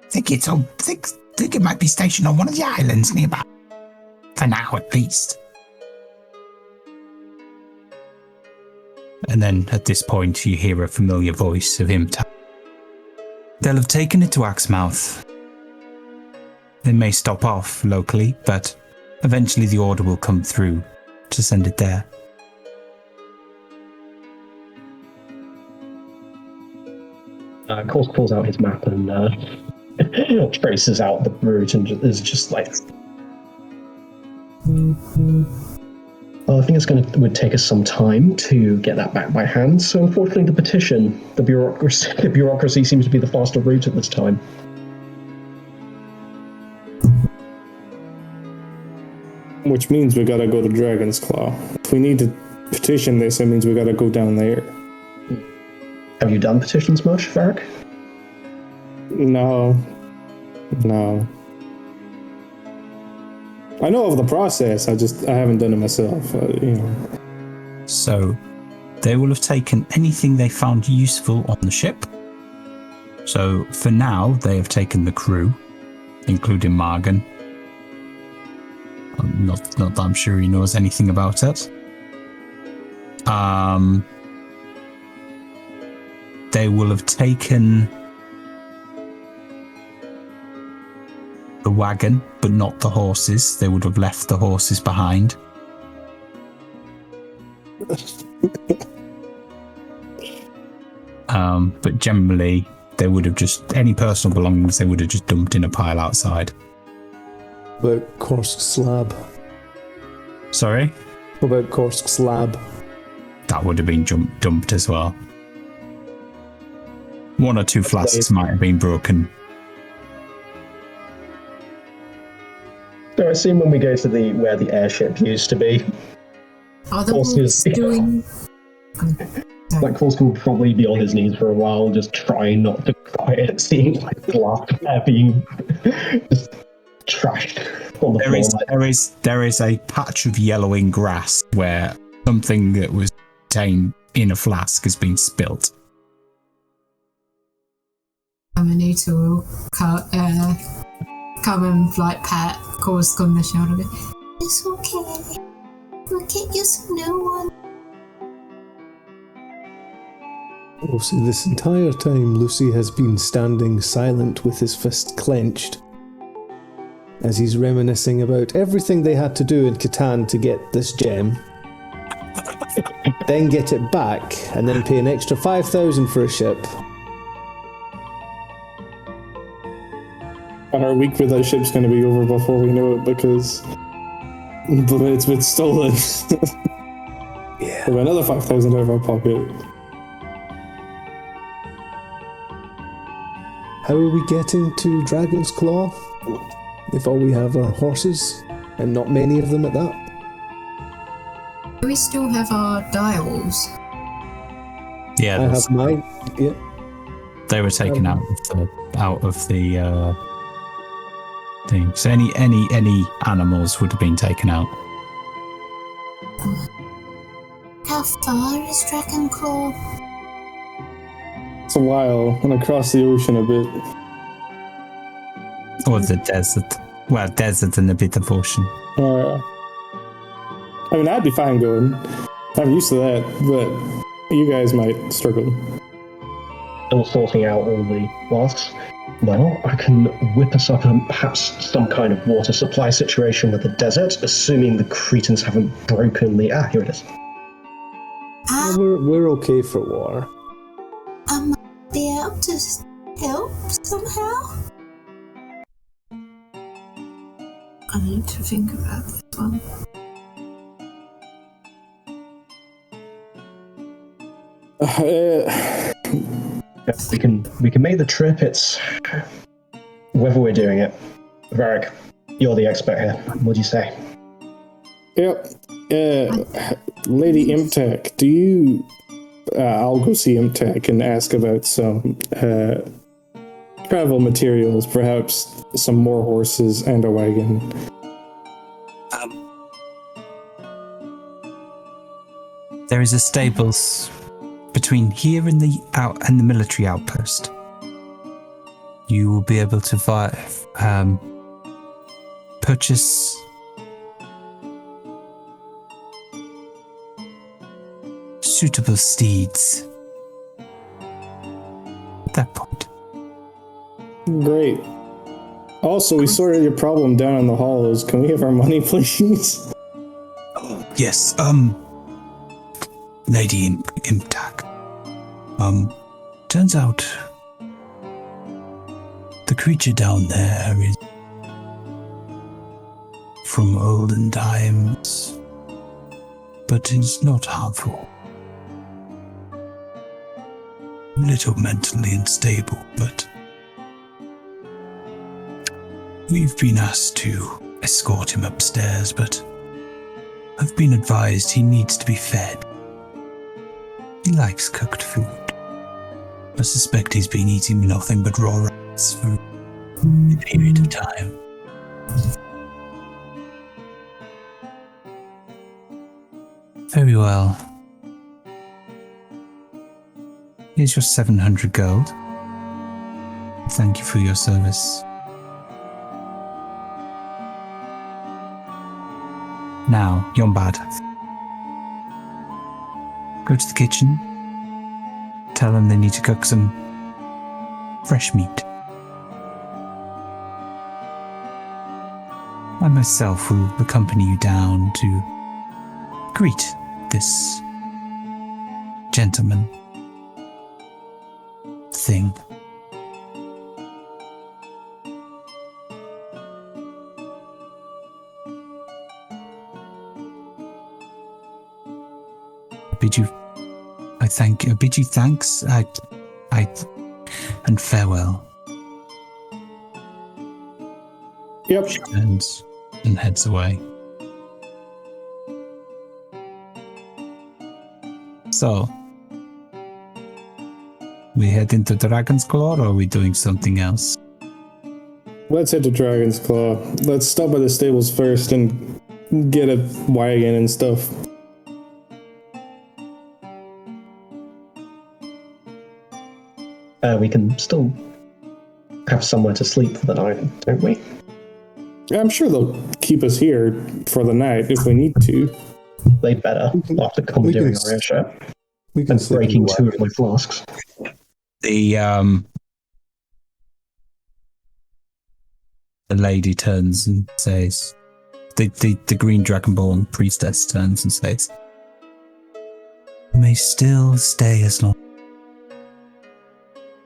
I: Think it might be stationed on one of the islands nearby. For now, at least.
C: And then at this point, you hear a familiar voice of Imta. They'll have taken it to Axemouth. They may stop off locally, but eventually the order will come through to send it there.
E: Korsk pulls out his map and traces out the route and is just like... Well, I think would take us some time to get that back by hand, so unfortunately the petition, the bureaucracy seems to be the faster route at this time.
H: Which means we gotta go to Dragon's Claw. If we need to petition this, it means we gotta go down there.
E: Have you done petitions much, Varric?
H: No. I know of the process, I haven't done it myself,
C: So, they will have taken anything they found useful on the ship. So, for now, they have taken the crew, including Margan. Not that I'm sure he knows anything about it. They will have taken the wagon, but not the horses. They would have left the horses behind. But generally, they would have just, any personal belongings, they would have just dumped in a pile outside.
F: About Korsk's slab.
C: Sorry?
F: What about Korsk's slab?
C: That would have been dumped as well. One or two flasks might have been broken.
E: So I assume when we go to where the airship used to be,
D: Are the wolves doing...
E: Like Korsk will probably be on his knees for a while, just trying not to cry at seeing like glass air being just trashed on the floor.
C: There is a patch of yellowing grass where something that was contained in a flask has been spilt.
D: Amanita will come and like pat Korsk on the shoulder. It's okay. We'll get you some new one.
F: Oh, see, this entire time Luci has been standing silent with his fist clenched as he's reminiscing about everything they had to do in Catan to get this gem, then get it back, and then pay an extra 5,000 for a ship.
H: And our week with that ship's going to be over before we know it because it's been stolen.
F: Yeah.
H: We have another 5,000 out of our pocket.
F: How are we getting to Dragon's Claw? If all we have are horses, and not many of them at that.
D: Do we still have our dials?
C: Yeah,
F: I have mine. Yeah.
C: They were taken out of the thing. So any animals would have been taken out.
D: How far is Dragonclaw?
H: It's a while, and across the ocean a bit.
C: Or the desert. Well, desert and a bit of ocean.
H: I mean, I'd be fine going. I'm used to that, but you guys might struggle.
E: Still sorting out all the flasks. Well, I can whip us up perhaps some kind of water supply situation with the desert, assuming the Cretans haven't broken the... here it is.
F: We're okay for war.
D: I might be able to help somehow. I need to think about this one.
E: We can make the trip. It's whether we're doing it. Varric, you're the expert here. What do you say?
H: Yep. Lady Imtech, do you... I'll go see Imtech and ask about some travel materials, perhaps some more horses and a wagon.
C: There is a stables between here and the military outpost. You will be able to purchase suitable steeds at that point.
H: Great. Also, we sorted your problem down in the hollows. Can we have our money, please?
C: Yes, Lady Imtak. Turns out the creature down there is from olden times, but is not harmful. A little mentally unstable, but we've been asked to escort him upstairs, but I've been advised he needs to be fed. He likes cooked food. I suspect he's been eating nothing but raw rats for a period of time. Very well. Here's your 700 gold. Thank you for your service. Now, Yombad. Go to the kitchen. Tell them they need to cook some fresh meat. I myself will accompany you down to greet this gentleman thing. I bid you thanks, and farewell.
H: Yep.
C: She turns and heads away. So, we head into Dragon's Claw, or are we doing something else?
H: Let's head to Dragon's Claw. Let's stop by the stables first and get a wagon and stuff.
E: We can still have somewhere to sleep for the night, don't we?
H: I'm sure they'll keep us here for the night if we need to.
E: They better, after commandeering our airship and breaking 2 of my flasks.
C: The lady turns and says, the green dragonborn priestess turns and says, "You may still stay as long.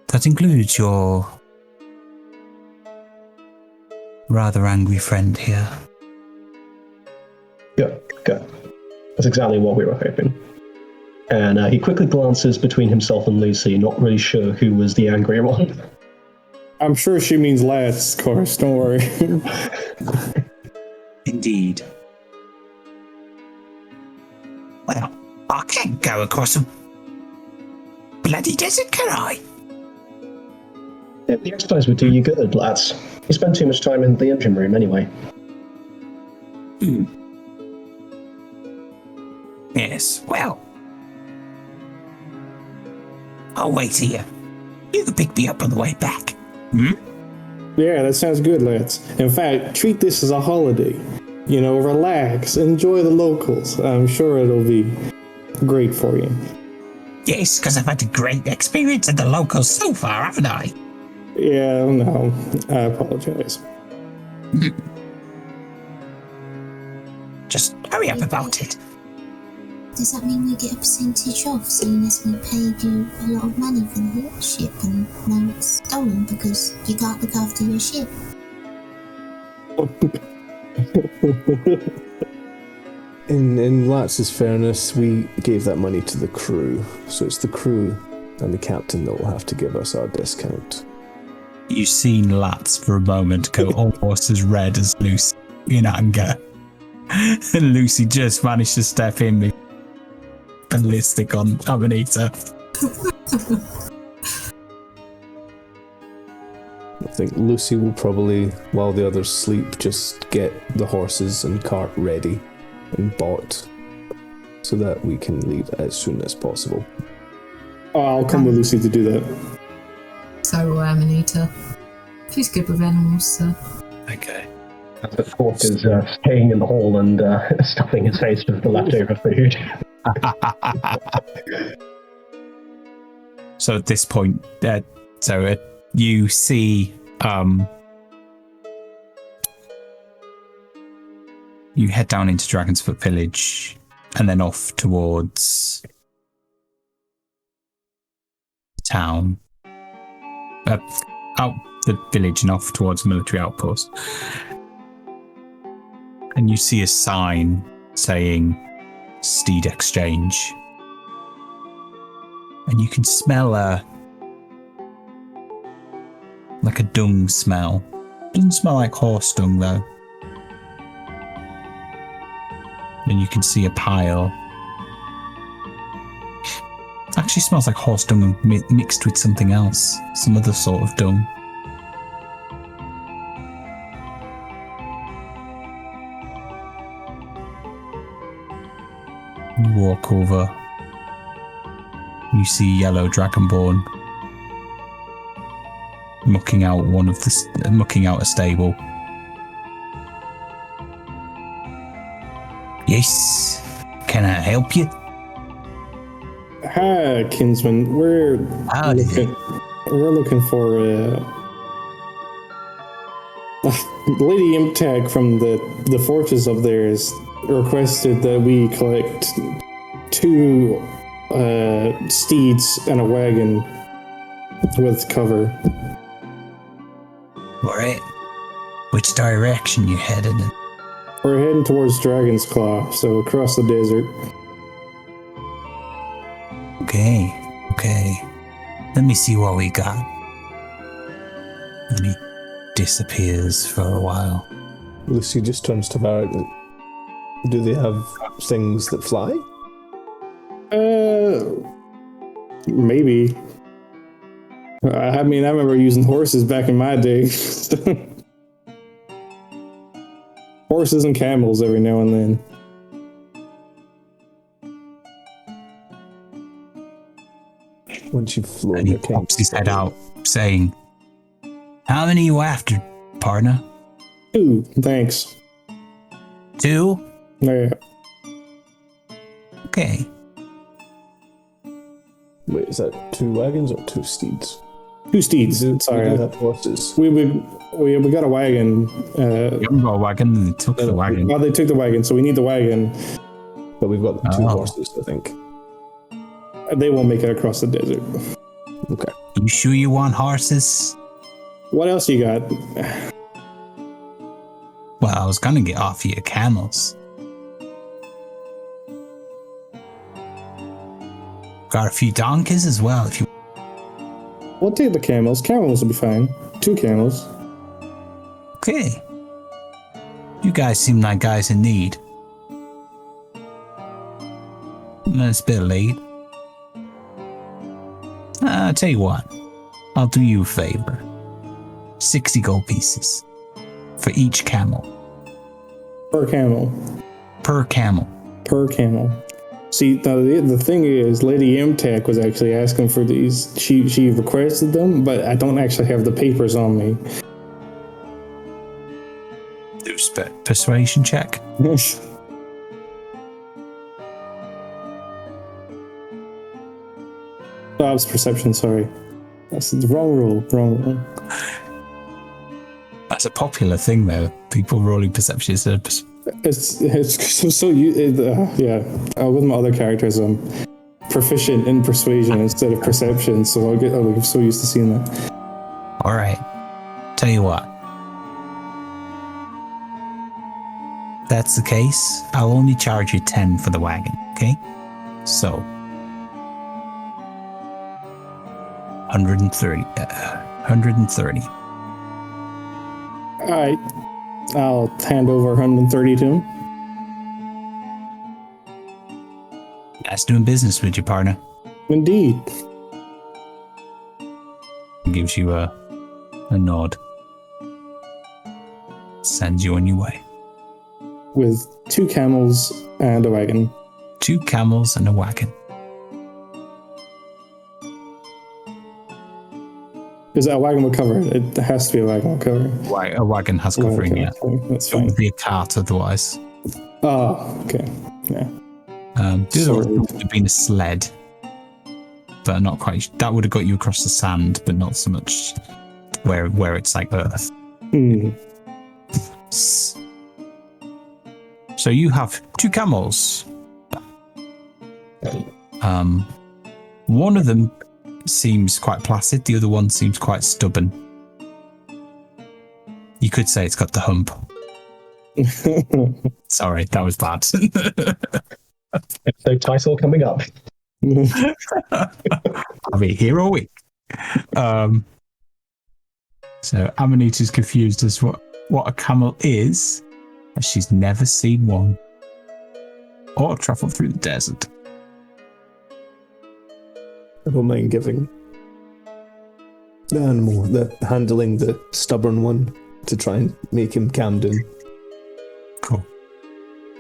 C: That includes your rather angry friend here."
E: Good. That's exactly what we were hoping. And he quickly glances between himself and Luci, not really sure who was the angry one.
H: I'm sure she means last, of course, don't worry.
C: Indeed.
I: Well, I can't go across a bloody desert, can I?
E: Yeah, the exercise would do you good, lads. You spend too much time in the engine room anyway.
I: Yes, well, I'll wait here. You can pick me up on the way back.
H: Yeah, that sounds good, lads. In fact, treat this as a holiday. You know, relax, enjoy the locals. I'm sure it'll be great for you.
I: Yes, because I've had a great experience at the locals so far, haven't I?
H: Yeah, no, I apologize.
I: Just hurry up about it.
J: Does that mean we get a percentage off, seeing as we paid you a lot of money for the ship and now it's stolen because you can't look after your ship?
F: In Latz's fairness, we gave that money to the crew, so it's the crew and the captain that will have to give us our discount.
C: You've seen Latz for a moment go almost as red as Lucy in anger. And Lucy just managed to step in with ballistic on Amanita.
F: I think Lucy will probably, while the others sleep, just get the horses and cart ready and bought so that we can leave as soon as possible.
H: I'll come with Lucy to do that.
D: So will Amanita. She's good with animals, so.
C: Okay.
E: The Fork is staying in the hall and stuffing his face with the leftover food.
C: So at this point, you see you head down into Dragonsfoot Village and then off towards town. Out the village and off towards military outpost. And you see a sign saying Steed Exchange. And you can smell like a dung smell. Doesn't smell like horse dung though. Then you can see a pile. Actually smells like horse dung mixed with something else. Some other sort of dung. You walk over. You see yellow dragonborn mucking out a stable.
I: Yes. Can I help you?
H: Hi, kinsman. We're looking for Lady Imtag from the fortress up there has requested that we collect 2 steeds and a wagon with cover.
I: Alright. Which direction you headed in?
H: We're heading towards Dragon's Claw, so across the desert.
I: Okay. Let me see what we got. And he disappears for a while.
F: Lucy just turns to Varric. Do they have things that fly?
H: Maybe. I mean, I remember using horses back in my day. Horses and camels every now and then.
F: Once you've flown,
C: And he pops his head out, saying, "How many are you after, partner?"
H: 2, thanks.
C: 2?
H: Yeah.
C: Okay.
F: Wait, is that 2 wagons or 2 steeds?
H: 2 steeds. Sorry.
F: We do have horses.
H: We got a wagon.
C: You haven't got a wagon, they took the wagon.
H: Oh, they took the wagon, so we need the wagon.
F: But we've got 2 horses, I think.
H: They won't make it across the desert.
F: Okay.
C: You sure you want horses?
H: What else you got?
C: Well, I was gonna get off you camels. Got a few donkeys as well if you...
H: We'll take the camels. Camels will be fine. 2 camels.
C: Okay. You guys seem like guys in need. It's a bit late. I'll tell you what. I'll do you a favor. 60 gold pieces. For each camel.
H: Per camel.
C: Per camel.
H: Per camel. See, now the thing is, Lady Imtech was actually asking for these. She requested them, but I don't actually have the papers on me.
C: Do persuasion check.
H: Oh, it's perception, sorry. That's the wrong roll.
C: That's a popular thing, though. People rolling perception is
H: It's so with my other characters, I'm proficient in persuasion instead of perception, so I'm so used to seeing that.
C: All right. Tell you what. that's the case, I'll only charge you 10 for the wagon, okay? So, 130. 130.
H: All right. I'll hand over 130 to him.
C: Nice doing business with you, partner.
H: Indeed.
C: Gives you a nod. Sends you on your way.
H: With 2 camels and a wagon.
C: 2 camels and a wagon.
H: Is that a wagon with cover? It has to be a wagon with cover.
C: A wagon has covering,
H: Okay,
C: yeah.
H: that's
C: It
H: fine.
C: would be a cart otherwise.
H: Oh, okay. Yeah.
C: The other one would have been a sled. But not quite. That would have got you across the sand, but not so much where it's like earth.
H: Hmm.
C: So you have 2 camels. One of them seems quite placid, the other one seems quite stubborn. You could say it's got the hump. Sorry, that was bad.
E: Episode title coming up.
C: I'll be here all week. So Amanita's confused as what a camel is, as she's never seen one or travelled through the desert.
F: I don't mind giving the animal, handling the stubborn one to try and make him calm down.
C: Cool. Do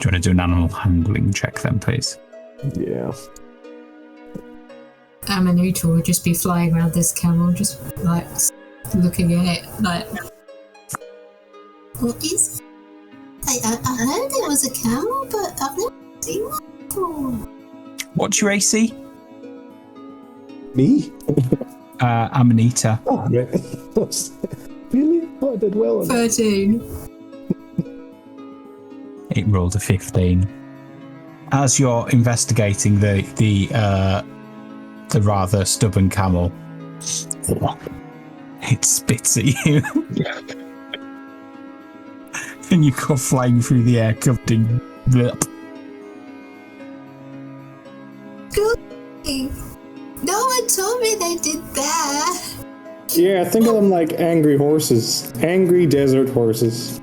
C: you want to do an animal handling check then, please?
F: Yeah.
D: Amanita will just be flying around this camel, just like looking at it, like.
J: What is it? I heard it was a camel, but I've never seen one before.
C: What's your AC?
F: Me?
C: Amanita.
F: Oh, right. Really? Oh, I did well on that.
D: 13.
C: It rolled a 15. As you're investigating the rather stubborn camel, it spits at you. And you go flying through the air covered in blip.
J: No one told me they did that.
H: Yeah, think of them like angry horses. Angry desert horses.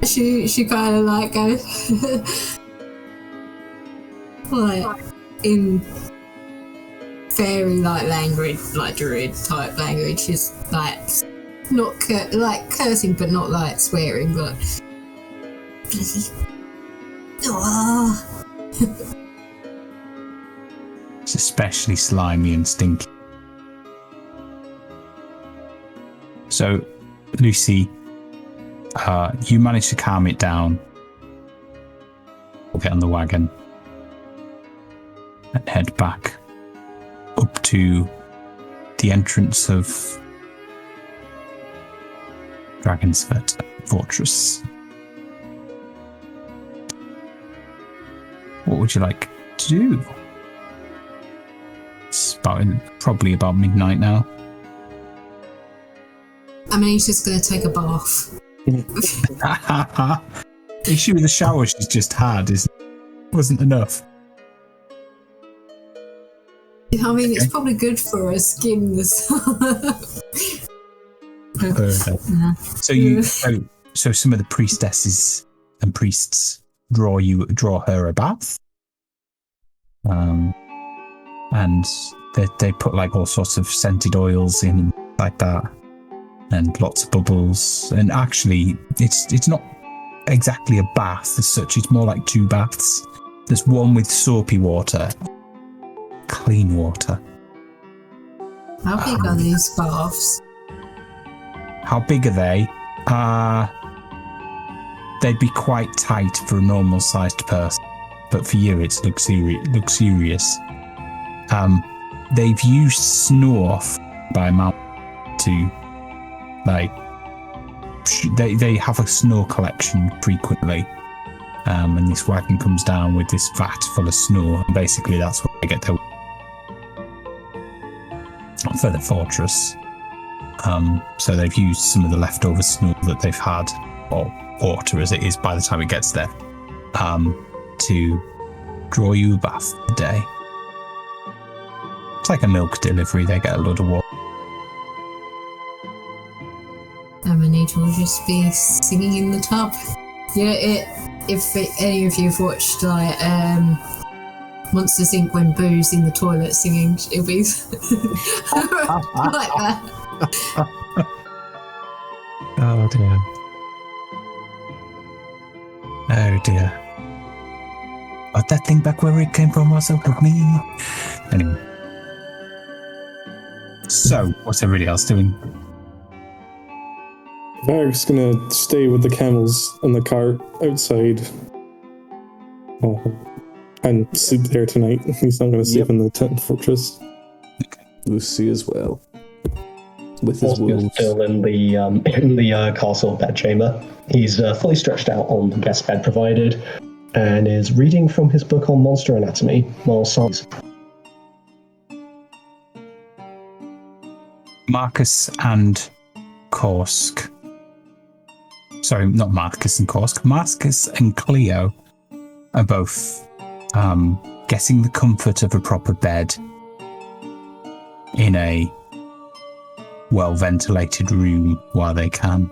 D: She kind of like goes like in very like language, like druid type language. She's like not cursing, but not like swearing, but
J: Oh,
C: It's especially slimy and stinky. So, Lucy, you manage to calm it down. We'll get on the wagon and head back up to the entrance of Dragonsfoot Fortress. What would you like to do? It's probably about midnight now.
D: I mean, he's just going to take a bath.
C: The issue with the shower she's just had wasn't enough.
D: I mean, it's probably good for her skin.
C: So some of the priestesses and priests draw her a bath, and they put like all sorts of scented oils in like that, and lots of bubbles. And actually, it's not exactly a bath as such. It's more like 2 baths. There's one with soapy water, clean water.
D: How big are these baths?
C: How big are they? They'd be quite tight for a normal-sized person, but for you, it's luxurious. They've used snow off by mount to, like, they have a snow collection frequently, and this wagon comes down with this vat full of snow, and basically that's what they get their for the fortress. So they've used some of the leftover snow that they've had, or water as it is by the time it gets there, to draw you a bath today. It's like a milk delivery. They get a lot of water.
D: Amanita will just be singing in the tub. If any of you have watched like Monsters Inc. when Boo's in the toilet singing, it'll be like that.
C: Oh dear. Oh dear. But that thing back where it came from was up with me. Anyway. So, what's everybody else doing?
H: Varric's gonna stay with the camels in the cart outside. And sleep there tonight. He's not gonna sleep in the tent fortress.
F: Luci as well. With his
E: Oscar's
F: wolves.
E: still in the castle bedchamber. He's fully stretched out on the guest bed provided, and is reading from his book on monster anatomy while Sans.
C: Marcus and Korsk. Sorry, not Marcus and Korsk. Marcus and Cleo are both getting the comfort of a proper bed in a well-ventilated room while they can.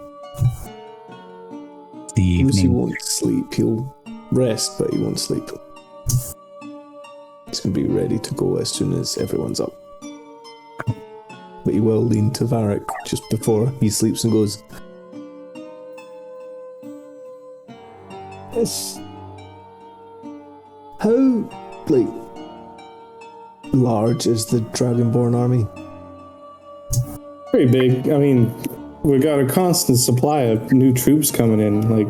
C: The
F: Luci
C: evening.
F: won't sleep. He'll rest, but he won't sleep. He's going to be ready to go as soon as everyone's up. But he will lean to Varric just before he sleeps and goes, "Yes. How, like, large is the Dragonborn army?"
H: Pretty big. I mean, we got a constant supply of new troops coming in. Like,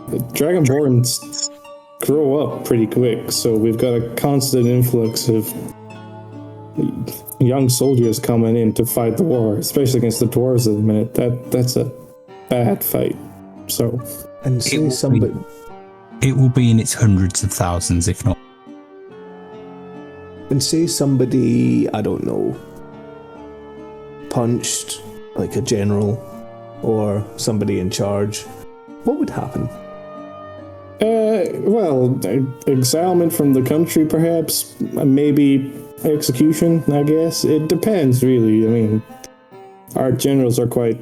H: the Dragonborns grow up pretty quick, so we've got a constant influx of young soldiers coming in to fight the war, especially against the dwarves at the minute. That's a bad fight. So,
F: And say somebody...
C: It will be in its hundreds of thousands, if not.
F: And say somebody, I don't know, punched like a general or somebody in charge, what would happen?
H: Well, exilement from the country, perhaps. Maybe execution, I guess. It depends, really. I mean, our generals are quite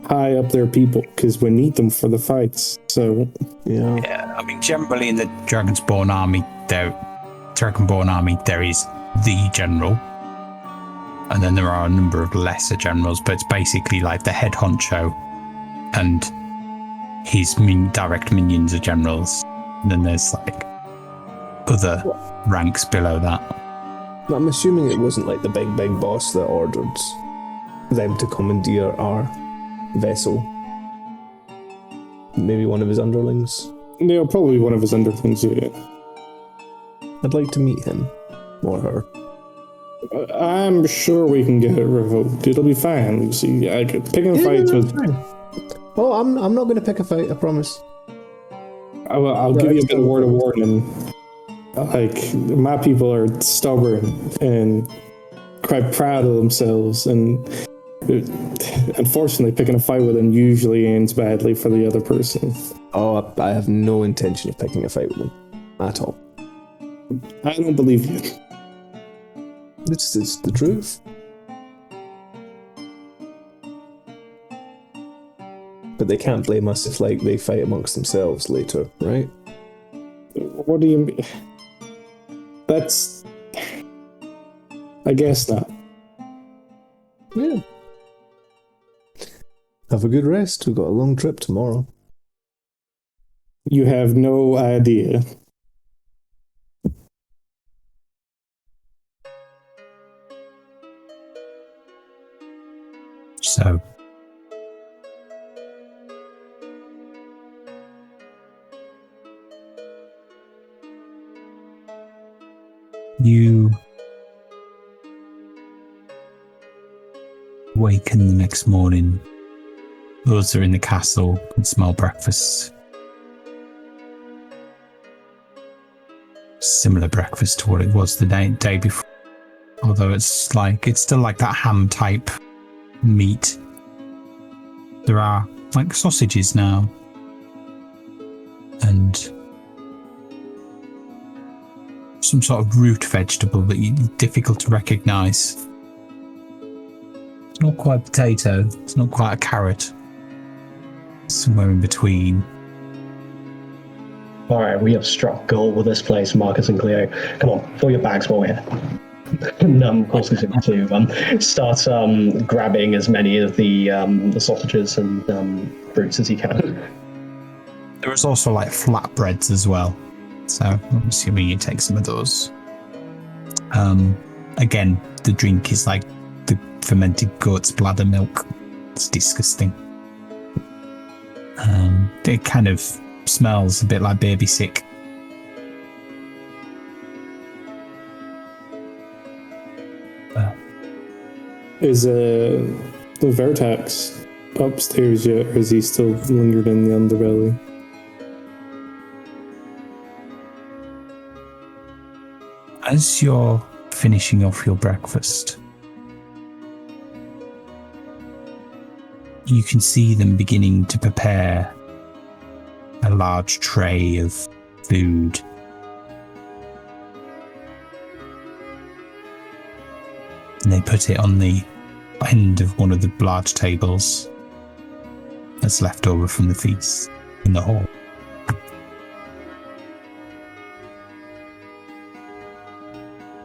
H: high up their people because we need them for the fights. So,
C: Yeah, I mean, generally in the Dragonsborn army, there is the general, and then there are a number of lesser generals, but it's basically like the head honcho and his direct minions are generals. And then there's like other ranks below that.
F: I'm assuming it wasn't like the big boss that ordered them to commandeer our vessel. Maybe one of his underlings.
H: yeah, probably one of his underlings, yeah.
F: I'd like to meet him or her.
H: I'm sure we can get it revoked. It'll be fine, Lucy. Picking fights with...
F: Oh, I'm not going to pick a fight, I promise.
H: I'll give you a bit of word of warning. Like, my people are stubborn and quite proud of themselves, and unfortunately, picking a fight with them usually ends badly for the other person.
F: Oh, I have no intention of picking a fight with them at all.
H: I don't believe you.
F: It's the truth. But they can't blame us if, like, they fight amongst themselves later, right?
H: What do you mean? That's... I guess not.
F: Yeah. Have a good rest. We've got a long trip tomorrow.
H: You have no idea.
C: So, you waken the next morning. Those are in the castle and smell breakfast. Similar breakfast to what it was the day before. Although it's still like that ham type meat. There are like sausages now. And some sort of root vegetable that is difficult to recognise. It's not quite a potato, it's not quite a carrot. Somewhere in between.
E: Alright, we have struck gold with this place, Marcus and Cleo. Come on, fill your bags while we're here. And of course, we to start grabbing as many of the sausages and fruits as you can.
C: There is also like flatbreads as well, so I'm assuming you take some of those. Again, the drink is like the fermented goat's bladder milk. It's disgusting. It kind of smells a bit like baby sick.
H: Is the Vertex upstairs yet, or is he still lingered in the underbelly?
C: As you're finishing off your breakfast, you can see them beginning to prepare a large tray of food. And they put it on the end of one of the large tables that's left over from the feast in the hall.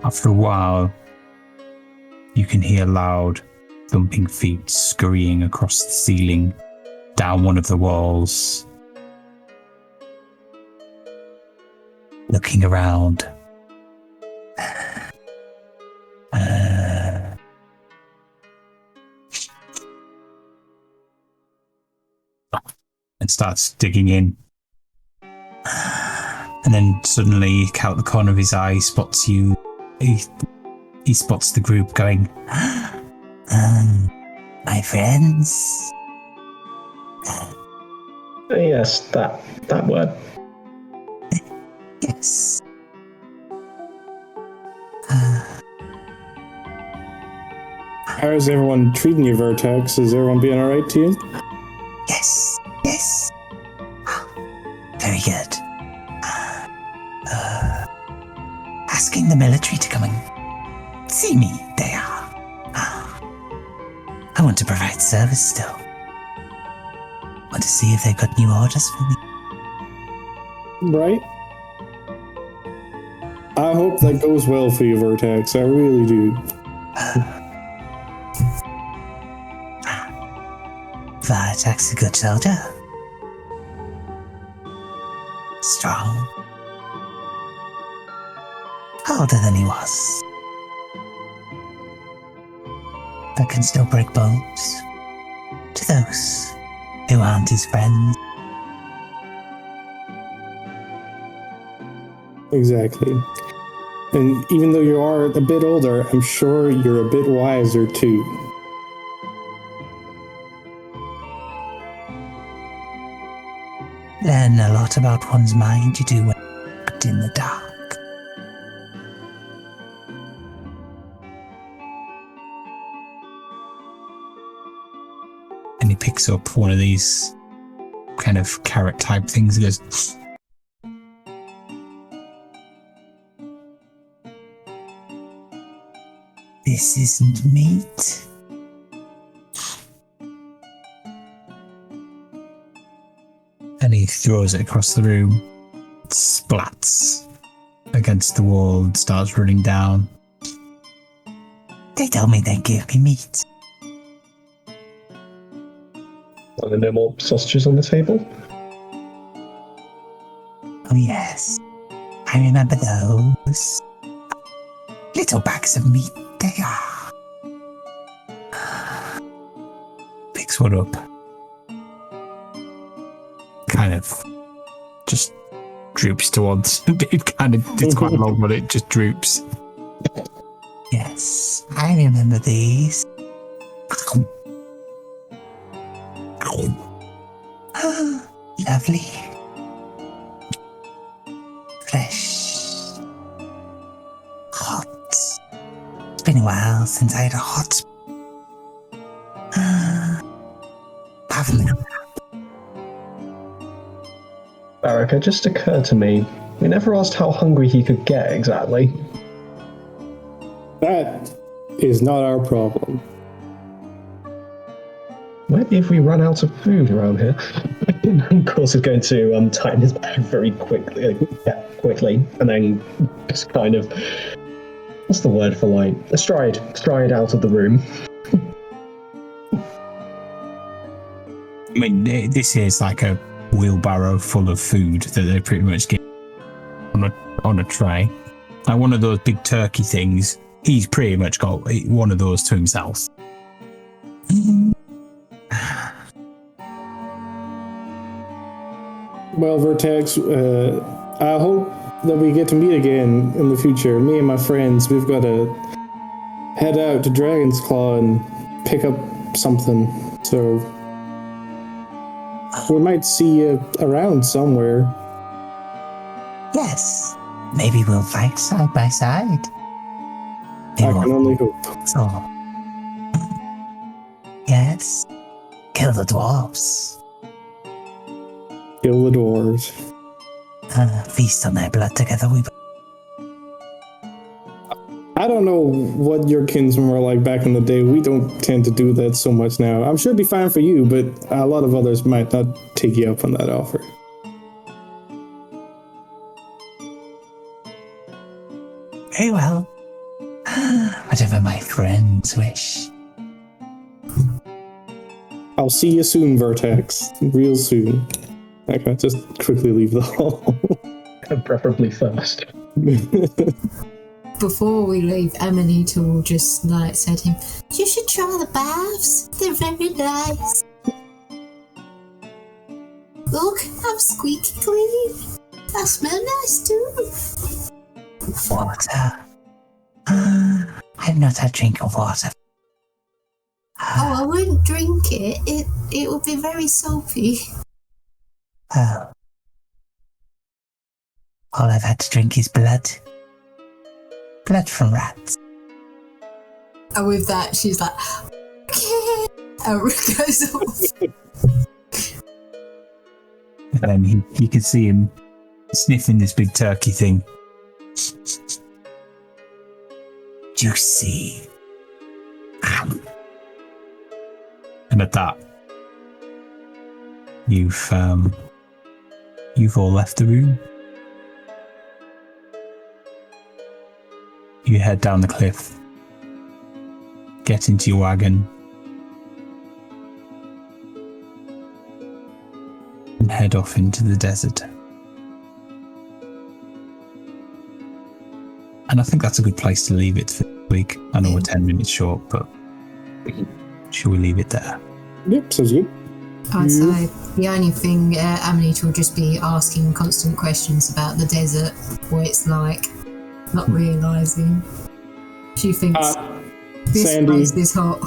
C: After a while, you can hear loud thumping feet scurrying across the ceiling, down one of the walls. Looking around. And starts digging in. And then suddenly, out the corner of his eye, he spots you. He spots the group going, my friends.
E: Yes, that word.
I: Yes.
H: How is everyone treating you, Vertex? Is everyone being alright to you?
I: Yes. Very good. Asking the military to come and see me, they are. I want to provide service still. Want to see if they've got new orders for me.
H: Right? I hope that goes well for you, Vertex. I really do.
I: Vertex, a good soldier. Strong. Older than he was. But can still break bones to those who aren't his friends.
H: Exactly. And even though you are a bit older, I'm sure you're a bit wiser too.
I: Learn a lot about one's mind you do when act in the dark.
C: And he picks up one of these kind of carrot type things and goes,
I: This isn't meat.
C: and he throws it across the room. It splats against the wall and starts running down.
I: They told me they'd give me meat.
E: Are there no more sausages on the table?
I: Oh yes, I remember those. Little bags of meat they are.
C: Picks one up. Kind of just droops towards. It's quite long, but it just droops.
I: Yes, I remember these. Lovely. Fresh. Hot. It's been a while since I had a hot. Apart from the crab.
E: Varric, it just occurred to me, we never asked how hungry he could get exactly.
H: That is not our problem.
E: Maybe if we run out of food around here. Of course, he's going to tighten his bag very quickly, and then just kind of, what's the word for like, stride out of the room.
C: I mean, this is like a wheelbarrow full of food that they pretty much get on a tray. Like one of those big turkey things. He's pretty much got one of those to himself.
H: Well, Vertex, I hope that we get to meet again in the future. Me and my friends, we've got to head out to Dragon's Claw and pick up something. So we might see you around somewhere.
I: Yes. Maybe we'll fight side by side.
H: I can only hope.
I: So, yes. Kill the dwarves.
H: Kill the dwarves.
I: Feast on their blood together.
H: I don't know what your kinsmen were like back in the day. We don't tend to do that so much now. I'm sure it'd be fine for you, but a lot of others might not take you up on that offer.
I: Very well. Whatever my friends wish.
H: I'll see you soon, Vertex. Real soon. I can just quickly leave the hall.
E: Preferably first.
D: Before we leave, Amanita will just like say to him, "You should try the baths. They're very nice. Look, I'm squeaky clean. I smell nice too."
I: Water. I've not had a drink of water.
D: Oh, I wouldn't drink it. It would be very soapy.
I: Oh. All I've had to drink is blood. Blood from rats.
D: And with that, she's like, "Okay," and goes off.
C: And then you can see him sniffing this big turkey thing.
I: Juicy.
C: And at that, you've all left the room. You head down the cliff, get into your wagon, and head off into the desert. And I think that's a good place to leave it for the week. I know we're 10 minutes short, but should we leave it there?
H: Yep, sounds good.
D: I'd say the only thing Amanita will just be asking constant questions about the desert, what it's like, not realising. She thinks this
H: Sandy.
D: place is hot.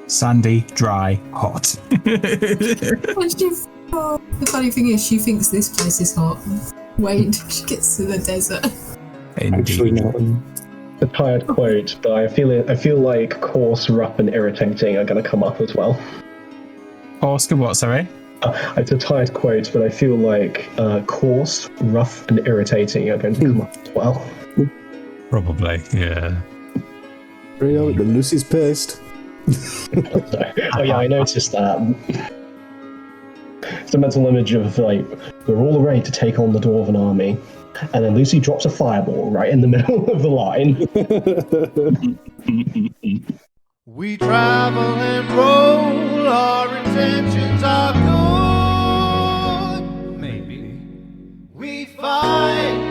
C: Sandy, dry, hot.
D: The funny thing is, she thinks this place is hot. Wait until she gets to the desert.
H: Actually, no.
E: A tired quote, but I feel like coarse, rough, and irritating are going to come up as well.
C: Oscar, what, sorry?
E: It's a tired quote, but I feel like coarse, rough, and irritating are going to come up as well.
C: Probably, yeah.
F: Right out, but Lucy's pissed.
E: Oh yeah, I noticed that. It's a mental image of like, we're all ready to take on the Dwarven army, and then Lucy drops a fireball right in the middle of the line.
B: We travel and roll, our intentions are good. Maybe we fight